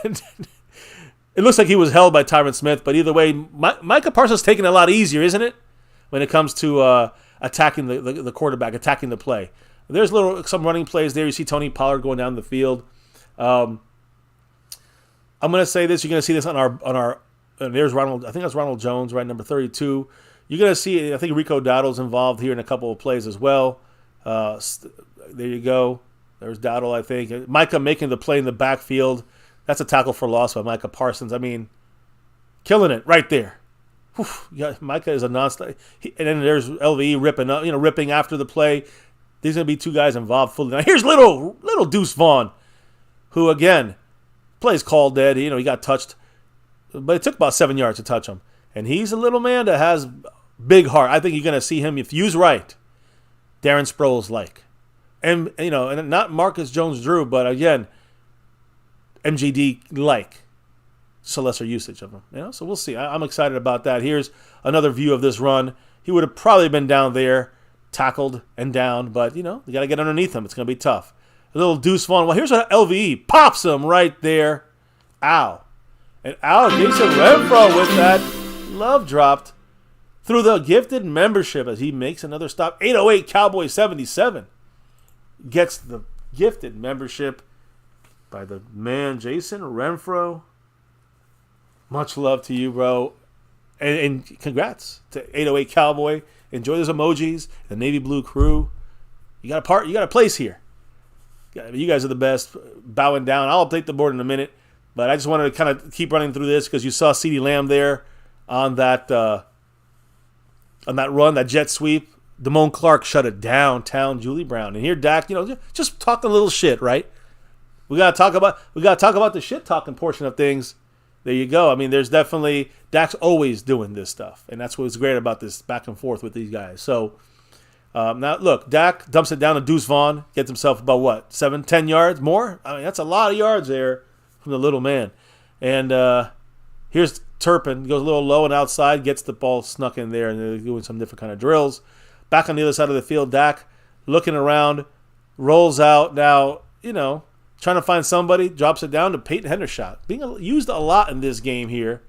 it looks like he was held by Tyron Smith. But either way, Micah Parsons is taking it a lot easier, isn't it? When it comes to attacking the quarterback, attacking the play. There's some running plays there. You see Tony Pollard going down the field. I'm going to say this. You're going to see this on our. There's Ronald. I think that's Ronald Jones, right, number 32. You're going to see. I think Rico Dowdle's involved here in a couple of plays as well. There you go. There's Dowdle, I think. Micah making the play in the backfield. That's a tackle for loss by Micah Parsons. I mean, killing it right there. Whew, yeah, Micah is a non-stop. And then there's LVE ripping after the play. These are going to be 2 guys involved fully. Now here's little Deuce Vaughn, who again plays called dead. He got touched, but it took about 7 yards to touch him. And he's a little man that has big heart. I think you're going to see him, if used right, Darren Sproles like, and and not Marcus Jones-Drew, but again MGD like. So lesser usage of him, So we'll see. I'm excited about that. Here's another view of this run. He would have probably been down there, tackled and down, but you got to get underneath him. It's going to be tough. A little Deuce Vaughn. Well, here's what LVE pops him right there. Ow. And Jason Renfro with that love dropped through the gifted membership as he makes another stop. 808 Cowboys 77 gets the gifted membership by the man Jason Renfro. Much love to you, bro. And congrats to 808 Cowboy. Enjoy those emojis, the navy blue crew. You got a place here. You guys are the best. Bowing down. I'll update the board in a minute, but I just wanted to kind of keep running through this because you saw CeeDee Lamb there on that run, that jet sweep. Damone Clark shut it downtown. Julie Brown, and here Dak, just talking a little shit, right? We gotta talk about the shit talking portion of things. There you go. I mean, there's definitely Dak's always doing this stuff, and that's what's great about this back and forth with these guys. So now, look, Dak dumps it down to Deuce Vaughn, gets himself about 7-10 yards more. I mean, that's a lot of yards there from the little man. And here's Turpin, goes a little low and outside, gets the ball snuck in there, and they're doing some different kind of drills. Back on the other side of the field, Dak looking around, rolls out. Now, trying to find somebody, drops it down to Peyton Hendershot. Being used a lot in this game here,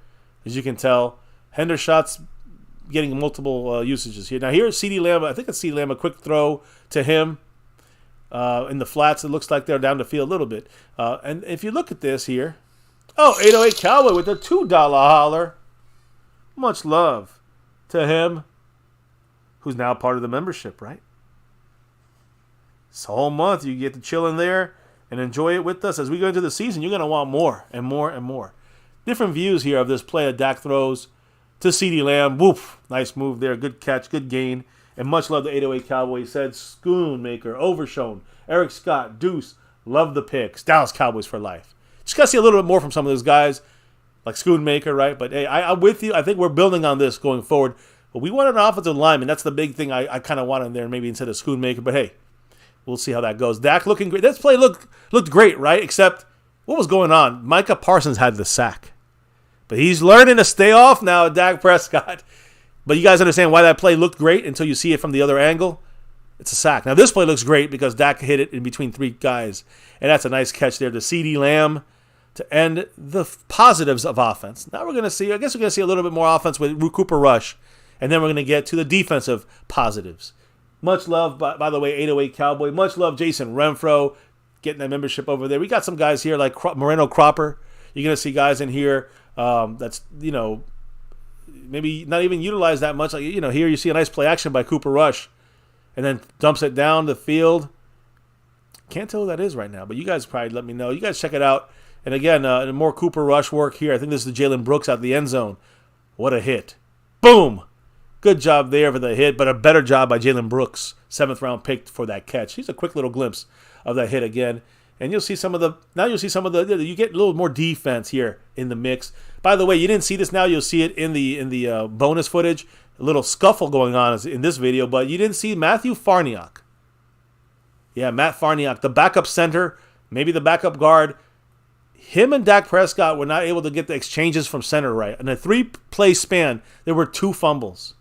as you can tell. Hendershot's getting multiple usages here. Now here's CeeDee Lamb. I think it's CeeDee Lamb, a quick throw to him in the flats. It looks like they're down the field a little bit. And if you look at this here, 808 Cowboy with a $2 holler. Much love to him, who's now part of the membership, right? This whole month you get to chill in there and enjoy it with us. As we go into the season, you're going to want more and more and more. Different views here of this play that Dak throws to CeeDee Lamb. Woof. Nice move there. Good catch. Good gain. And much love to 808 Cowboy. He said, Schoonmaker, Overshown, Eric Scott, Deuce, love the picks. Dallas Cowboys for life. Just got to see a little bit more from some of those guys, like Schoonmaker, right? But, hey, I'm with you. I think we're building on this going forward. But we want an offensive lineman. That's the big thing I kind of want in there, maybe instead of Schoonmaker. But, hey, we'll see how that goes. Dak looking great. This play looked great, right? Except what was going on? Micah Parsons had the sack. But he's learning to stay off now, Dak Prescott. But you guys understand why that play looked great until you see it from the other angle? It's a sack. Now, this play looks great because Dak hit it in between 3 guys. And that's a nice catch there to CeeDee Lamb to end the positives of offense. Now we're going to see, a little bit more offense with Cooper Rush. And then we're going to get to the defensive positives. Much love, by the way, 808 Cowboy. Much love, Jason Renfro, getting that membership over there. We got some guys here like Moreno Cropper. You're going to see guys in here that's, maybe not even utilized that much. Like, here you see a nice play action by Cooper Rush and then dumps it down the field. Can't tell who that is right now, but you guys probably let me know. You guys check it out. And again, more Cooper Rush work here. I think this is Jalen Brooks out of the end zone. What a hit. Boom. good job there for the hit, but a better job by Jalen Brooks, 7th round pick for that catch. He's a quick little glimpse of that hit again. And you'll see some of the, you get a little more defense here in the mix. By the way, you didn't see this now. You'll see it in the bonus footage. A little scuffle going on in this video, but you didn't see Matthew Farniok. Yeah, Matt Farniok, the backup center, maybe the backup guard. Him and Dak Prescott were not able to get the exchanges from center right. In a 3-play span, there were 2 fumbles.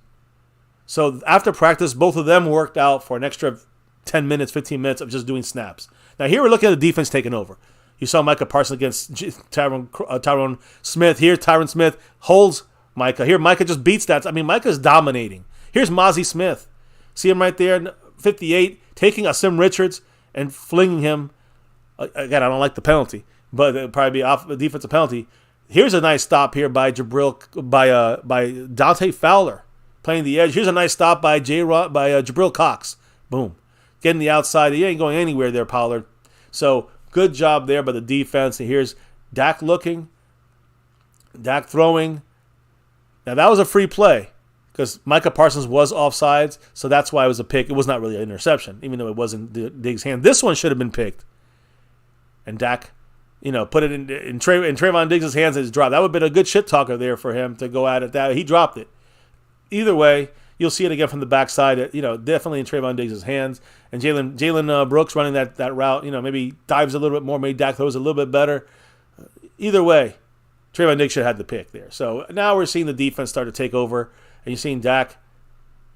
So after practice, both of them worked out for an extra 10 minutes, 15 minutes of just doing snaps. Now here we're looking at the defense taking over. You saw Micah Parsons against Tyron Smith. Here, Tyron Smith holds Micah. Here, Micah just beats that. I mean, Micah's dominating. Here's Mozzie Smith. See him right there, 58, taking Asim Richards and flinging him. Again, I don't like the penalty, but it'll probably be off a defensive penalty. Here's a nice stop here by Dante Fowler playing the edge. Here's a nice stop by Jabril Cox. Boom. Getting the outside. He ain't going anywhere there, Pollard. So good job there by the defense. And here's Dak looking. Dak throwing. Now that was a free play because Micah Parsons was offsides. So that's why it was a pick. It was not really an interception, even though it wasn't Diggs' hand. This one should have been picked. And Dak, put it in Trayvon Diggs' hands and his drop. That would have been a good shit talker there for him to go at it. That he dropped it. Either way, you'll see it again from the backside. Definitely in Trayvon Diggs' hands. And Jalen Brooks running that route. Maybe dives a little bit more. Maybe Dak throws a little bit better. Either way, Trayvon Diggs should have had the pick there. So now we're seeing the defense start to take over. And you're seeing Dak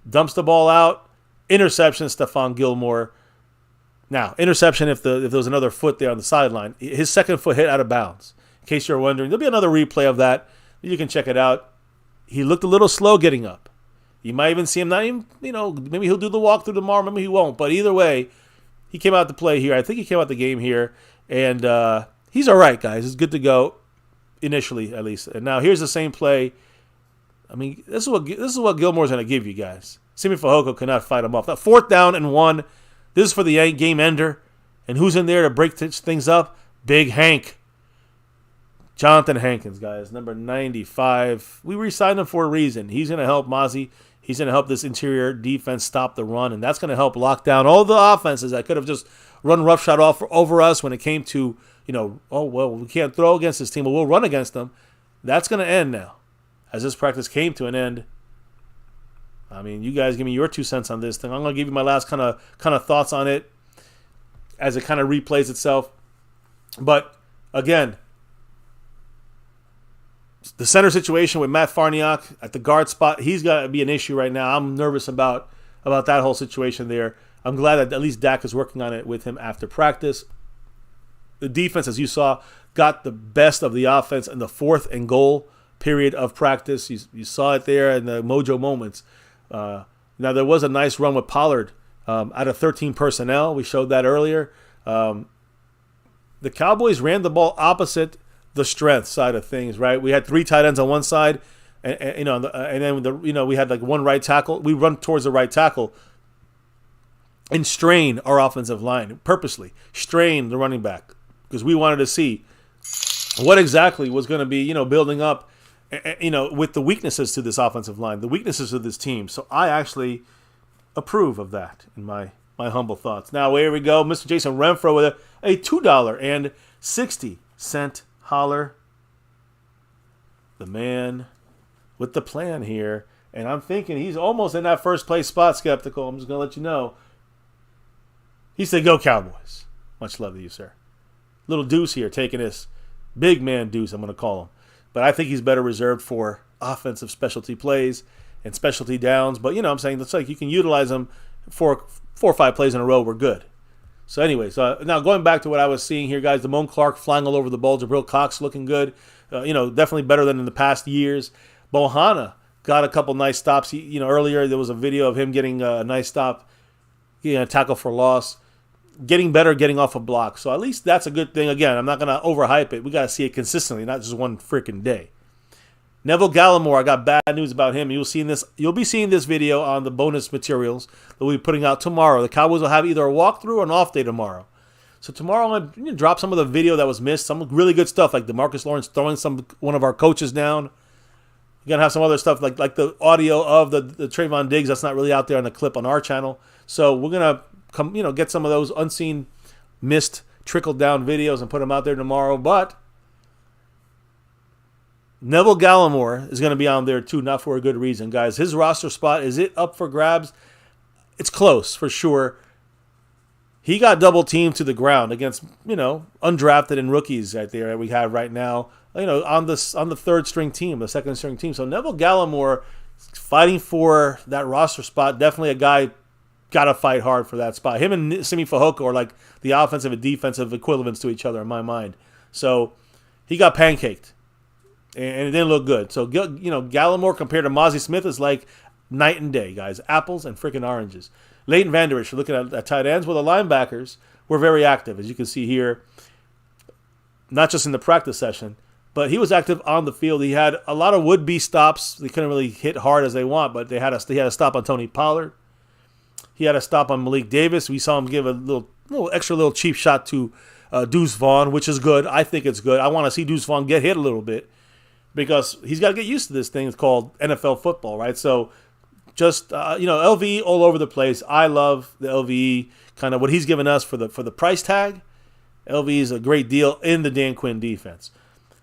dumps the ball out. Interception, Stefan Gilmore. Now, interception if there was another foot there on the sideline. His second foot hit out of bounds. In case you're wondering, there'll be another replay of that. You can check it out. He looked a little slow getting up. You might even see him not even, maybe he'll do the walkthrough tomorrow, maybe he won't. But either way, he came out to play here. I think he came out the game here. And he's all right, guys. He's good to go, initially at least. And now here's the same play. I mean, this is what Gilmore's going to give you guys. Simi Fehoko cannot fight him off. Now, 4th down and 1. This is for the game ender. And who's in there to break things up? Big Hank. Jonathan Hankins, guys, number 95. We re-signed him for a reason. He's going to help Mozzie. He's going to help this interior defense stop the run, and that's going to help lock down all the offenses that could have just run roughshod over us when it came to, we can't throw against this team, but we'll run against them. That's going to end now, as this practice came to an end. I mean, you guys give me your 2 cents on this thing. I'm going to give you my last kind of thoughts on it as it kind of replays itself. But, again, the center situation with Matt Farniok at the guard spot, he's got to be an issue right now. I'm nervous about that whole situation there. I'm glad that at least Dak is working on it with him after practice. The defense, as you saw, got the best of the offense in the 4th and goal period of practice. You saw it there in the Mojo moments. Now, there was a nice run with Pollard out of 13 personnel. We showed that earlier. The Cowboys ran the ball opposite the strength side of things, right? We had 3 tight ends on one side, and then we had like 1 right tackle. We run towards the right tackle and strain our offensive line purposely, strain the running back because we wanted to see what exactly was going to be, building up, with the weaknesses to this offensive line, the weaknesses of this team. So I actually approve of that in my humble thoughts. Now here we go, Mr. Jason Renfro with a $2.60 holler. The man with the plan here. And I'm thinking he's almost in that first place spot, Skeptical. I'm just going to let you know. He said, go Cowboys. Much love to you, sir. Little Deuce here taking this. Big man Deuce, I'm going to call him. But I think he's better reserved for offensive specialty plays and specialty downs. But, I'm saying it's like you can utilize them for 4 or 5 plays in a row. We're good. So anyways, now going back to what I was seeing here, guys, Damone Clark flying all over the ball. Jabril Cox looking good. Definitely better than in the past years. Bohanna got a couple nice stops. Earlier there was a video of him getting a nice stop, getting a tackle for loss, getting better, getting off a block. So at least that's a good thing. Again, I'm not going to overhype it. We got to see it consistently, not just one freaking day. Neville Gallimore, I got bad news about him. You'll be seeing this video on the bonus materials that we'll be putting out tomorrow. The Cowboys will have either a walkthrough or an off day tomorrow. So tomorrow I'm going to drop some of the video that was missed, some really good stuff like DeMarcus Lawrence throwing one of our coaches down. We're going to have some other stuff like the audio of the Trayvon Diggs that's not really out there on the clip on our channel. So we're going to get some of those unseen, missed, trickled down videos and put them out there tomorrow. But Neville Gallimore is going to be on there too, not for a good reason, guys. His roster spot, is it up for grabs? It's close for sure. He got double teamed to the ground against, undrafted and rookies right there that we have right now, on the third string team, the second string team. So Neville Gallimore fighting for that roster spot. Definitely a guy got to fight hard for that spot. Him and Simi Fehoko are like the offensive and defensive equivalents to each other in my mind. So he got pancaked, and it didn't look good. So, Gallimore compared to Mozzie Smith is like night and day, guys. Apples and freaking oranges. Leighton Vander Esch, looking at tight ends. Well, the linebackers were very active, as you can see here, not just in the practice session, but he was active on the field. He had a lot of would-be stops. They couldn't really hit hard as they want, but he had a stop on Tony Pollard. He had a stop on Malik Davis. We saw him give a little extra cheap shot to Deuce Vaughn, which is good. I think it's good. I want to see Deuce Vaughn get hit a little bit because he's got to get used to this thing. It's called NFL football, right? So just, LVE all over the place. I love the LVE, kind of what he's given us for the price tag. LVE is a great deal in the Dan Quinn defense.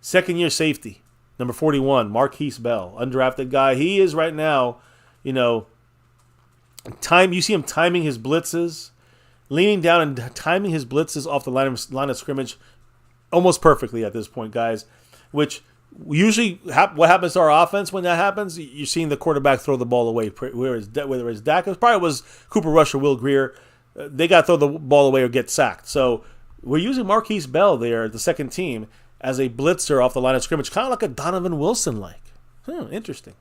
Second-year safety, number 41, Marquise Bell, undrafted guy. He is right now, you see him timing his blitzes, leaning down and timing his blitzes off the line of scrimmage almost perfectly at this point, guys, which usually what happens to our offense when that happens, you're seeing the quarterback throw the ball away, whether it's Dak, it probably was Cooper Rush or Will Grier. They got to throw the ball away or get sacked. So we're using Marquise Bell there, the second team, as a blitzer off the line of scrimmage, kind of like a Donovan Wilson-like. Interesting.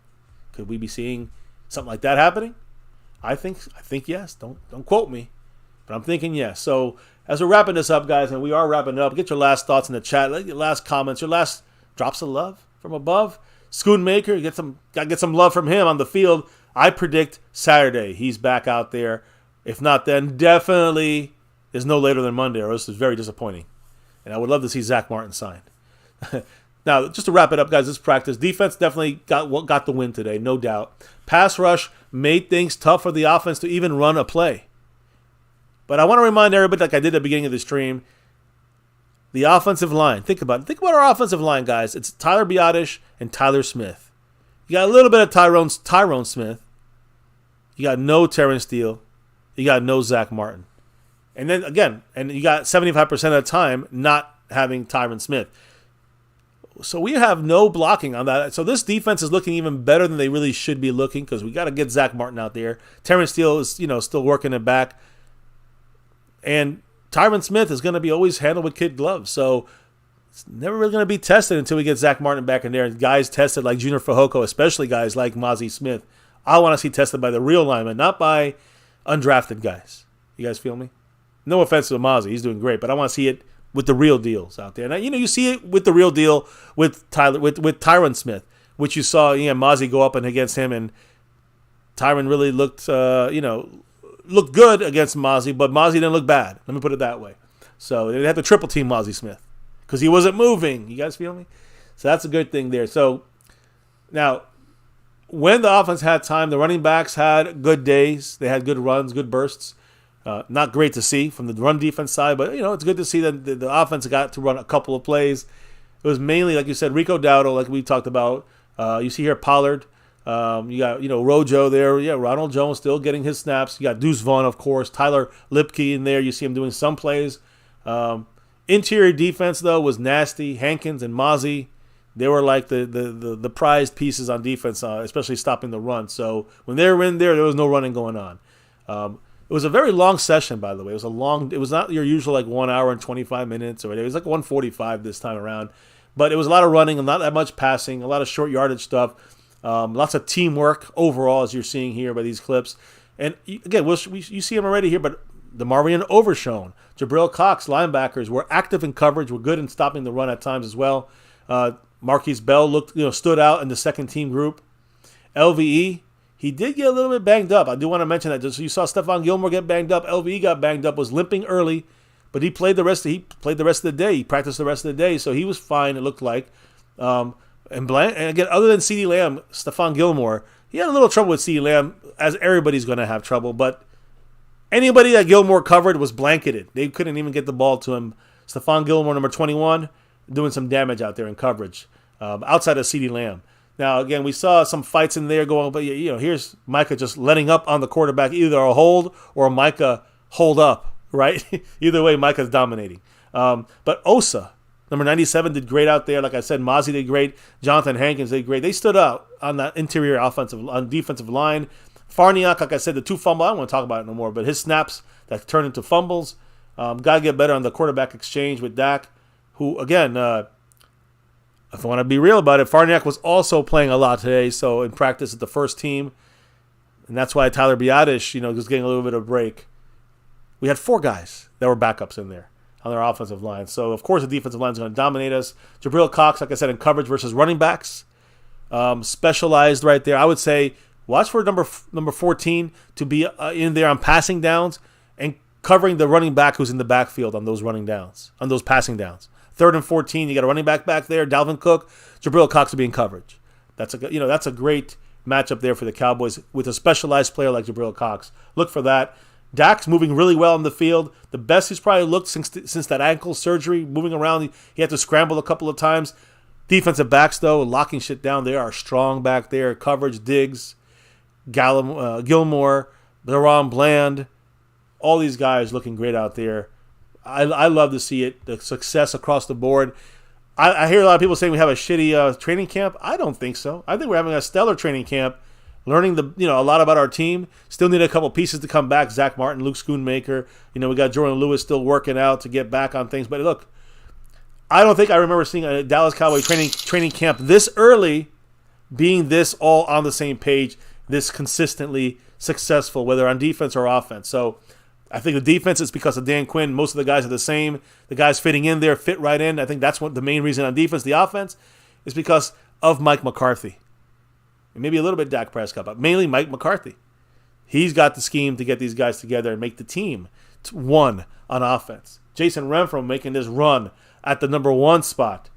Could we be seeing something like that happening? I think yes. Don't quote me, but I'm thinking yes. So as we're wrapping this up, guys, and we are wrapping up, get your last thoughts in the chat, your last comments, your last drops of love from above. Schoonmaker, gotta get some love from him on the field. I predict Saturday he's back out there. If not, then definitely is no later than Monday, or else it's very disappointing. And I would love to see Zach Martin signed. Now, just to wrap it up, guys, this practice. Defense definitely got the win today, no doubt. Pass rush made things tough for the offense to even run a play. But I want to remind everybody, like I did at the beginning of the stream, the offensive line. Think about it. Think about our offensive line, guys. It's Tyler Biadasz and Tyler Smith. You got a little bit of Tyrone Smith. You got no Terrence Steele. You got no Zach Martin. And then, again, you got 75% of the time not having Tyron Smith. So we have no blocking on that. So this defense is looking even better than they really should be looking because we got to get Zach Martin out there. Terrence Steele is, still working it back. And Tyron Smith is going to be always handled with kid gloves. So it's never really going to be tested until we get Zach Martin back in there. And guys tested like Junior Fehoko, especially guys like Mozzie Smith, I want to see tested by the real linemen, not by undrafted guys. You guys feel me? No offense to Mozzie. He's doing great. But I want to see it with the real deals out there. Now, you see it with the real deal with Tyron Smith, which you saw, Mozzie go up and against him, and Tyron really looked, looked good against Mozzie, but Mozzie didn't look bad. Let me put it that way. So they had to triple team Mozzie Smith because he wasn't moving. You guys feel me? So that's a good thing there. So now, when the offense had time, the running backs had good days. They had good runs, good bursts. Not great to see from the run defense side, but, it's good to see that the offense got to run a couple of plays. It was mainly, like you said, Rico Dowdle, like we talked about. You see here Pollard. You got, Rojo there. Yeah, Ronald Jones still getting his snaps. You got Deuce Vaughn, of course. Tyler Lipke in there. You see him doing some plays. Interior defense, though, was nasty. Hankins and Mozzie, they were like the prized pieces on defense, especially stopping the run. So when they were in there was no running going on. It was a very long session, by the way. It was not your usual 1 hour and 25 minutes, or it was like 145 this time around. But it was a lot of running and not that much passing, a lot of short yardage stuff, lots of teamwork overall, as you're seeing here by these clips. And again, you see them already here, but DeMarvion Overshone, Jabril Cox, linebackers were active in coverage, were good in stopping the run at times as well. Marquise Bell stood out in the second team group. LVE, he did get a little bit banged up. I do want to mention that. Just you saw Stefan Gilmore get banged up. LVE got banged up, was limping early, but he played the rest of the day. He practiced the rest of the day, so he was fine, it looked like. And again, other than CeeDee Lamb, Stefan Gilmore, he had a little trouble with CeeDee Lamb, as everybody's going to have trouble. But anybody that Gilmore covered was blanketed. They couldn't even get the ball to him. Stefan Gilmore, number 21, doing some damage out there in coverage, outside of CeeDee Lamb. Now, again, we saw some fights in there going, but here's Micah just letting up on the quarterback, either a hold or Micah hold up, right? Either way, Micah's dominating. But Osa, number 97, did great out there. Like I said, Mozzie did great. Jonathan Hankins did great. They stood out on that interior defensive line. Farniok, like I said, the 2 fumble, I don't want to talk about it no more, but his snaps that turned into fumbles. Got to get better on the quarterback exchange with Dak, who, again, if I want to be real about it, Farniok was also playing a lot today, so in practice at the first team. And that's why Tyler Biadasz, was getting a little bit of a break. We had 4 guys that were backups in there on their offensive line. So, of course, the defensive line is going to dominate us. Jabril Cox, like I said, in coverage versus running backs. Specialized right there. I would say watch for number 14 to be in there on passing downs and covering the running back who's in the backfield on those passing downs. 3rd and 14, you got a running back there, Dalvin Cook, Jabril Cox to be in coverage. That's a great matchup there for the Cowboys with a specialized player like Jabril Cox. Look for that. Dak's moving really well in the field. The best he's probably looked since that ankle surgery, moving around. He had to scramble a couple of times. Defensive backs, though, locking shit down. They are strong back there. Coverage, Diggs, Gilmore, Deron Bland. All these guys looking great out there. I love to see it, the success across the board. I hear a lot of people saying we have a shitty training camp. I don't think so. I think we're having a stellar training camp, learning a lot about our team. Still need a couple pieces to come back. Zach Martin, Luke Schoonmaker. We got Jordan Lewis still working out to get back on things. But look, I don't think I remember seeing a Dallas Cowboy training camp this early being this all on the same page, this consistently successful, whether on defense or offense. So I think the defense is because of Dan Quinn. Most of the guys are the same. The guys fitting in there fit right in. I think that's the main reason on defense. The offense is because of Mike McCarthy. And maybe a little bit Dak Prescott, but mainly Mike McCarthy. He's got the scheme to get these guys together and make the team one on offense. Jason Renfro making this run at the number 1 spot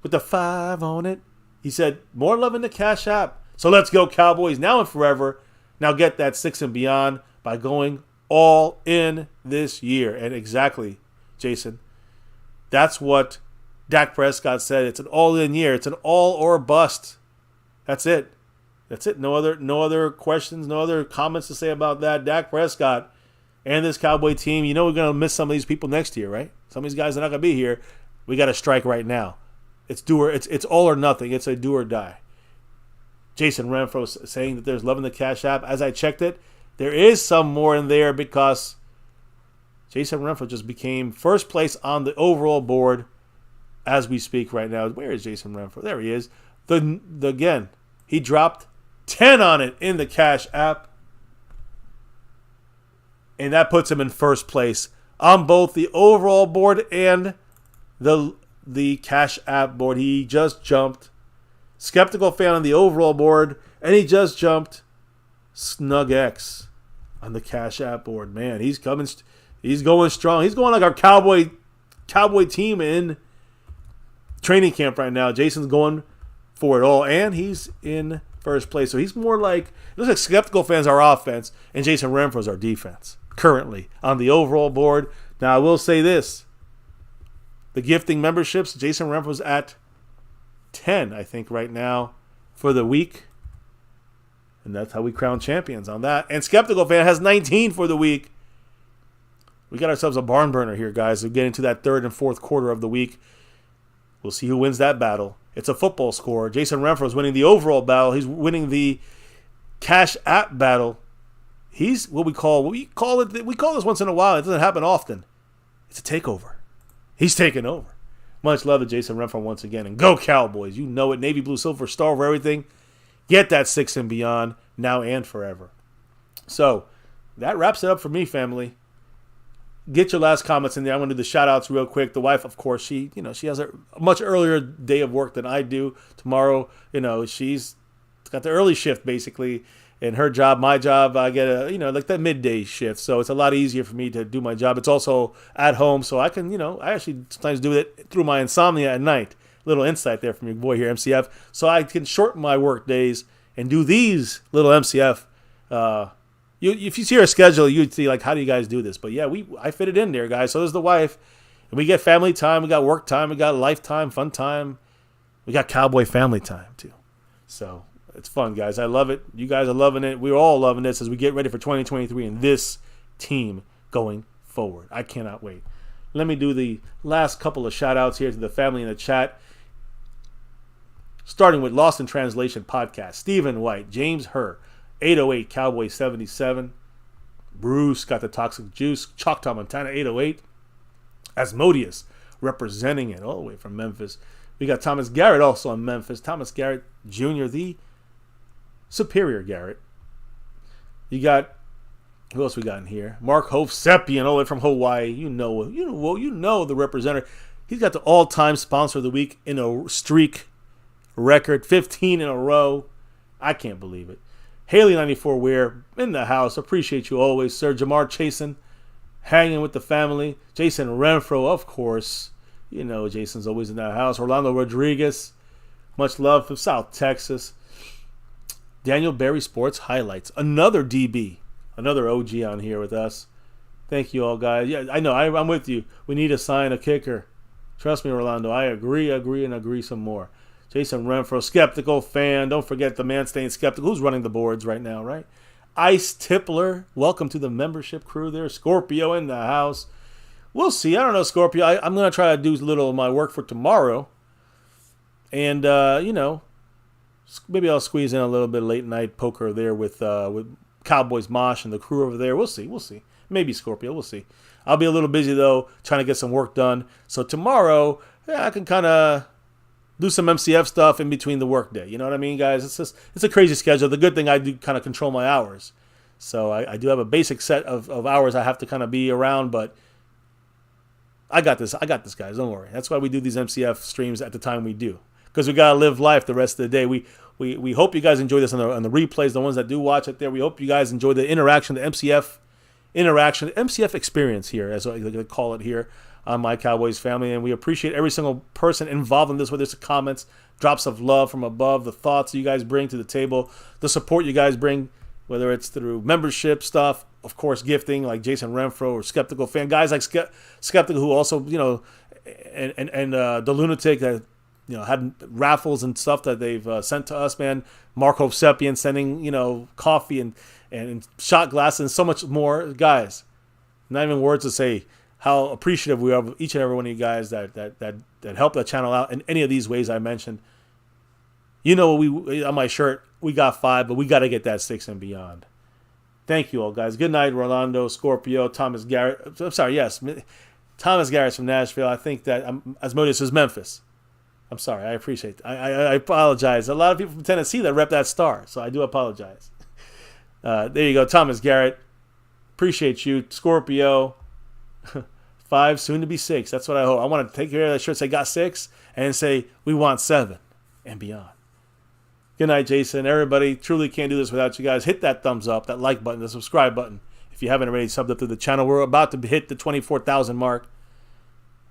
with the 5 on it. He said, more love in the Cash App. So let's go Cowboys now and forever. Now get that 6 and beyond by going all in this year. And exactly, Jason, that's what Dak Prescott said. It's an all-in year. It's an all or bust. That's it. That's it. No other questions, no other comments to say about that. Dak Prescott and this Cowboy team, we're going to miss some of these people next year, right? Some of these guys are not going to be here. We got to strike right now. It's all or nothing. It's a do or die. Jason Renfro saying that there's love in the Cash App. As I checked it, there is some more in there because Jason Renfro just became first place on the overall board as we speak right now. Where is Jason Renfro? There he is. Again, he dropped 10 on it in the Cash App. And that puts him in first place on both the overall board and the Cash App board. He just jumped. Skeptical fan on the overall board, and he just jumped Snug X on the Cash App board. Man, he's coming. He's going strong. He's going like our Cowboy team in training camp right now. Jason's going for it all, and he's in first place. So he's more like, it looks like skeptical fans are offense, and Jason Renfro's our defense currently on the overall board. Now, I will say this. The gifting memberships, Jason Renfro's at 10, I think, right now for the week. And that's how we crown champions on that. And Skeptical Fan has 19 for the week. We got ourselves a barn burner here, guys. We're getting to that 3rd and 4th quarter of the week. We'll see who wins that battle. It's a football score. Jason Renfro is winning the overall battle. He's winning the Cash App battle. He's we call this once in a while. It doesn't happen often. It's a takeover. He's taking over. Much love to Jason Renfro once again. And go Cowboys. You know it. Navy, blue, silver, star over everything. Get that 6 and beyond now and forever. So that wraps it up for me, family. Get your last comments in there. I'm going to do the shout-outs real quick. The wife, of course, she has a much earlier day of work than I do. Tomorrow, she's got the early shift, basically. And her job, my job, I get like that midday shift. So it's a lot easier for me to do my job. It's also at home, so I can, I actually sometimes do it through my insomnia at night. little insight there from your boy here, MCF, so I can shorten my work days and do these little MCF. If you see our schedule, you'd see like, how do you guys do this? But yeah, I fit it in there, guys. So does the wife, and we get family time, we got work time, we got lifetime, fun time, we got Cowboy family time too. So it's fun, guys. I love it. You guys are loving it. We're all loving this as we get ready for 2023 and this team going forward. I cannot wait. Let me do the last couple of shout-outs here to the family in the chat. Starting with Lost in Translation Podcast. Stephen White, James Herr, 808 Cowboy 77. Bruce got the Toxic Juice. Choctaw Montana 808. Asmodeus representing it all the way from Memphis. We got Thomas Garrett also in Memphis. Thomas Garrett Jr., the Superior Garrett. You got, who else we got in here? Mark Hovsepian, all the way from Hawaii. You know the representative. He's got the all-time sponsor of the week in a streak record, 15 in a row. I can't believe it. Haley 94 Weir in the house. Appreciate you always, sir. Jamar Chasen hanging with the family. Jason Renfro, of course. You know Jason's always in that house. Orlando Rodriguez, much love from South Texas. Daniel Berry Sports Highlights, another DB, another OG on here with us. Thank you all, guys. Yeah, I know, I'm with you. We need to sign a kicker. Trust me, Orlando. I agree some more. Jason Renfro, Skeptical Fan. Don't forget the man staying skeptical. Who's running the boards right now, right? Ice Tippler, welcome to the membership crew there. Scorpio in the house. We'll see. I don't know, Scorpio. I'm going to try to do a little of my work for tomorrow. And, maybe I'll squeeze in a little bit of late night poker there with Cowboys Mosh and the crew over there. We'll see. Maybe Scorpio. We'll see. I'll be a little busy, though, trying to get some work done. So tomorrow, I can kind of do some MCF stuff in between the work day. You know what I mean, guys? It's a crazy schedule. The good thing, I do kind of control my hours. So I do have a basic set of hours I have to kind of be around, but I got this, guys. Don't worry. That's why we do these MCF streams at the time we do, because we got to live life the rest of the day. We hope you guys enjoy this on the replays, the ones that do watch it there. We hope you guys enjoy the interaction, the MCF interaction, the MCF experience here, as I call it here on My Cowboys Family. And we appreciate every single person involved in this, whether it's the comments, drops of love from above, the thoughts you guys bring to the table, the support you guys bring, whether it's through membership stuff, of course, gifting like Jason Renfro or Skeptical Fan, guys like Skeptical, who also, and the Lunatic that, had raffles and stuff that they've sent to us, man. Mark Hovsepian sending, coffee and shot glasses and so much more. Guys, not even words to say how appreciative we are of each and every one of you guys that help that channel out in any of these ways I mentioned. On my shirt, we got 5, but we got to get that 6 and beyond. Thank you all, guys. Good night, Rolando, Scorpio, Thomas Garrett. I'm sorry, yes. Thomas Garrett's from Nashville. I think that Asmodeus is Memphis. I'm sorry. I appreciate it. I apologize. A lot of people from Tennessee that rep that star, so I do apologize. There you go, Thomas Garrett. Appreciate you. Scorpio, 5, soon to be 6. That's what I hope. I want to take care of that shirt, say got 6, and say we want 7 and beyond. Good night, Jason. Everybody, truly can't do this without you guys. Hit that thumbs up, that like button, the subscribe button. If you haven't already subbed up to the channel, we're about to hit the 24,000 mark.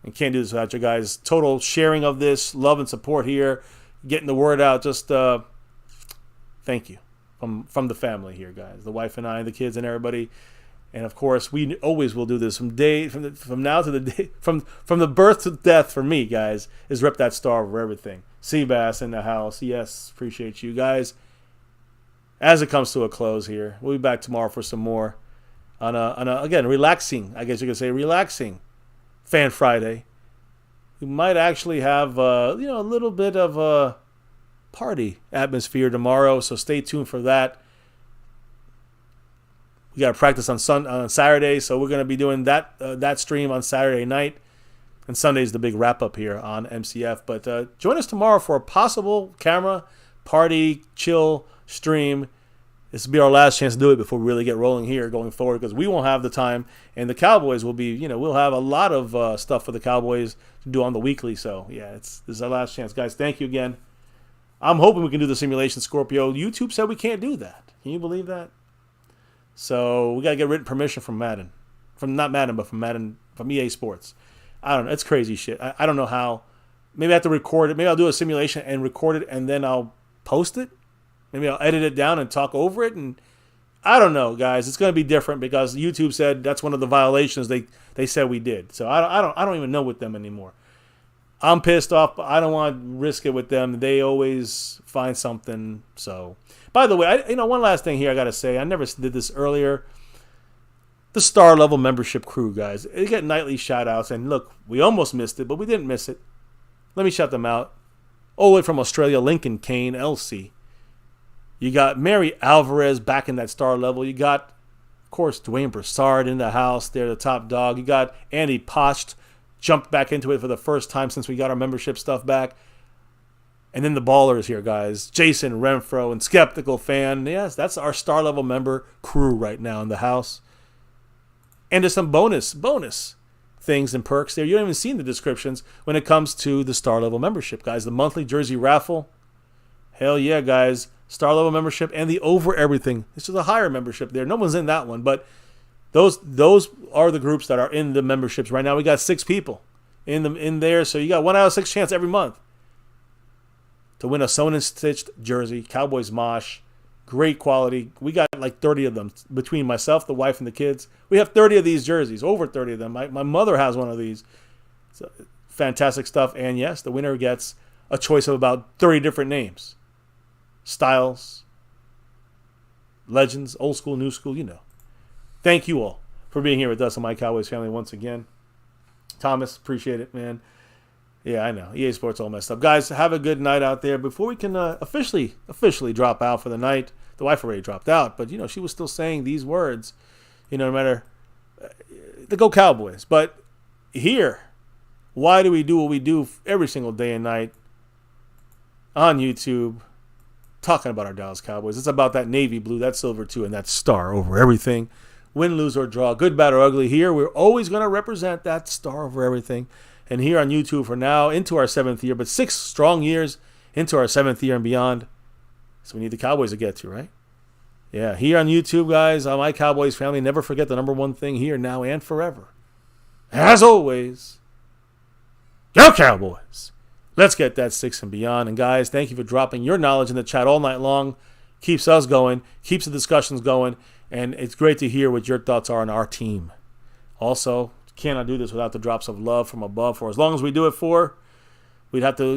And can't do this without you guys. Total sharing of this, love and support here, getting the word out. Just thank you from the family here, guys. The wife and I, the kids, and everybody. And of course, we always will do this from now to the day from the birth to death. For me, guys, is rep that star over everything. Seabass in the house. Yes, appreciate you guys. As it comes to a close here, we'll be back tomorrow for some more on a again relaxing. I guess you could say relaxing Fan Friday. We might actually have a little bit of a party atmosphere tomorrow, so stay tuned for that. We got to practice on Saturday, so we're going to be doing that stream on Saturday night. And Sunday's the big wrap-up here on MCF. But join us tomorrow for a possible camera, party, chill stream. This will be our last chance to do it before we really get rolling here going forward, because we won't have the time. And the Cowboys will be, we'll have a lot of stuff for the Cowboys to do on the weekly. So, yeah, this is our last chance. Guys, thank you again. I'm hoping we can do the simulation, Scorpio. YouTube said we can't do that. Can you believe that? So we got to get written permission from Madden. From EA Sports. I don't know. It's crazy shit. I don't know how Maybe I have to record it. Maybe I'll do a simulation and record it, and then I'll post it. Maybe I'll edit it down and talk over it. And I don't know, guys. It's going to be different because YouTube said that's one of the violations they said we did. So I don't even know with them anymore. I'm pissed off, but I don't want to risk it with them. They always find something. So, by the way, one last thing here I got to say. I never did this earlier. The star level membership crew, guys. They get nightly shout outs. And look, we almost missed it, but we didn't miss it. Let me shout them out. All the way from Australia, Lincoln Kane, LC. You got Mary Alvarez back in that star level. You got, of course, Dwayne Broussard in the house. They're the top dog. You got Andy Pocht. Jumped back into it for the first time since we got our membership stuff back. And then the ballers here, guys. Jason Renfro and Skeptical Fan. Yes, that's our star level member crew right now in the house. And there's some bonus things and perks there. You haven't even seen the descriptions when it comes to the star level membership, guys. The monthly jersey raffle. Hell yeah, guys. Star level membership and the over everything. This is a higher membership there. No one's in that one, but those are the groups that are in the memberships right now. We got 6 people in there, so you got 1 out of 6 chance every month to win a sewn and stitched jersey, Cowboys Mosh, great quality. We got like 30 of them between myself, the wife, and the kids. We have 30 of these jerseys, over 30 of them. My mother has one of these. So, fantastic stuff. And yes, the winner gets a choice of about 30 different names, styles, legends, old school, new school, you know. Thank you all for being here with us on My Cowboys Family once again. Thomas, appreciate it, man. Yeah, I know. EA Sports all messed up. Guys, have a good night out there. Before we can officially drop out for the night, the wife already dropped out, but, she was still saying these words, no matter the Go Cowboys. But here, why do we do what we do every single day and night on YouTube, talking about our Dallas Cowboys? It's about that navy blue, that silver too, and that star over everything. Win, lose, or draw, good, bad, or ugly. Here, we're always going to represent that star over everything. And here on YouTube for now, into our 7th year, but 6 strong years into our 7th year and beyond. So we need the Cowboys to get to, right? Yeah, here on YouTube, guys, on My Cowboys Family, never forget the number one thing here, now, and forever. As always, go Cowboys! Let's get that 6 and beyond. And guys, thank you for dropping your knowledge in the chat all night long. Keeps us going, keeps the discussions going. And it's great to hear what your thoughts are on our team. Also, cannot do this without the drops of love from above. For as long as we do it for, we'd have to,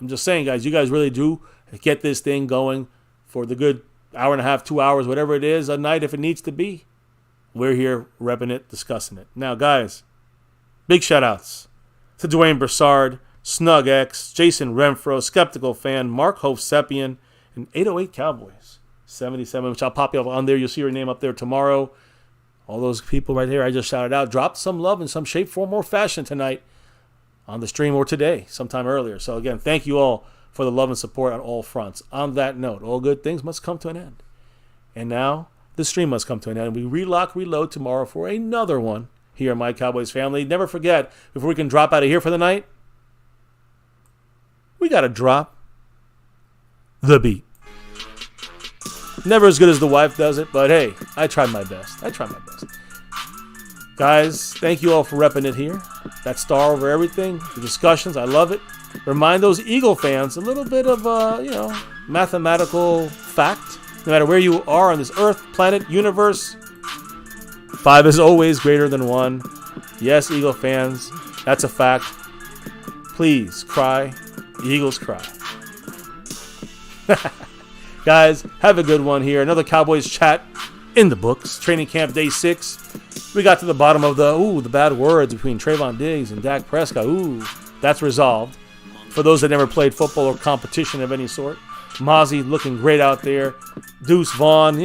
I'm just saying, guys, you guys really do get this thing going for the good hour and a half, 2 hours, whatever it is, a night if it needs to be. We're here repping it, discussing it. Now, guys, big shout-outs to Dwayne Broussard, Snug X, Jason Renfro, Skeptical Fan, Mark Hovsepian, and 808 Cowboys. 77, which I'll pop you up on there. You'll see your name up there tomorrow. All those people right there I just shouted out dropped some love in some shape, form, or fashion tonight on the stream or today, sometime earlier. So again, thank you all for the love and support on all fronts. On that note, all good things must come to an end. And now the stream must come to an end. We reload tomorrow for another one here on My Cowboys Family. Never forget, before we can drop out of here for the night, we got to drop the beat. Never as good as the wife does it, but hey, I tried my best. Guys, thank you all for repping it here. That star over everything, the discussions, I love it. Remind those Eagle fans a little bit of, mathematical fact. No matter where you are on this earth, planet, universe, 5 is always greater than 1. Yes, Eagle fans, that's a fact. Please cry. Eagles cry. Guys, have a good one here. Another Cowboys chat in the books. Training camp day 6. We got to the bottom of the bad words between Trayvon Diggs and Dak Prescott. That's resolved. For those that never played football or competition of any sort. Mozzie looking great out there. Deuce Vaughn,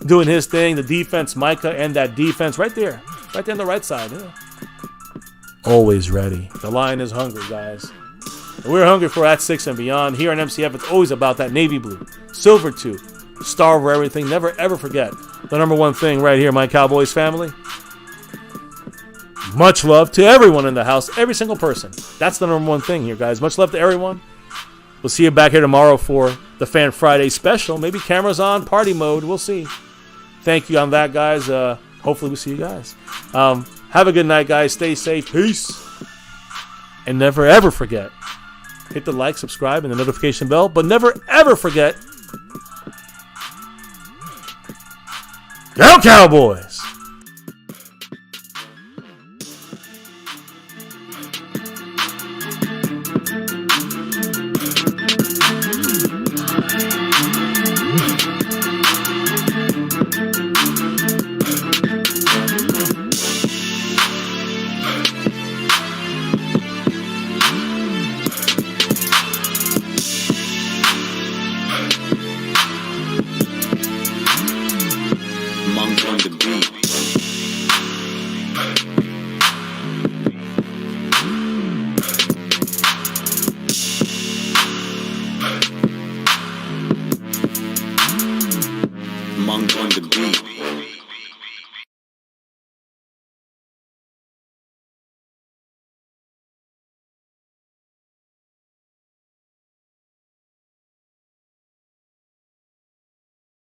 doing his thing. The defense, Micah, and that defense right there on the right side. Always ready. The lion is hungry, guys. We're hungry for that 6 and beyond. Here on MCF, it's always about that navy blue, silver too, star over everything. Never, ever forget the number one thing right here, My Cowboys Family. Much love to everyone in the house, every single person. That's the number one thing here, guys. Much love to everyone. We'll see you back here tomorrow for the Fan Friday special. Maybe cameras on, party mode. We'll see. Thank you on that, guys. Hopefully we'll see you guys. Have a good night, guys. Stay safe. Peace. And never, ever forget, hit the like, subscribe, and the notification bell. But never, ever forget, go Cowboys! Monk on the beat.